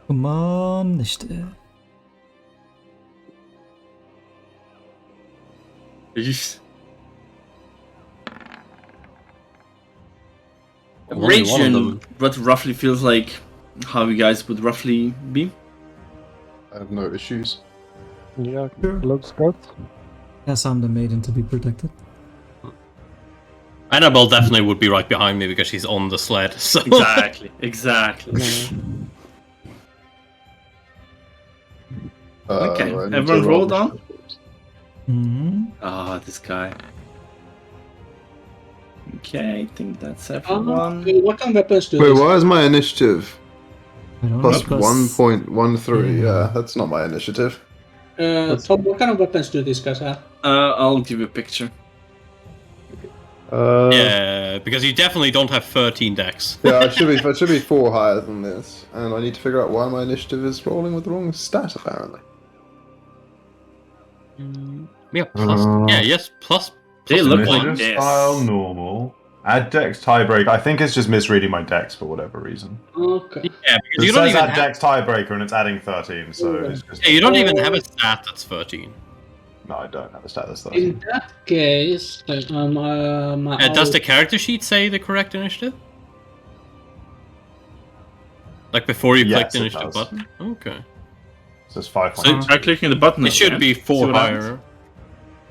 Come on, initiative. Jeez. Only Rate one of you them. what roughly feels like how you guys would roughly be. I have no issues. Yeah, Sure. looks good. Yes, I'm the maiden to be protected. Annabelle definitely would be right behind me because she's on the sled. So Exactly. Exactly. Okay, I need everyone to rolled on? Hmm. Ah, this guy. Okay, I think that's What everyone. kind of weapons do Wait, these? why is my initiative I don't plus know. 1.13? Yeah. Yeah, that's not my initiative. Tom, what kind of weapons do these guys have? I'll give you a picture. yeah, because you definitely don't have 13 decks. Yeah, I should be 4 higher than this, and I need to figure out why my initiative is rolling with the wrong stat apparently. Yeah, plus. Yeah, yes, plus. They plus look one. like this. Style normal. Add dex tiebreaker. I think it's just misreading my dex for whatever reason. Okay. Yeah, because It you don't says even add have. dex tiebreaker and it's adding 13, so it's just. Yeah, you don't even have a stat that's 13. No, I don't have a stat that's In 13. that case, my Does the character sheet say the correct initiative? Like before you click Yes, the it initiative does. button? Okay. It says 5. So- Try clicking the button. It should be 4 higher.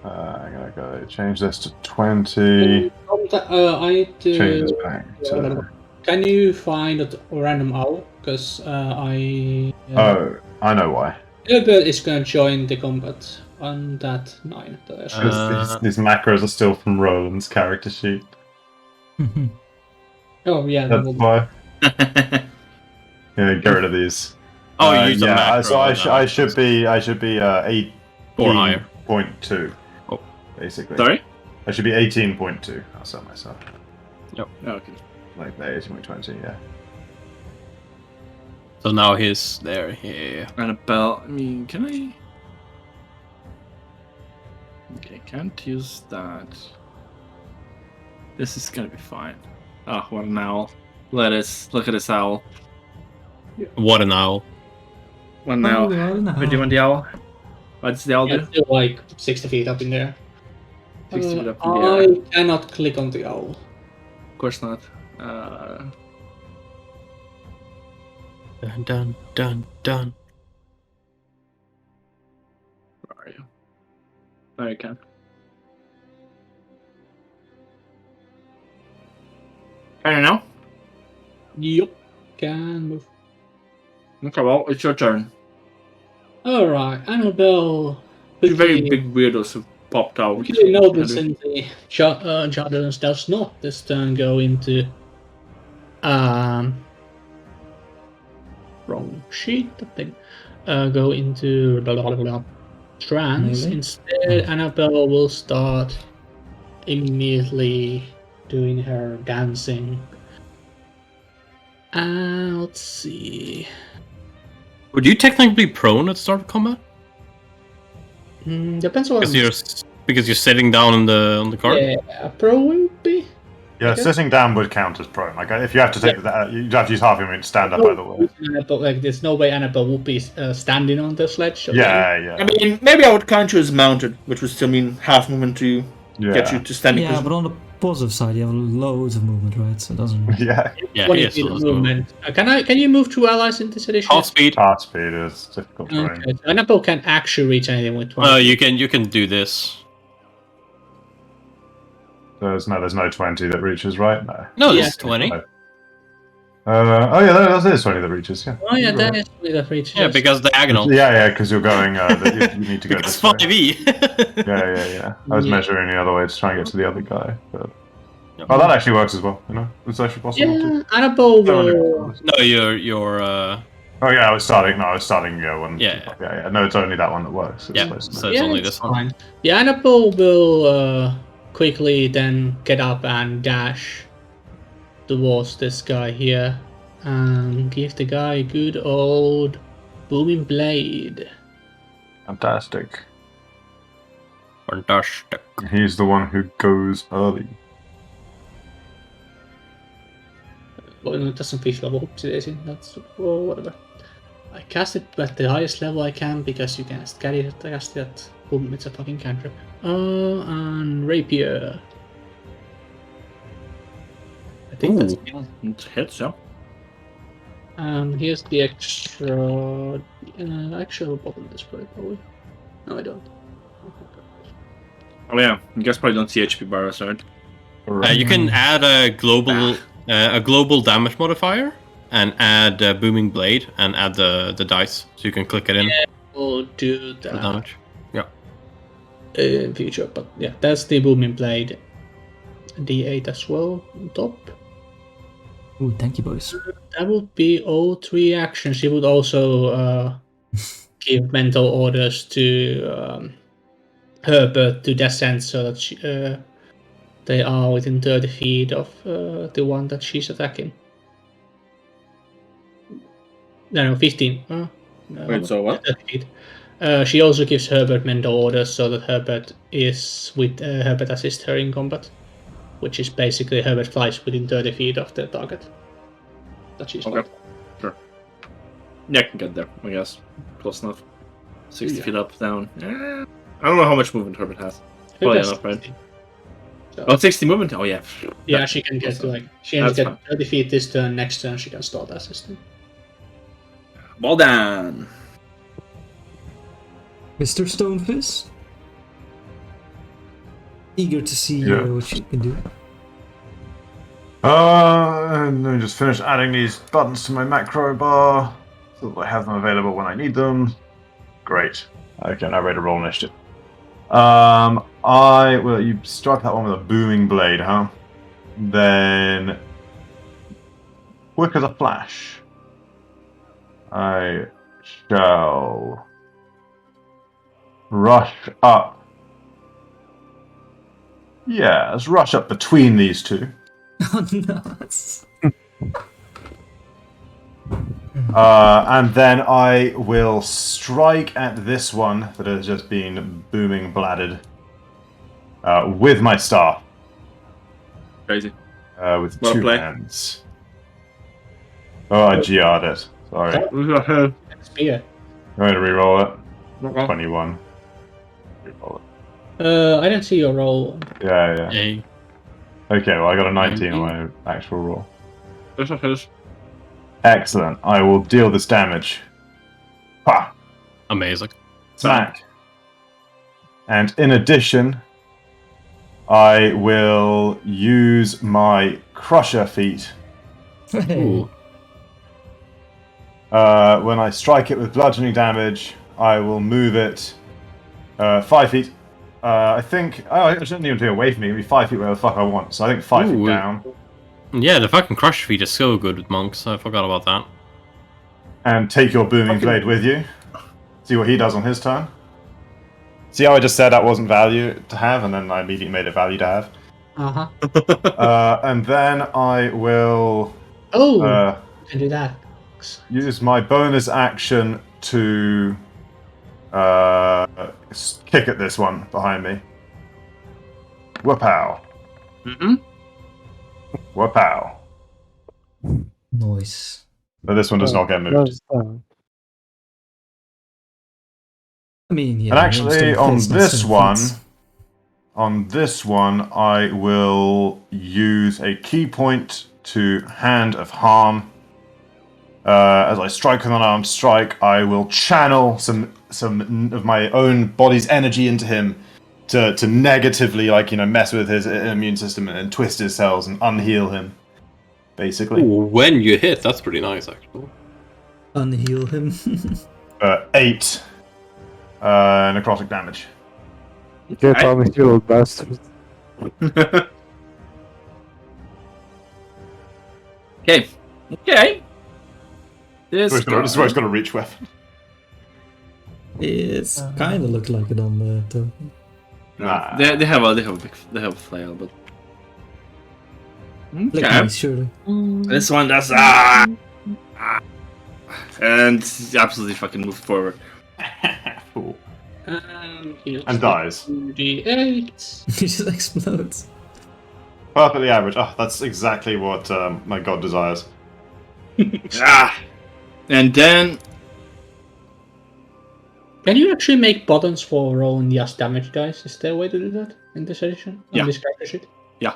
I'm gonna go change this to 20. I need to. Change this back to. Can you find a random owl? Because I. Oh, I know why. Uber is gonna join the combat on that 9. that I showed. Because these macros are still from Roland's character sheet. Oh yeah. That's why. Yeah, get rid of these. Oh, you use a yeah. macro. So I should be 4 higher. 18.2. Oh. Basically. Sorry? I should be 18.2. I'll sell myself. Okay. Like there, 18.20. Yeah. So now he's there. Yeah. Annabelle. I mean, can I? Okay, can't use that. This is gonna be fine. Oh, what an owl. Look at this owl. What an owl. What an owl. Oh, What do you want the owl? What does the owl Yeah, do? it's still like 60 feet up in there. 60 feet up in the air. I cannot click on the owl. Of course not. Dun dun dun dun. Where are you? There you can. I don't know. Yup. Can move. Okay, well, it's your turn. Alright, Annabelle. Two very big weirdos have popped out. Quickly noticing the Jardins does not this turn go into wrong sheet, I think. Go into trance. Melee? Instead, Annabelle will start immediately doing her dancing. Let's see. Would you technically be prone at start of combat? Depends on Because you're sitting down on the card? Yeah, pro will be. Yeah, Okay. sitting down would count as prone. Like if you have to take that, you'd have to use half your movement to stand up. By the way. Annabelle, like, there's no way Annabelle would be standing on the sledge. Okay? Yeah. I mean, maybe I would count you as mounted, which would still mean half movement to get you to standing Yeah, position. but on the positive side, you have loads of movement, right? So it doesn't. Yeah. Yeah, 20 yes. feet of movement. Can you move 2 allies in this edition? Half speed. Heart speed is difficult terrain. Okay, so Annabelle can actually reach anything with 20. You can do this. There's no 20 that reaches, right? No. No, Yeah. this is 20. Oh yeah, that is 20 that reaches. Yeah. Oh yeah, that is really that reach. Yeah, because diagonal. Yeah, because you're going. You need to go Because this way. 5e. Yeah. I was Yeah. measuring the other way to try and get to the other guy, but Yep. that actually works as well. It's actually possible Yeah, to. Annabelle Don't will. wanna- No, your Oh yeah, I was starting. No, I was starting one. Yeah. Yeah. No, it's only that one that works. It's Yeah, close enough. so it's only it's this one. fine. The Annabelle will quickly then get up and dash towards this guy here and give the guy a good old booming blade. Fantastic. Fantastic. He's the one who goes early. Well, it doesn't feel level. Oopsie daisy. That's whatever. I cast it at the highest level I can because you can cast it. Boom! It's a fucking cantrip. And rapier. I think that's it. It hits, yeah. And here's the extra. Actual bottom display probably. No, I don't. Oh yeah, you guys probably don't see HP bars, right? You can add a global damage modifier and add booming blade and add the dice, so you can click it in We'll do for that damage. Yeah. in future, but yeah, that's the booming blade. D8 as well on top. Ooh, thank you, boys. That would be all 3 actions. She would also give mental orders to Herbert to descend so that they are within 30 feet of the one that she's attacking. No, 15. No, Wait, so what? 30 feet. She also gives Herbert mental orders so that Herbert assists her in combat, which is basically Herbert flies within 30 feet of the target that she's Okay. fighting. Sure. Yeah, I can get there, I guess. Close enough. 60 Yeah. feet up, down. I don't know how much movement Herbert has. Probably That's enough, right? 60. So, Oh, 60 movement? Oh, yeah. yeah, she can get to that's she can that's get fine. 30 feet this turn. Next turn, she can start assisting. Well done. Mr. Stonefist? Eager to see Yeah. what you can do. And let me just finish adding these buttons to my macro bar so that I have them available when I need them. Great. Okay, now ready to roll initiative. You struck that one with a booming blade, huh? Then, quick as a flash, I shall rush up. Yeah, let's rush up between these two. Oh, nuts. And then I will strike at this one that has just been booming bladed with my staff. Crazy. With Well 2 played. hands. Oh, I GR'd it. Sorry. I'm Spear. going to reroll it. Okay. 21. Reroll it. I don't see your roll. Yeah. Yay. Okay, well, I got a 19 on my actual roll. This is his. Excellent. I will deal this damage. Ha! Amazing. Smack. And in addition, I will use my Crusher feat. Hey. Ooh. When I strike it with bludgeoning damage, I will move it 5 feet. I think. Oh, I shouldn't even be away from me. It'll be 5 feet wherever the fuck I want. So I think 5 feet Ooh. down. Yeah, the fucking crush feat is so good with monks. I forgot about that. And take your booming blade with you. See what he does on his turn. See how I just said that wasn't value to have, and then I immediately made it value to have. Uh-huh. And then I will Oh, you can do that. use my bonus action to kick at this one behind me. Whoop-ow. Mm-hmm. Whoop-ow. Nice. But this one does not get moved. Does that. I mean, yeah. And actually, on Stonefist, not this one, Stonefist. I will use a key point to Hand of Harm. As I strike with an unarmed strike, I will channel some of my own body's energy into him to negatively, mess with his immune system and twist his cells and unheal him, basically. Ooh, when you hit, that's pretty nice, actually. Unheal him. 8 necrotic damage. Get on me, you little bastard. Okay. This This is where it's guy. got a reach weapon. It's kind of look like it on the token. Nah. They have a flail, but Like okay. me, surely. This one does and absolutely fucking moved forward. Fool. Heals And dies. 2d8. It just explodes. Perfectly average. Oh, that's exactly what my god desires. And then Can you actually make buttons for rolling just damage dice? Is there a way to do that in this edition? Yeah. On this character sheet? Yeah.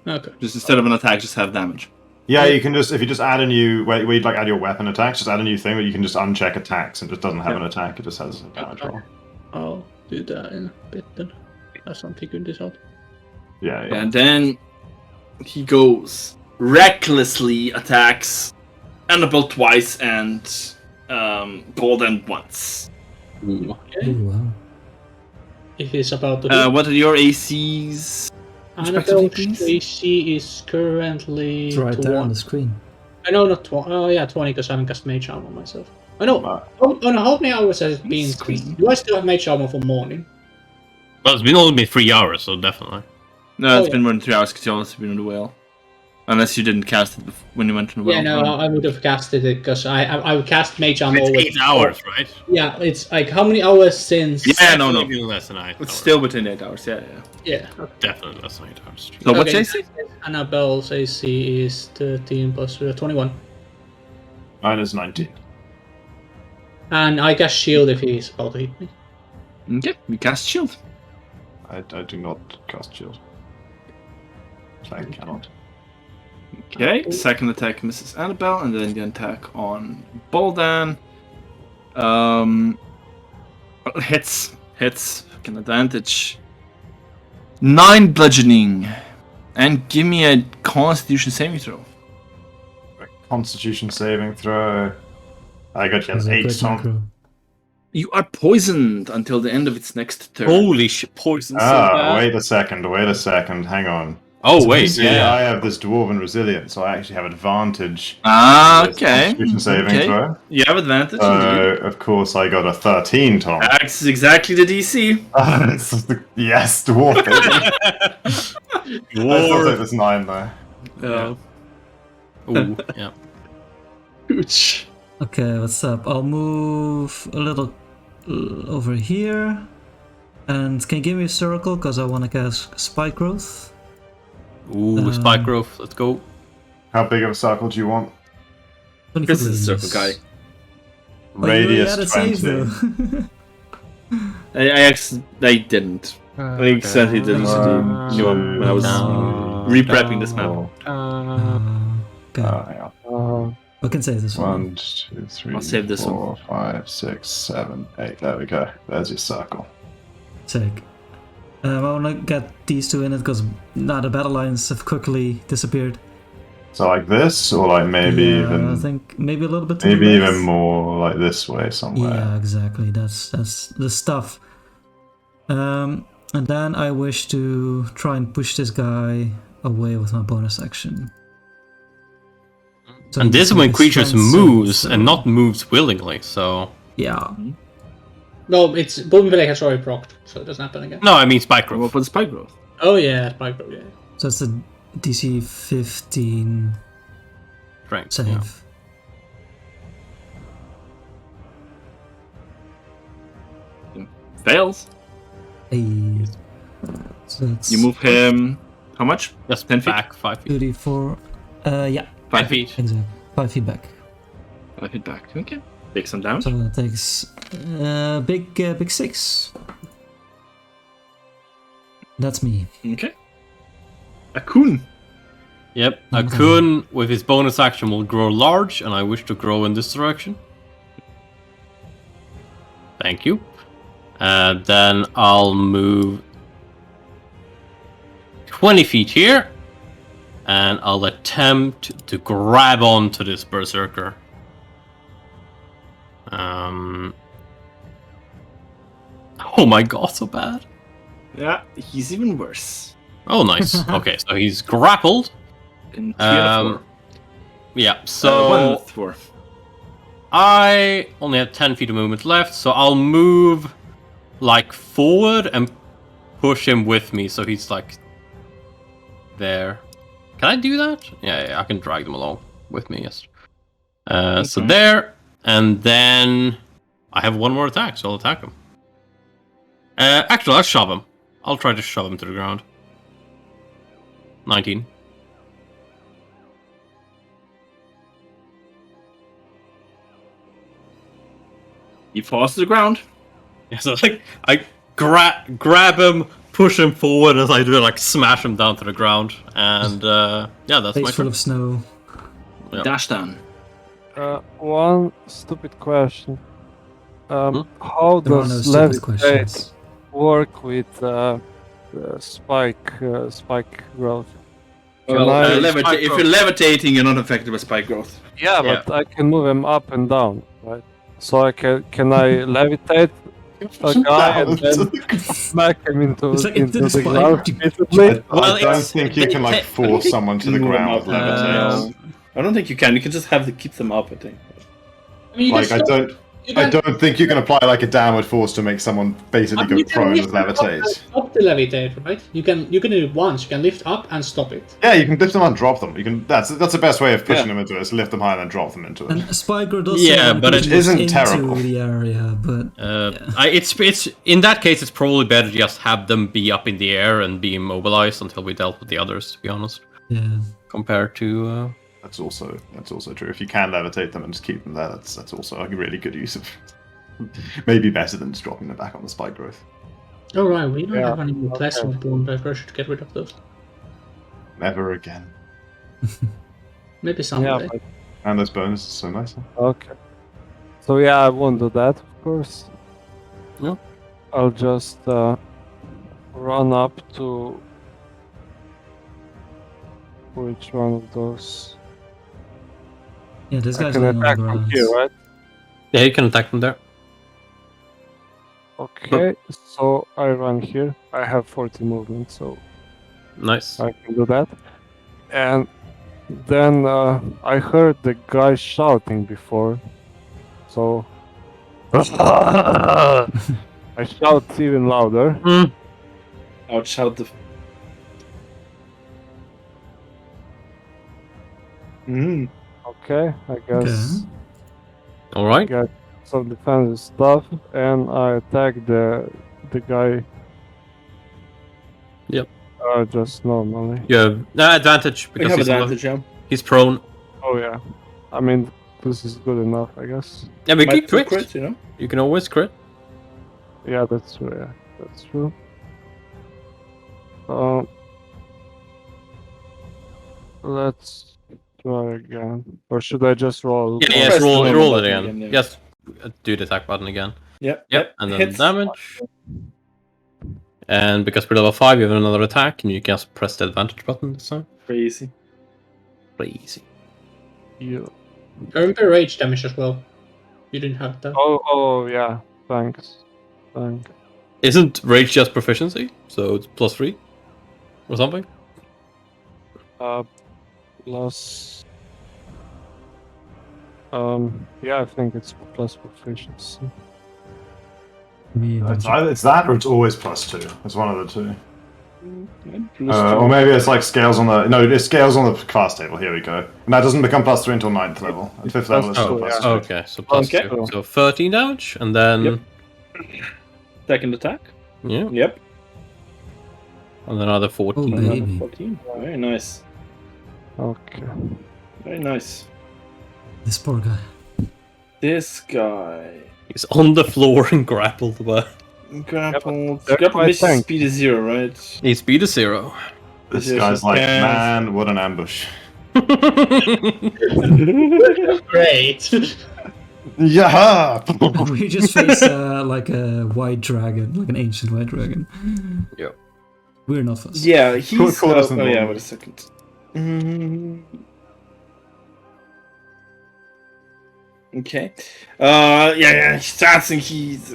Okay. just instead of an attack, just have damage. Yeah, you can just, if you just add a new, where you'd like add your weapon attacks, just add a new thing where you can just uncheck attacks and it just doesn't have an attack, it just has a damage roll. I'll do that in a bit then. As I'm figuring this out. Yeah, yeah. And then he goes recklessly attacks Annabelle twice and Golden once. Oh, wow. If he's about to What are your ACs? respectively, Annabelle's please? AC is currently It's right there on 20. the screen. I know not 20. Oh yeah, 20 because I haven't cast Mage Armor myself. I know. Uh, Oh no, how many hours has it been? Screen. Do I still have Mage Armor for morning? Well, it's been only 3 hours, so definitely. No, it's Oh, been more than 3 hours because you also been on the whale. Unless you didn't cast it when you went on the whale. Yeah, no, I would have casted it because I would cast Mage Armor. It's with- 8 hours, right? Yeah, it's like how many hours since? Yeah, no. Definitely less than 8 It's hours. still within 8 hours, yeah. Yeah. Definitely less than 8 hours. So what's Okay, AC? Annabelle's AC is 13 plus 21. Mine is 19. And I cast Shield if he's about to hit me. Okay, you cast shield. I do not cast shield. I cannot. Okay, second attack misses Annabelle, and then the attack on Boldan. Hits, fucking advantage. 9 bludgeoning, and give me a Constitution saving throw. Constitution saving throw. I got you Is an that 8, quick Tom. macro? You are poisoned until the end of its next turn. Holy shit, poison so Ah, bad. wait a second, hang on. Oh, wait, See, yeah. I have this dwarven resilience, so I actually have advantage. Ah, with this okay. Constitution saving Okay. throw. You have advantage, So, indeed. of course, I got a 13, Tom. That's exactly the DC. Yes, dwarf. I still take this 9, though. Ooh, yeah. Ouch. Okay, what's up? I'll move a little over here. And can you give me a circle? Because I want to cast Spike Growth. Ooh, spike growth, let's go. How big of a circle do you want? 20 This foot is a radius. circle guy. Oh, you already Radius had a 20. save, though. I didn't. I accidentally did this new one when I was reprepping this map. Okay. Hang on. I can save this one. 1, 2, 3, I'll save this 4, 5, 6, 7, 8. There we go. There's your circle. Sick. I want to get these two in it because now the battle lines have quickly disappeared. So like this, or like maybe Yeah, even I think maybe a little bit. To maybe the left. even more like this way somewhere. Yeah, exactly. That's the stuff. And then I wish to try and push this guy away with my bonus action. So And he this is can when take a creatures strength moves save, and so- not moves willingly, so... Yeah. No, it's Boom Village has already procced, so it doesn't happen again. No, I mean spike growth. What about spike growth? Oh yeah, Spike Growth, yeah. So it's a DC 15 Strength, save. yeah. Fails. Hey. So it's You move him. How much? Just 10 feet? back 5 feet. 34. Yeah, 5 feet. exactly. 5 feet back. 5 feet back. Okay. Take some damage. So that takes big 6. That's me. Okay. Akun. Yep, Akun with his bonus action will grow large, and I wish to grow in this direction. Thank you. Then I'll move 20 feet here, and I'll attempt to grab onto this berserker. Oh my god, so bad. Yeah, he's even worse. Oh, nice. Okay, so he's grappled. In 3 out of 4. Yeah, so 1 out of 4. I only have 10 feet of movement left, so I'll move like forward and push him with me, so he's like there. Can I do that? Yeah, I can drag them along with me. Yes. So there, and then I have one more attack, so I'll attack him. Actually, I'll shove him. I'll try to shove him to the ground. 19. He falls to the ground. Yeah, so like I grab him, push him forward as I do, like smash him down to the ground, and yeah, that's my Face full turn. of snow. Yeah. Dash down. One stupid question. How There are no does stupid levitate questions. work with spike growth? Well, I- if you're levitating, you're not affected by spike growth. Yeah, Yeah. but I can move him up and down, right? So I can I levitate a guy and then smack him into It's like into into the the spike. ground? basically? Well, I don't it's- think you can like force someone to the Move them ground up. with levitate. I don't think you can. You can just have to keep them up, I think. I mean, you Like can stop- you I can- don't think you can apply like a downward force to make someone basically go you can prone lift with up and levitate. Stop the levitate, right? You can do it once. You can lift up and stop it. Yeah, you can lift them and drop them. You can. That's the best way of pushing them into it. Is lift them high and then drop them into it. And Spyker does Yeah, say but push it isn't into terrible. the area, but it's in that case, it's probably better to just have them be up in the air and be immobilized until we dealt with the others. To be honest, yeah. compared to That's also true. If you can levitate them and just keep them there, that's also a really good use of. Maybe better than just dropping them back on the spike growth. Oh right, we don't Yeah, have any more class okay. of bone driver. Should get rid of those. Never again. Maybe someday. Yeah, but, And those bonuses are so nice. okay. So yeah, I won't do that, of course. No. I'll just run up to which one of those? Yeah, this I guy's can laying on attack the from ground. here, right? yeah, you can attack them there. Okay, so I run here. I have 40 movement, so Nice. I can do that. And then I heard the guy shouting before, so I shout even louder. I would shout the. Okay, I guess All right. get some defensive stuff, and I attack the guy. Yep. Just normally. You have advantage We because have he's, advantage, yeah. he's prone. Oh yeah, I mean this is good enough, I guess. Yeah, we Might can be crit. you know? You can always crit. Yeah, that's true. Yeah, that's true. Let's try again. Or should I just roll? Yeah, Press yes, the roll normal it button again. again, yeah. Yes, do the attack button again. Yep. And then Hits. damage. And because we're level 5, you have another attack, and you can just press the advantage button this time. Crazy. Crazy. Yeah. Remember rage damage as well. You didn't have that. Oh yeah. Thanks. Thanks. Isn't rage just proficiency? So it's +3 or something? Plus. Yeah, I think it's plus proficiency. Me, It's either it's that or it's always +2. It's one of the two. Plus Or two. maybe it's like scales on the it scales on the class table. Here we go. And that doesn't become +3 until 9th level. At 5th level, it's still Oh, +2. Okay, so +2. Okay. So 13 damage, and then Yep. Second attack. yeah, Yep. and then another Oh, 14. baby. 14. Very nice. Okay. Very nice. This poor guy. This guy. He's on the floor and grappled by. Grappled. they're Grappled quite misses tank. speed is 0, right? His speed is 0. This Yes, guy's like, yes. man, what an ambush. Great. Yeah. We just face like a white dragon, like an ancient white dragon. Yep. We're not fussed. Yeah, he's. Cool, Oh, yeah, wait a second. Okay. Yeah, he starts and he's.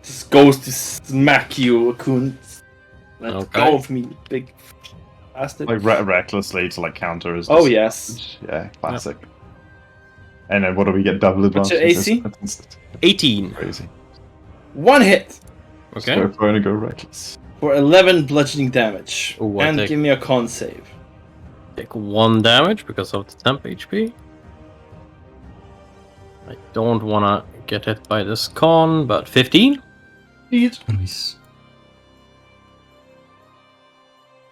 Just goes to smack you, Kunt. Let Okay. go of me, big bastard. Like recklessly to like counter his. Oh, yes. Yeah, classic. And then what do we get? Double What's advantage? your AC? That's 18. crazy. 1 hit Okay. So if we're gonna go reckless. for 11 bludgeoning damage. Ooh, I and take- give me a con save. Take 1 damage because of the temp HP. I don't wanna get hit by this con, but 15? Nice.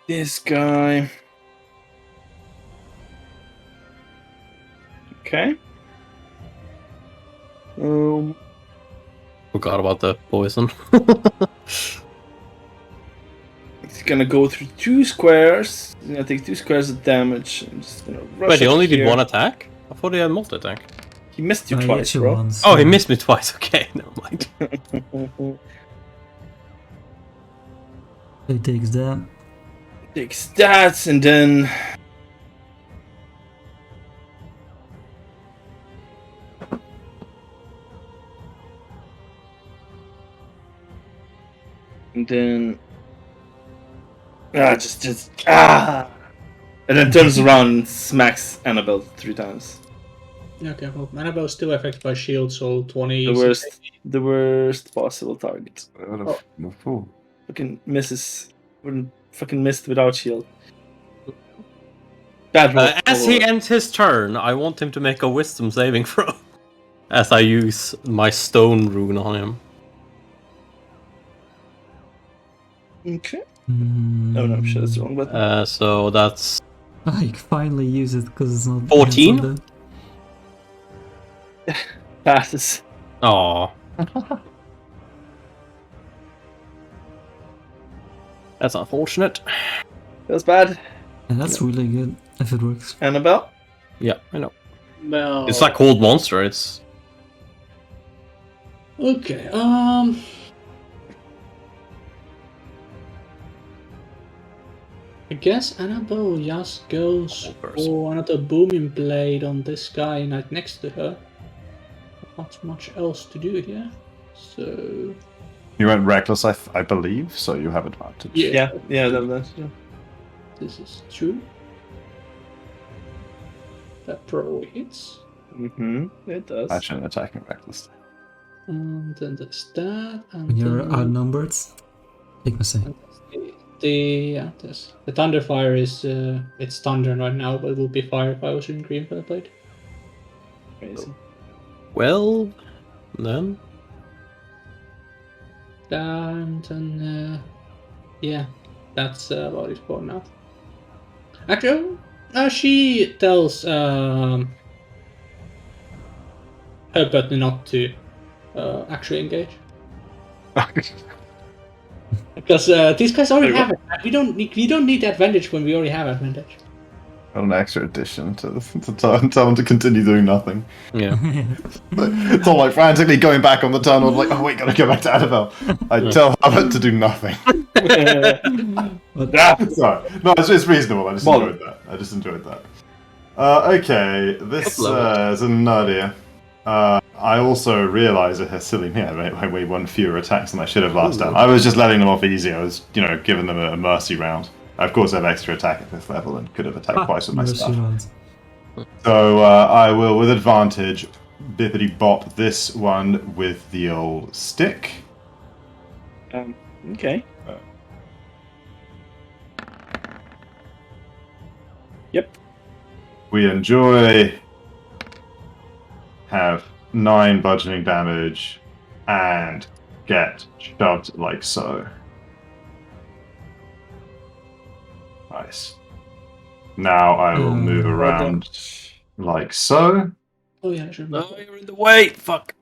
This guy. Okay. Forgot about the poison. It's gonna go through 2 squares. He's gonna take 2 squares of damage. I'm just gonna rush Wait, he up only here. did 1 attack? I thought he had multi attack. He missed you I twice, hit you bro. once. Oh, he missed me twice. Okay, never mind. He takes that. Takes that, and then and then turns around and smacks Annabelle 3 times. Okay, well, Annabelle's still affected by shield, so 20. The worst possible target. I'm a fool. Fucking misses. Wouldn't fucking missed without shield. Bad roll. As he ends his turn, I want him to make a wisdom saving throw. As I use my stone rune on him. Okay. Oh no, I'm sure that's the wrong button. So that's I finally use it because it's not. 14? it's not Passes. Aw. That's unfortunate. Feels bad. dead. And that's really good if it works. Annabelle? Yeah, I know. Well, It's like Cold Monster, it's... okay, I guess Annabelle just goes for another booming blade on this guy right next to her. Not much else to do here, so You went reckless, I believe, so you have advantage. Yeah, that's yeah. this is true. That probably hits. It does. Actually, an attacking reckless. And then there's that, and When you're then outnumbered, take my say. the Thunderfire is it's thunder right now, but it will be fire if I was in green for the blade. Crazy. Well, then... And then yeah, that's about it for now. Actually, she tells her button not to actually engage. Because these guys already have it. We don't need the advantage when we already have advantage. An extra addition to tell them to continue doing nothing. Yeah. It's all like frantically going back on the tunnel, like, oh wait, gotta go back to Annabelle. I tell Hubbard to do nothing. Sorry. No, it's reasonable. I just enjoyed that. Okay, this is another. I also realised it has silly me. I made 1 fewer attacks than I should have last time. I was just letting them off easy. I was, giving them a mercy round. I, of course, have extra attack at 5th level and could have attacked twice with my Mercy stuff. rounds. So I will, with advantage, bippity bop this one with the old stick. Okay. Yep. We enjoy. Have 9 bludgeoning damage and get shoved like so. Nice. Now I will move around like so. Oh yeah, sure. No, you're in the way! Fuck!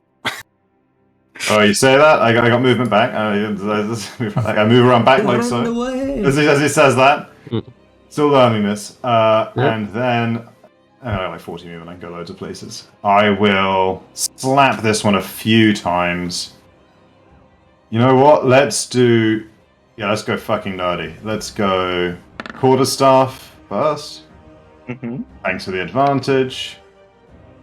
Oh, you say that? I got movement back. I move around back like so. As he says that. Still learning this. And then... I got like 40 movement, I can go loads of places. I will slap this one a few times. You know what? Let's go fucking nerdy. Let's go Quarterstaff first. Thanks for the advantage.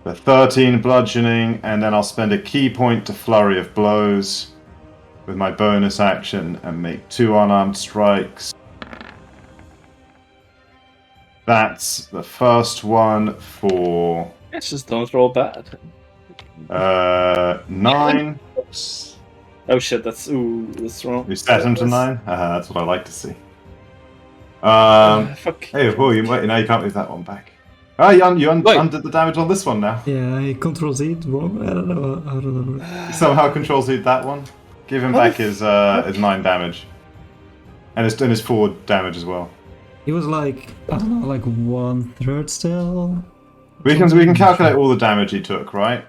The 13 bludgeoning, and then I'll spend a key point to Flurry of Blows with my bonus action and make 2 unarmed strikes. That's the first one for Let's just don't roll bad. 9. Oops. Oh shit, that's wrong. You set him to 9? That's what I like to see. Fuck. Hey, Paul, now you can't move that one back. Oh, you undid the damage on this one now. Yeah, he controls it wrong. I don't know. I don't know. You somehow control Z that one. Give him back his 9 damage. And his 4 damage as well. He was like, I don't know, like 1/3 still. We can calculate all the damage he took, right?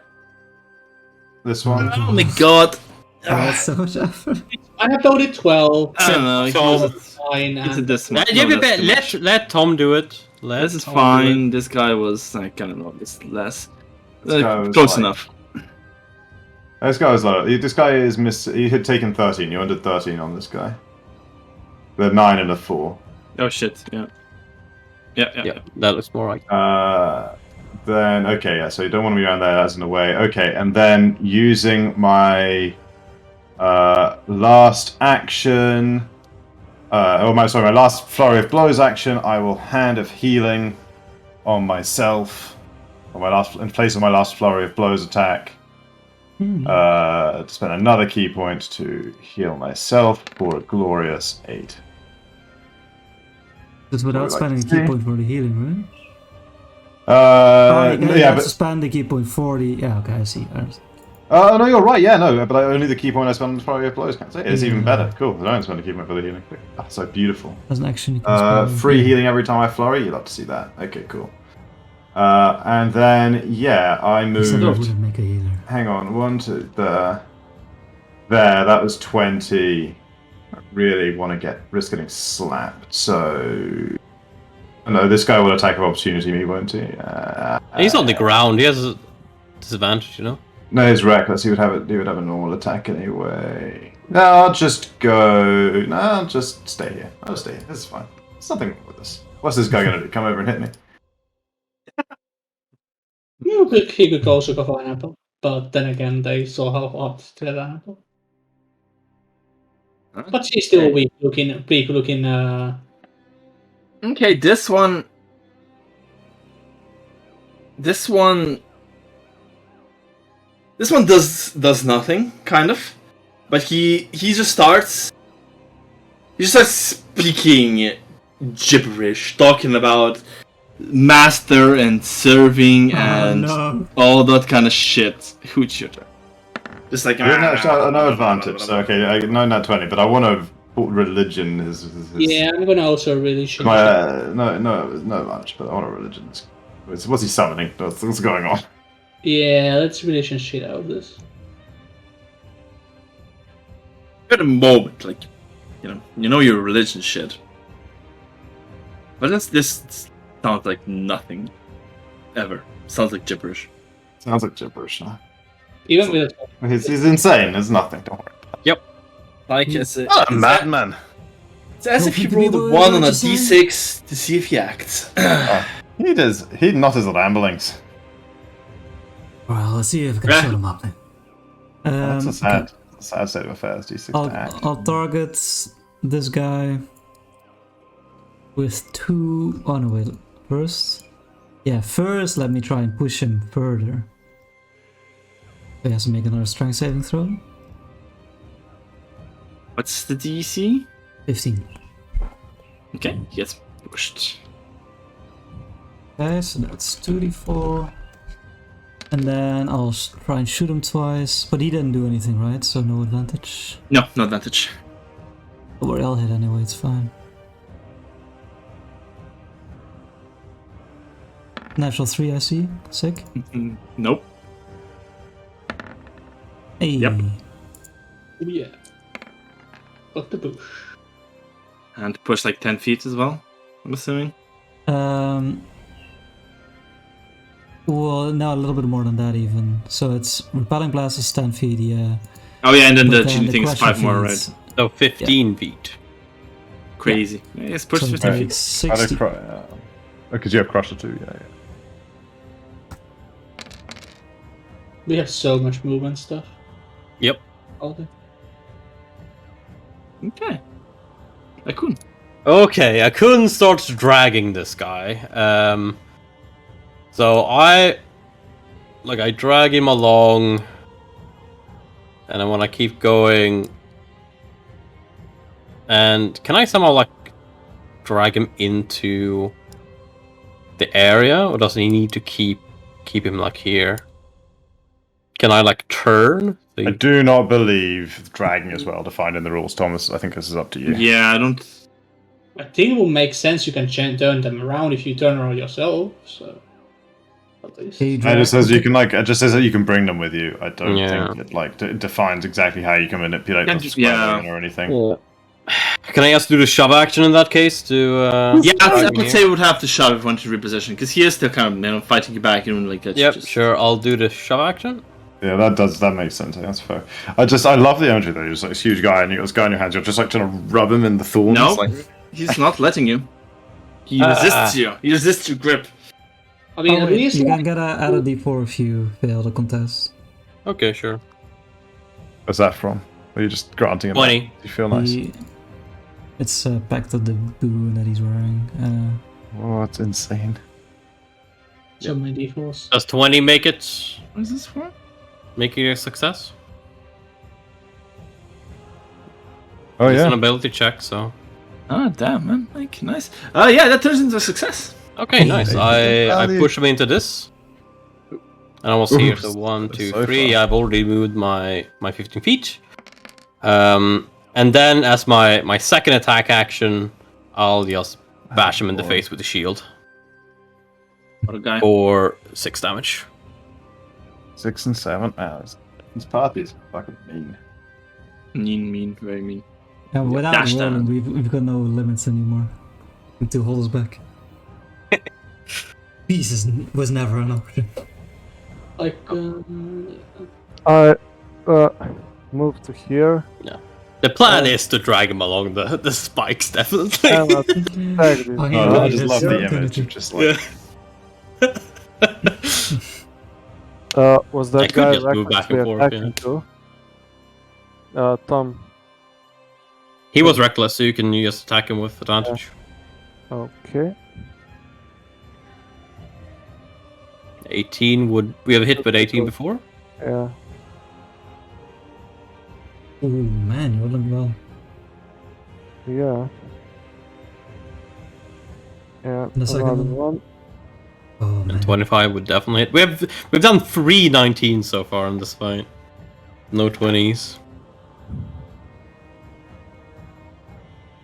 This one. Oh my god. That's so much effort. I have voted 12. I don't know. So- Fine, It's a and decimal. Yeah, No, that's too much. let Tom do it. Let This is Tom do fine. it. This guy was like, I don't know, it's less. This guy was Close like- enough. This guy was low. This guy is he had taken 13. You undid 13 on this guy. The 9 and a 4. Oh shit, yeah. Yeah. Yeah, that looks more like. Then okay, yeah. So you don't want to be around there. That's in the way. Okay, and then using my last action. My last flurry of blows action. I will hand of healing on myself. In place of my last flurry of blows attack. To spend another key point to heal myself for a glorious 8. Just without What would you spending like a to key see? point for the healing, right? Yeah, to but spend the key point 40. Yeah, okay, I see. no, you're right. Yeah, no, but only the key point I spend on flurry of blows counts. It's even Yeah. better. Cool. I don't spend a key point for the healing. That's so beautiful. As an action, you can spend. Free healing every time I flurry. You'd love to see that. Okay, cool. And then yeah, I Except I moved. wouldn't make a healer. Hang on, 1, 2, there. That was 20. I really want to risk getting slapped, so. No, this guy will attack of opportunity me, won't he? He's on the ground. He has a disadvantage, you know. No, he's reckless. He would have a normal attack anyway. No, I'll just go. No, I'll just stay here. I'll stay here. This is fine. There's nothing wrong with this. What's this guy gonna do? Come over and hit me? he could also go for an apple. But then again, they saw how hard to get an apple. But she's still weak looking. Okay, this one. This one does nothing, kind of. But he just starts. He just starts speaking gibberish, talking about master and serving and all that kind of shit. Who's your turn? Just like No advantage. So okay, no, not 20. But I want to put religion. Yeah, I'm gonna also really. No much. But I want a religion. What's he summoning? What's going on? Yeah, let's religion shit out of this. At a moment, like, you know your religion shit. But this sounds like nothing, ever. Sounds like gibberish. Sounds like gibberish. Huh? Even with He's insane. There's nothing. Don't worry. Like it's a Madman. It's as if you Don't rolled a people 1 on a just say? d6 to see if he acts. He does. He not his ramblings. Well, let's see if I can shut him up then. That's a Okay. sad state of affairs. D6 to act. I'll target this guy with 2. Oh no, wait. First, let me try and push him further. He has to make another strength saving throw. What's the DC? 15. Okay, he gets pushed. Okay, so that's 2d4. And then I'll try and shoot him twice. But he didn't do anything, right? So no advantage. No advantage. Don't worry, I'll hit anyway, it's fine. Natural 3, I see. Sick. Nope. Hey. Yep. yeah. Fuck the bush. And push like 10 feet as well, I'm assuming. Well, no, a little bit more than that even. So it's repelling blast is 10 feet, yeah. Oh yeah, and then But the cheating thing is question 5 more, is- right? So 15 feet. Crazy. Yeah, it's pushed So 15 it's feet. 60. Because you have Crusher too. Yeah. We have so much movement stuff. Yep. All day. Okay. I couldn't. Okay, Akun starts dragging this guy. So I like I drag him along, and I want to keep going. And can I somehow like drag him into the area, or does he need to keep him like here? Can I like turn? I do not believe dragging is well defined in the rules, Thomas. I think this is up to you. Yeah, I don't. I think it will make sense. You can turn them around if you turn around yourself. So. At least. It just says you can it just says that you can bring them with you. I don't Yeah. think it defines exactly how you can manipulate Yeah, them just- to square yeah. in or anything. Can I just do the shove action in that case to? Yeah, I drag him would here? say we would have to shove if we want to reposition because he is still kind of fighting you back and like that. Yep, sure. I'll do the shove action. Yeah, that makes sense. I think that's fair. I love the imagery though. You're just like this huge guy and you got this guy in your hands. You're just like trying to rub him in the thorns. No, Like, he's not letting you. He resists you. He resists your grip. I mean, Oh, at wait, least you can get add a d4 if you fail the contest. Okay, sure. where's that from? Are you just granting him? 20. That? You feel nice? It's back to the boon that he's wearing. Oh, it's insane. so many d4s. Does 20 make it? What is this for? Make it a success? Oh It's an yeah. ability check, so. Oh damn, man! Like nice. Yeah, that turns into a success. Okay, nice. I Value. push him into this. And almost here. So Oof, 1, that's 2, so 3. far. I've already moved my 15 feet. And then as my second attack action, I'll just bash him in the face with the shield What a guy. for 6 damage. 6 and 7. These parties are fucking mean. Mean, very mean. And without dash rolling, down. we've got no limits anymore to hold us back. Peace was never an option. Like, I move to here The plan is to drag him along the spikes, definitely. and attack this Oh, guy. yeah. I just love the Yeah. image of just like Was I that could guy just move back and recklessly forth, attacking too? Tom, He was reckless, so you can just attack him with advantage. okay. 18 would... We have hit with 18 before? Yeah. Oh man, you're rolling well. Yeah. Yeah, And the second another one? one. Oh man. 25 would definitely hit. We've done 3 19s so far in this fight. No 20s.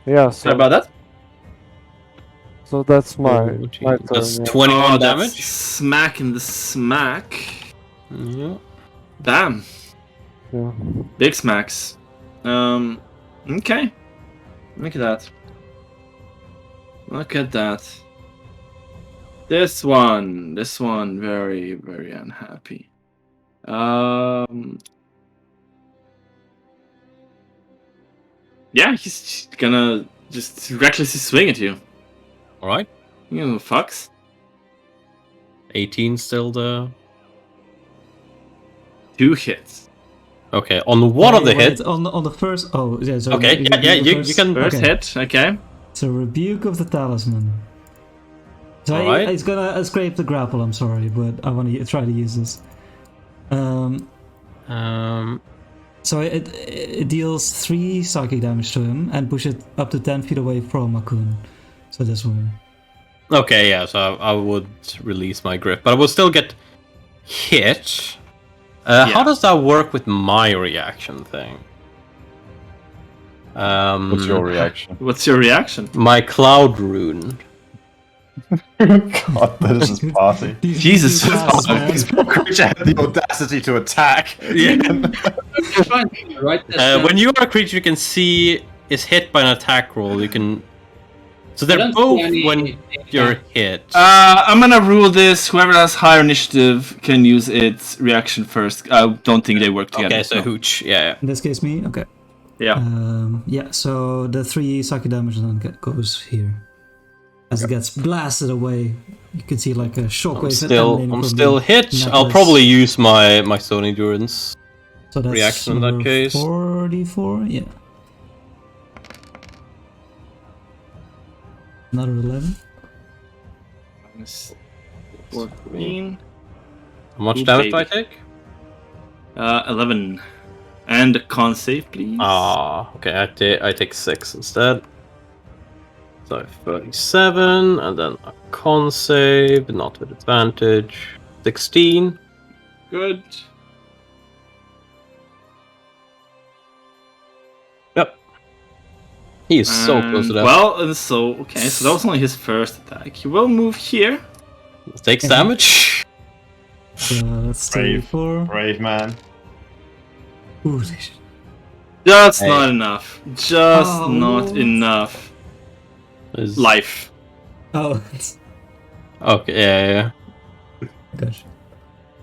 Yeah, Sorry about that. so that's my Oh, gee. my turn. That's yeah. 21 Oh, that's damage. Smack in the smack. Yeah. Damn. Yeah. Big smacks. Okay. Look at that. Look at that. This one, very, very unhappy. Yeah, he's gonna just recklessly swing at you. Alright. You know, fucks. 18 still the... 2 hits. Okay, on one of the Wait, hits... on the first. Oh yeah. So Okay, yeah, you can... First Okay. hit, okay. So rebuke of the talisman. So Alright. it's gonna scrape the grapple. I'm sorry, but I want to try to use this. So it deals 3 psychic damage to him and push it up to 10 feet away from Akun. So this one. Okay, yeah, so I would release my grip, but I will still get hit. How Yeah. does that work with my reaction thing? what's your reaction? What's your reaction? My cloud rune. God, that is just party. Jesus, These class, man. This poor creature had the audacity to attack. right? When you are a creature you can see is hit by an attack roll, you can... So I they're don't see both any- when you're hit. I'm gonna rule this. Whoever has higher initiative can use its reaction first. I don't think they work together. Okay, so hooch, yeah. In this case, me. Okay. Yeah. Yeah. So the 3 psychic damage then goes here. As it gets blasted away, you can see like a shockwave. emanating I'm from still the hit. I'll necklace. probably use my stone endurance. So that's reaction in that number case. 44. Yeah. Another 11. Minus 14. How much Ooh, damage do I baby. take? 11. And a con save, please. Ah, okay, I take 6 instead. So 37, and then a con save, not with advantage. 16. Good. Yep. He is so close to that. Well, okay, so that was only his first attack. He will move here. Takes damage. Let's see for. Brave man. Ooh, they should- Just Hey. not enough. Just Oh, not what? enough. Is- Life. Oh, it's. Okay, yeah. Gosh.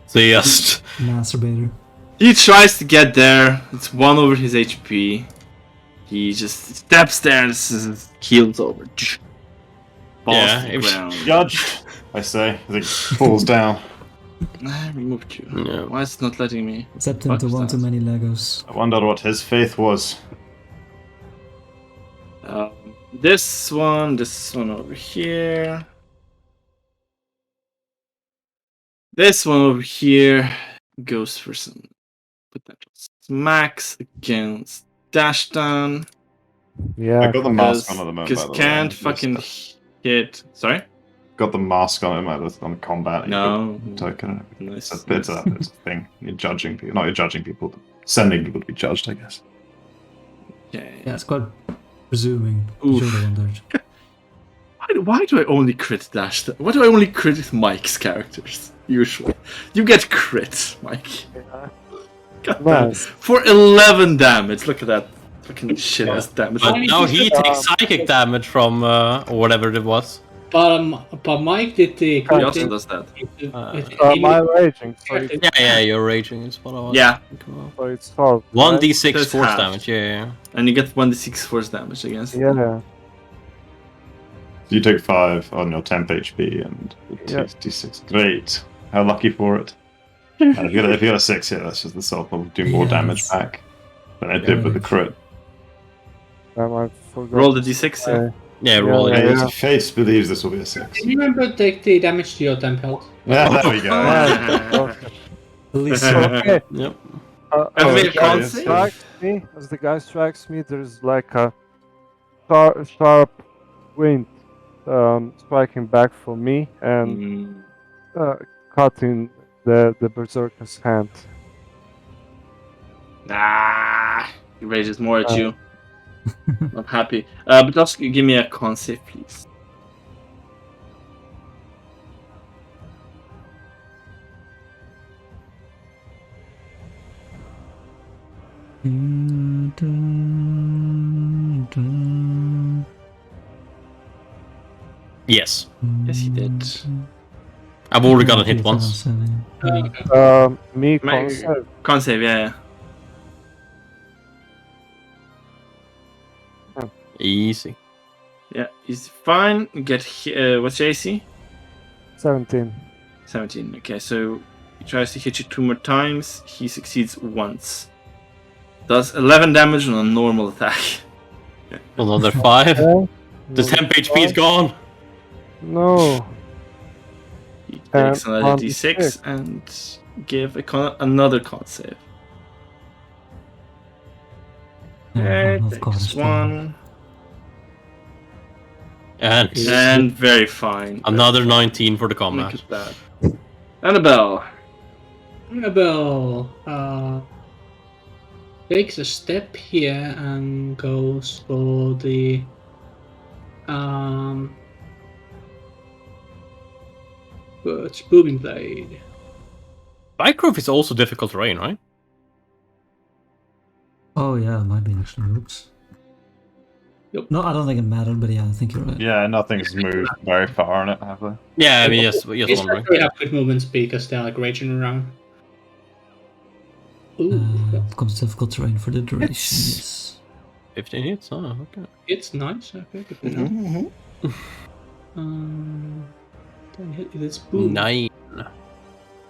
So just Masturbator. He tries to get there. It's 1 over his HP. He just steps there and his keel's over. Falls Yeah, to the if- ground. Judged, I say, as it falls down. I removed you. Yeah. Why is it not letting me? Except him Fuck to is want too that? many Legos. I wonder what his faith was. This one over here. This one over here goes for some potential smacks against Dashdown. Yeah. I got the mask on at the moment. Because by the way. can't Just, fucking hit. Sorry? got the mask on it on combat. No. Token. Nice. It's a thing. You're judging people. Not you're judging people, but sending people to be judged, I guess. Okay. Yeah, it's quite presuming. Oof. Should have wondered. Why do I only crit Dashdown? Why do I only crit with Mike's characters? Usually. You get crit, Mike. God damn. Nice. For 11 damage. Look at that fucking shit ass damage. But now he takes psychic damage from or whatever it was. But Mike did the He also does that. My raging, so Yeah, you're raging is what I was Yeah. thinking about. so it's 12. 1d6 That's force half. damage, yeah. And you get 1d6 force damage against it. Yeah. You take 5 on your temp HP and Yeah. 2d6. Great. How lucky for it. And if you got a 6 here, that's just the self will do more damage Yes. back than it did with the crit. I forgot. Roll the d6. Yeah. Yeah, roll it. Yeah. Face believes this will be a 6. Can you remember to take the damage to your temp health? Yeah, there we go. Okay. At least Okay. Yep. Have as we the a guy con save? strikes me, as the guy strikes me, there's like a sharp wind striking back for me and cutting the berserker's hand. Nah. He rages more at you. I'm happy. But also give me a con save, please. Yes. Yes, he did. I've already gotten hit once. Me My- concept. Con save, yeah. Easy. Yeah, he's fine. Get what's your AC? 17. 17. Okay, so he tries to hit you 2 more times. He succeeds once. Does 11 damage on a normal attack. Another 5. Yeah. The temp HP is gone. No. He And takes another 1d6. d6 and give another con save. Okay, of course. takes 1. And And very fine. another 19 for the Look combat. at that. Annabelle. Annabelle takes a step here and goes for the booming blade. Bike is also difficult terrain, right? Oh yeah, it might be actually. Oops. Yep. No, I don't think it mattered, but yeah, I think you're right. Yeah, nothing's moved very far on it, have they? Yeah, I mean, yes, It's just wondering. they have good movement speed because they're like raging around. Ooh, Becomes difficult terrain for the duration. It's- Yes. 15 hits? Oh, okay. it's nice. Okay, good to know. Then hit this boom. 9.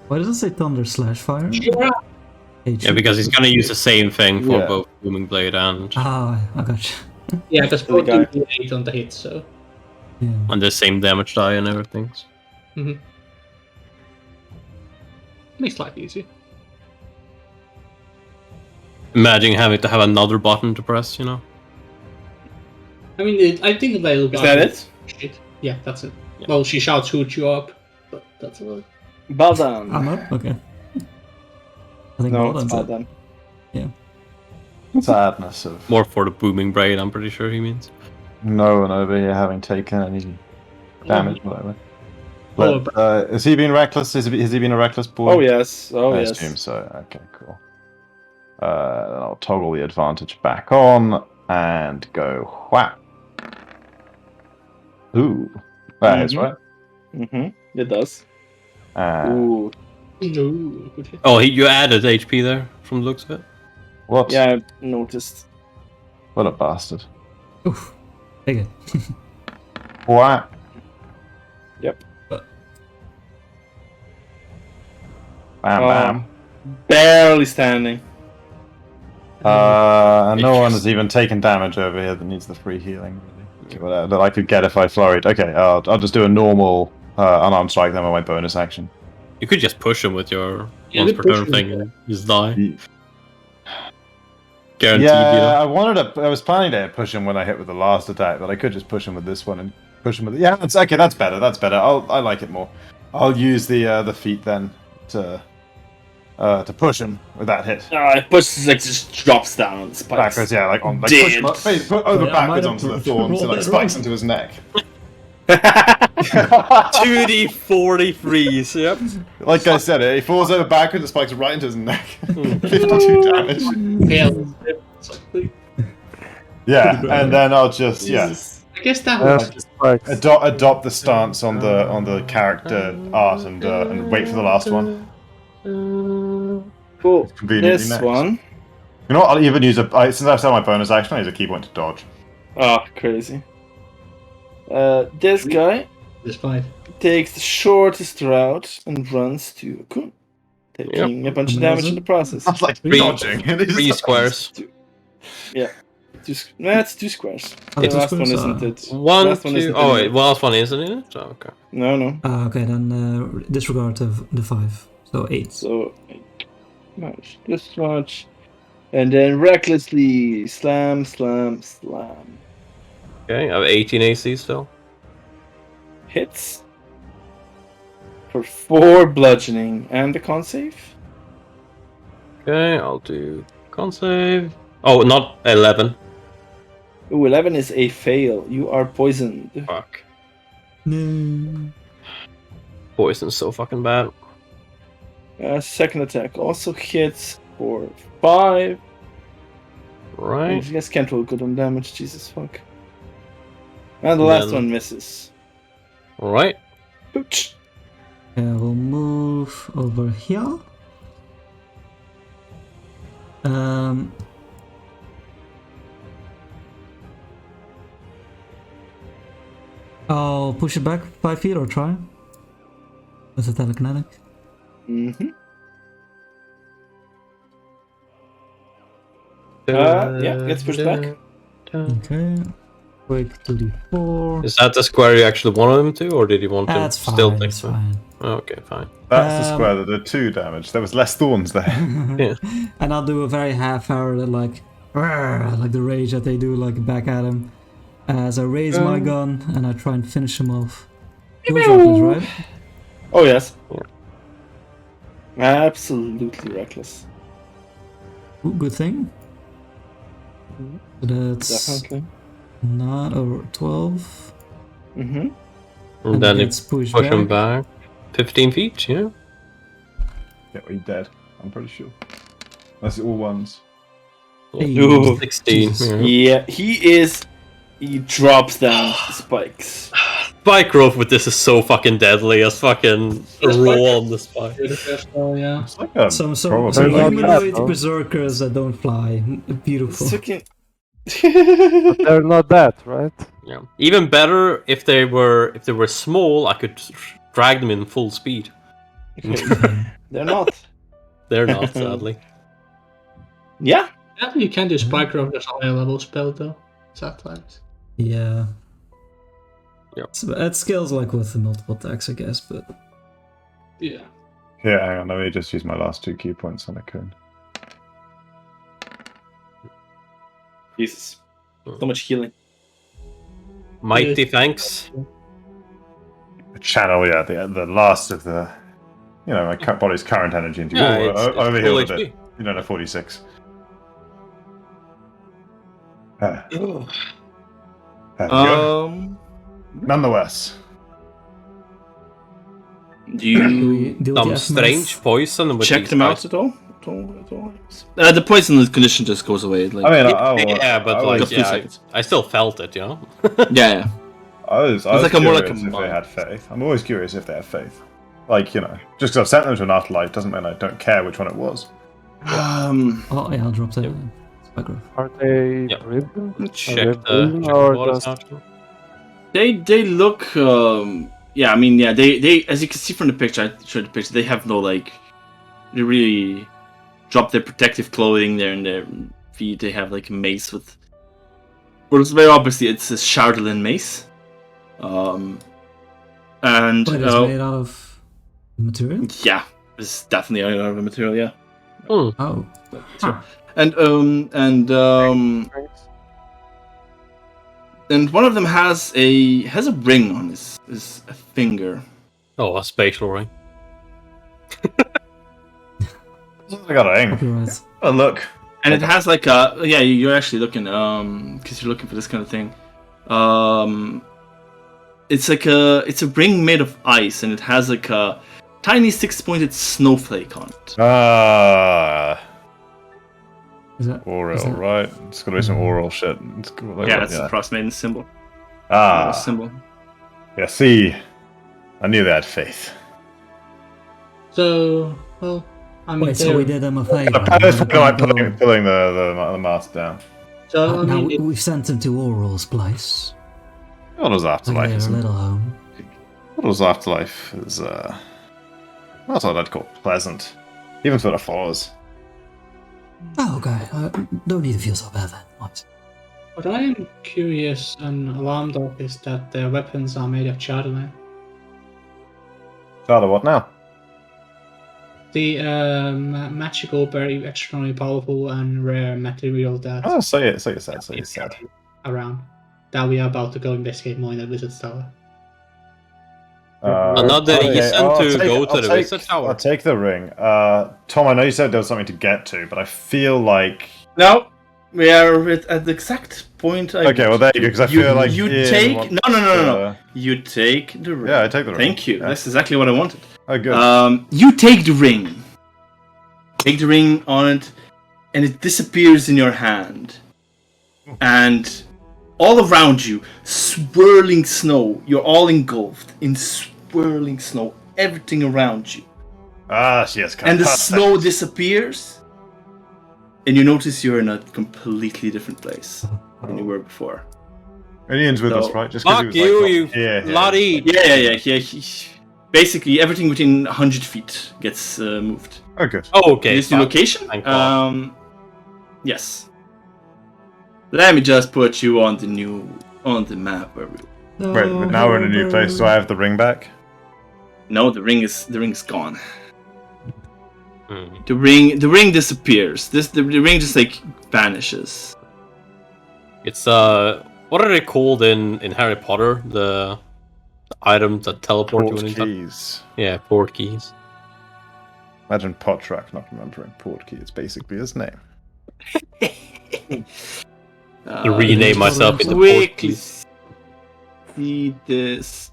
Why does it say thunder slash fire? Yeah, because he's gonna use the same thing for Yeah. both Booming Blade and Ah, I gotcha. Yeah, because The guy. 14 on the hit, so. Yeah. the same damage die and everything. Makes life easy. Imagine having to have another button to press, you know? I mean, I think they'll. Is that it? Shit. Yeah, that's it. Yeah. Well, she shouts "Hoot you up," but that's about it. Baldan. I'm up? Okay. I think No, Baldan's it's up. Baldan. Sadness of More for the booming brain, I'm pretty sure he means. no one over here having taken any damage, whatever. Oh, But has he been reckless? Has he been a reckless boy? Oh yes. Oh I yes. assume so. Okay, cool. Then I'll toggle the advantage back on and go whap. Ooh, that is right. It does. Ooh. No, good hit. Oh, you added HP there from the looks of it. What? Yeah, I noticed. What a bastard. Oof. Take it. Whap. Yep. Bam, Oh. bam. Barely standing. And no one has even taken damage over here that needs the free healing. Really. That I could get if I flurried. Okay, I'll just do a normal unarmed strike then with my bonus action. You could just push him with your Yeah, once we per push turn him. thing and just die. Ye- Guaranteed, Yeah, you know? I was planning to push him when I hit with the last attack, but I could just push him with this one and push him with. Yeah, that's okay. That's better. That's better. I like it more. I'll use the feet then to push him with that hit. It pushes like just drops down on the spikes. Backwards, yeah, like on like Dead. put over Yeah, I backwards might onto the have thorns and rolled like that spikes wrong. into his neck. 2d43s, yep. Like I said, he falls over backwards, it spikes right into his neck. 52 damage. Fail. Something. Yeah, and then I'll just Jesus. I guess that That's was. the spikes. adopt the stance on the character art and wait for the last one. Cool. Conveniently This next. one. You know what? I'll even use since I've set my bonus action, I'll use a key point to dodge. Oh, crazy. This guy This 5. takes the shortest route and runs to Akun, taking a bunch of How many damage was in it? the process. That's like Three- dodging. It is 3 squares. That's 2 squares. Oh, The two last one squares? isn't it? One, Last one two. isn't Oh, it? wait, last one isn't in it? Oh, okay. No. Okay, then disregard of the 5. So 8. So much, this much, and then recklessly slam. Okay, I have 18 AC still. Hits for 4 bludgeoning and the con save. Okay, I'll do con save. Oh, not 11. Ooh, 11 is a fail. You are poisoned. Fuck. No. Poison's so fucking bad. Second attack also hits for 5. Right. You guys can't roll good on damage, Jesus fuck. And the last Then- one misses. Alright. Pooch. Okay, we'll move over here. I'll push it back 5 feet or try. With a telekinetic. Mm-hmm. Yeah, gets pushed back. Okay. Quick 2d4. Is that the square you actually wanted him to, or did you want to That's still fine, take that's it? fine. Oh, okay, fine. That's the square that did 2 damage. There was less thorns there. Yeah. And I'll do a very half-hearted, like the rage that they do, like back at him. As I raise my gun and I try and finish him off. He was reckless, right? Oh, yes. Yeah. Absolutely reckless. Ooh, good thing. So that's Definitely. not over 12. Mm-hmm. And then you it's pushed push him back. back 15 feet, yeah? Yeah, he's dead. I'm pretty sure. That's all ones. Hey, Ooh. 16. Jesus. Yeah. Yeah, he drops down the spikes. Spike growth with this is so fucking deadly as fucking roll on the spike. Yeah. It's like a Some probably They're not humanoid bad, though. berserkers that don't fly. Beautiful. It's fucking... They're not that, right? Yeah. Even better if they were small, I could drag them in full speed. They're not. They're not, sadly. Yeah. Yeah, you can do spike growth as a higher level spell though. Sometimes. Yeah. Yep. So it scales like with the multiple attacks, I guess, but Yeah. Yeah, hang on. Let me just use my last 2 key points on a coon. Jesus. So much healing. Mighty thanks. Channel, yeah, the last of the, my body's current energy into. Yeah, Ooh, it's overhealed a full bit. HP. You don't know 46. Nonetheless, Do you Do Some the strange poison with check these them guys. out at all? The poison condition just goes away. Like, I mean, Yeah, but I like, was, few seconds. I still felt it, yeah. I was like a more like a curious if they mind. had faith. I'm always curious if they have faith. Like, just because I've sent them to an afterlife doesn't mean I don't care which one it was. Oh, yeah, I'll drop the spygro. Are they Yep. breathing? Check Are they the breathing or waters just after. They look they as you can see from the picture, I showed the picture, they have no they really drop their protective clothing there in their feet. They have like a mace with, well, it's very obviously it's a Chardolin mace. And But it's made out of material? yeah, it's definitely out of the material, yeah. Oh. Huh. And one of them has a ring on his finger. Oh, a spatial ring. I got a ring. Copyright. Oh, look. And it has like a you're actually looking because you're looking for this kind of thing. It's a ring made of ice, and it has like a tiny 6-pointed snowflake on it. Is that Oral, right? It's gonna be some oral shit. It's It's the Frostmaiden symbol. Symbol. Yeah, see, I knew they had faith. So, well, I mean, Wait, so we did them a favour. It's like pulling the mask down. So, I Now mean, we've sent them to Oral's place. What was afterlife? Their Isn't it? little home. What was afterlife? Is that's what I'd call pleasant, even for the fours. Oh, okay. Don't need to feel so bad then. Nice. what I am curious and alarmed of is that their weapons are made of Chardonnay. Charlie, what now? The magical, very extraordinarily powerful and rare material that Oh, say it said. around that we are about to go investigate more in the Wizard's Tower. Another reason to go to the Wizard Tower. I'll take the ring. Tom, I know you said there was something to get to, but I feel like... No, we are at the exact point. Okay, well there you go, because I feel like... You Ian take... wants No. You take the ring. Yeah, I take the ring. Thank you. Yeah. That's exactly what I wanted. Oh, good. You take the ring. Take the ring on it, and it disappears in your hand. And all around you, swirling snow. You're all engulfed in swirling snow. Everything around you. Yes, And the snow disappears. And you notice you're in a completely different place than you were before. Ian's with us, So- right? Just 'cause he Fuck was you, like, you bloody... Yeah. Basically, everything within 100 feet gets moved. Oh, good. Oh, okay. Is the location? Thank God. Yes. Let me just put you on the map where we. Right, but now we're in a new place, so I have the ring back. No, the ring's gone. Hmm. The ring disappears. The ring just like vanishes. It's what are they called in Harry Potter? The items that teleport Port you into. keys. Yeah, port keys. Imagine Potrack not remembering port key. It's basically his name. Rename myself into port Quickly keys. see this.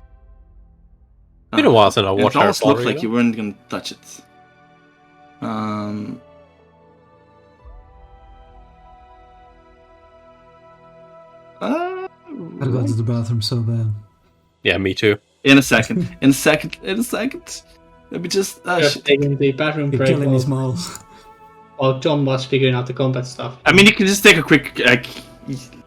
Been a while since I It watched Harry almost looked Potter. like you weren't gonna touch it. Gotta go to the bathroom so bad. Yeah, me too. In a second. Let me just. Just taking the bathroom You're break killing me, while, Smalls. while John was figuring out the combat stuff. I mean, you can just take a quick. You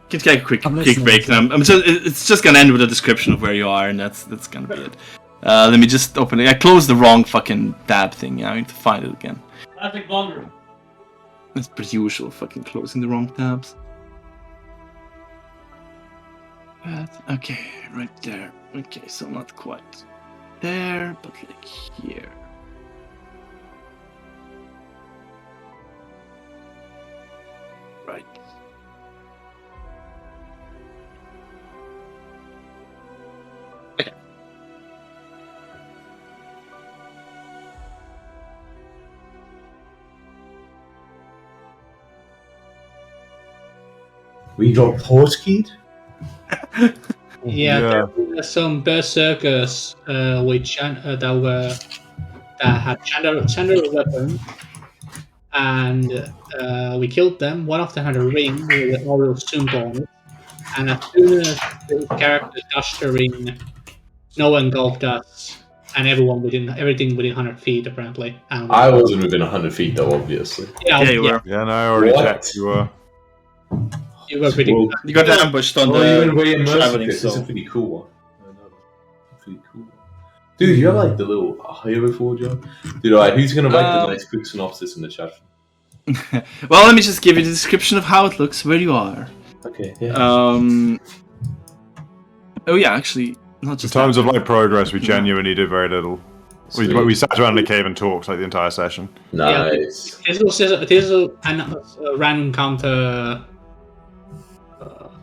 can take a quick I'm quick listening. break. And it's just gonna end with a description of where you are, and that's gonna be it. Let me just open it. I closed the wrong fucking tab thing. I need to find it again. Classic blunder. That's pretty usual. Fucking closing the wrong tabs. Okay, right there. Okay, so not quite there, but like here. We got portkeyed? Yeah, there were some berserkers that had Chandler weapons, and we killed them. One of them had a ring with an Oriole symbol on it, and as soon as the character touched the ring, Noah engulfed us and everything within 100 feet apparently. And I wasn't within 100 feet though, obviously. Yeah, you were. Yeah, no, I already What? checked. You were. You were pretty Well, good. You got ambushed on Oh, the you went way immersive. traveling, This is a so pretty cool one. I know. Pretty cool. Dude, you have like the little hero for job? Dude, alright, who's gonna write the nice quick synopsis in the chat? well, let me just give you the description of how it looks where you are. Okay, yeah. Oh yeah, actually, not In just terms that. of like progress, we genuinely did very little. We Sweet. sat around in the cave and talked like the entire session. Nice. This is a random counter.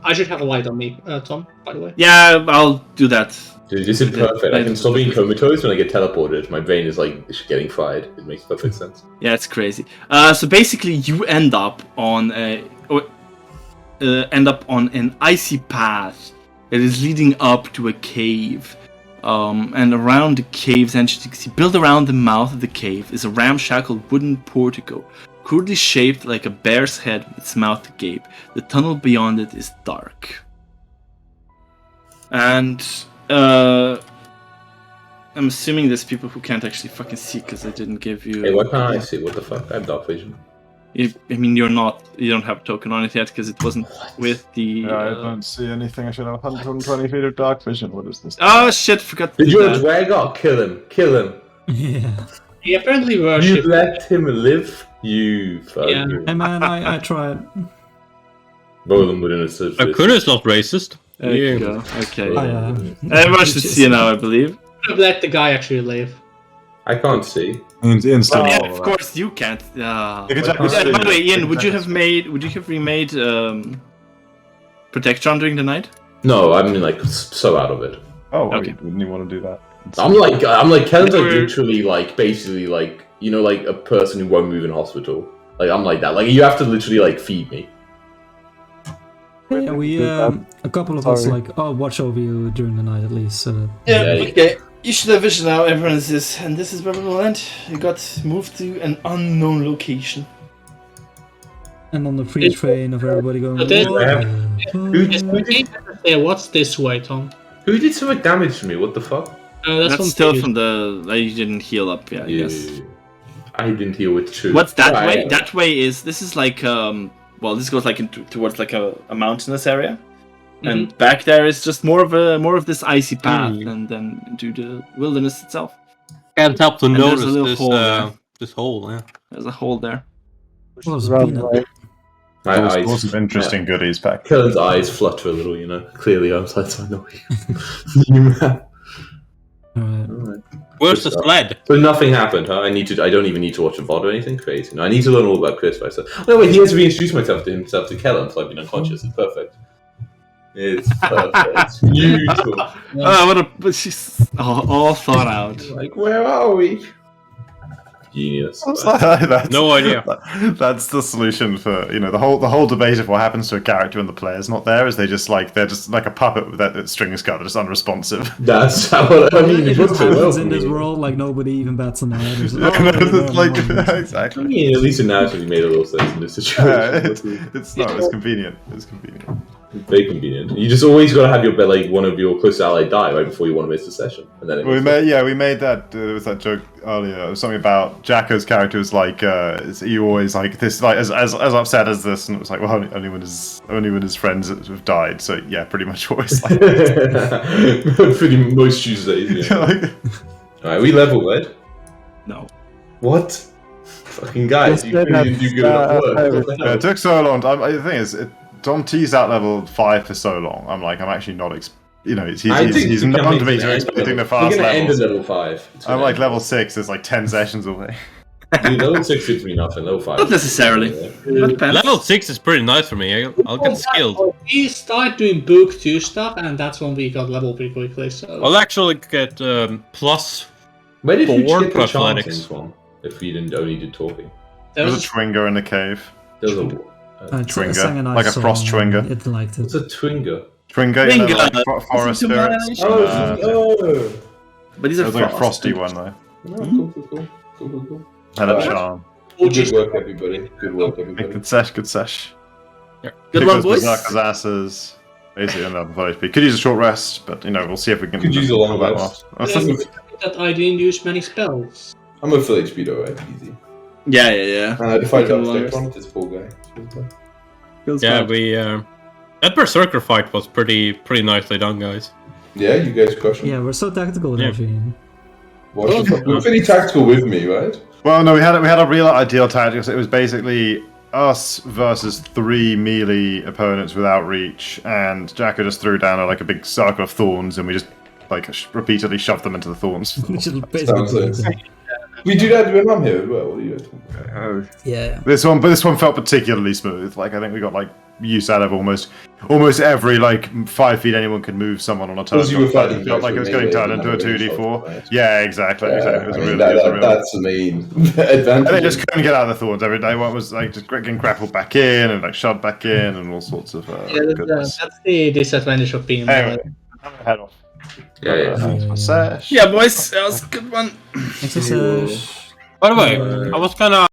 I should have a light on me, Tom, by the way. Yeah, I'll do that. Dude, this is perfect. I can stop being comatose when I get teleported. My brain is like getting fried. It makes perfect sense. Yeah, it's crazy. So basically, you end up on an icy path that is leading up to a cave. And around the cave's entrance, you can see built around the mouth of the cave is a ramshackle wooden portico, crudely shaped like a bear's head with its mouth agape. The tunnel beyond it is dark. And I'm assuming there's people who can't actually fucking see because I didn't give you. Hey, why can't I see? What the fuck? I have dark vision. I mean, you don't have a token on it yet because it wasn't with the. Yeah, I don't see anything. I should have 120 feet of dark vision. What is this? Oh shit! Forgot to Did do you that. drag out? Kill him! Kill him! Yeah. He apparently You worshipped. let him live? You fuck Yeah. you. Hey man, I tried. Both of them were in a surface. Akuna's not racist. There you Yeah. go. Okay. I, Everyone should see it now, I believe. Could have let the guy actually live. I can't see. Instant. Yeah, of course you can't. You can check Why the can't By stream. the way, Ian, You would can you check have remade Protection during the night? No, I'm like so out of it. Oh, well, Okay. wouldn't you want to do that? I'm like Kellen's like Never- literally like basically like you know like a person who won't move in hospital. Like I'm like that. Like you have to literally like feed me. Yeah, we a couple of us Sorry. like watch over you during the night at least. So Yeah, Yeah. okay. You should have vision now, everyone is this, and this is where we will end. You got moved to an unknown location. and on the free train of everybody going. So then- "Whoa." Yeah, what's this way, Tom? Who did so much damage to me? What the fuck? That's from still Phoenix. from the. You didn't heal up, yeah, I guess. I didn't deal with truth. What's that Right. way? That way is. This is like. Well, this goes like towards like a mountainous area. And back there is just more of this icy path, and then into the wilderness itself. Can't help to And there's a notice little this hole there. this hole. Yeah. There's a hole there. Well, it's Run, peanut. right? My There's eyes. lots of interesting goodies back. Kellen's eyes flutter a little, you know. Clearly, I'm like, I know you. Man. Alright. Alright. Where's the Good stuff. sled? So nothing happened, huh? I don't even need to watch a VOD or anything crazy. No, I need to learn all about Chris. Right? So, no, wait, he has to reintroduce himself to Kellen, so I've been unconscious. It's perfect. It's perfect. It's beautiful. Oh, what a! But she's all thought out. Like, where are we? Genius. No idea. That's the solution for the whole debate of what happens to a character when the player's not there. Is they're just like a puppet with that strings cut, just unresponsive. That's how I mean. It It just works so well happens for in this me. world, like nobody even bats an eye. There's- It's like I exactly. mean, at least it naturally made a little sense in this Yeah, situation. it's convenient. It's convenient. Very convenient. You just always got to have one of your close ally die right before you want to miss the session, and then it We makes made that with that joke earlier. It was something about Jacko's character was like, you always like this, like as upset as this, and it was like, well, only when his friends have died. So yeah, pretty much always like. pretty most Tuesdays. Yeah. like All right, we level, right? No. What? Fucking guys, you Yes, didn't do good enough work. What the yeah, hell? it took so long. The thing is, Tom teased out level 5 for so long. I'm actually not. He's known to me to expecting the fast We're gonna end at levels. level 5. It's I'm gonna like end. level 6 is like 10 sessions away. Dude, level 6 gives me nothing. Level 5. Not necessarily. But depends. Level 6 is pretty nice for me. I'll get skilled. We started doing book 2 stuff, and that's when we got level pretty quickly. So I'll actually get plus. Where did you Four get the athletics. chanting from? If we didn't only did talking. there There's a was Twingo in the cave. There was a. It's a Twinger, sang a nice like a frost song, twinger. It liked What's it. a twinger? Twinger, you know, Twinger, like forest listen to my spirits. nation. Oh. But these It are was like a frost. frosty one though. Cool. Had a Alright. charm. Good work, everybody. Good work, everybody. Good sesh, good sesh. Good Kick one, those boys. berserkers' asses. Basically, another full HP. Could use a short rest, but you know, we'll see if we can. Could use a long pull that rest. off. That I didn't use many spells. I'm a full HP though, right? Easy. Yeah. If I Fucking don't long stick on it, this poor guy. Feels Yeah, bad. we that berserker fight was pretty nicely done, guys. Yeah, you guys crush him. Yeah, we're so tactical with Yeah. our team. You're pretty tactical with me, right? Well, no, we had a real ideal tactic. It was basically us versus 3 melee opponents without reach, and Jacko just threw down like a big circle of thorns, and we just like repeatedly shoved them into the thorns. Which is Sounds basically like- We do that when I'm here as well. What are you guys talking about? yeah. This one felt particularly smooth. Like I think we got like use out of almost every like 5 feet anyone could move someone on a turn. Because you were fighting It felt like it was getting turned into a 2d4. Right? Yeah, exactly. Yeah, It was I mean, really, that- it was a real. that's the main And they advantage. just couldn't get out of the thorns every day. One was like just getting grappled back in and like shoved back in and all sorts of goodness. That's the disadvantage of being Anyway, head off. Yeah. Sesh. Yeah, boys, that was a good one. Thanks for By the way, I was kind of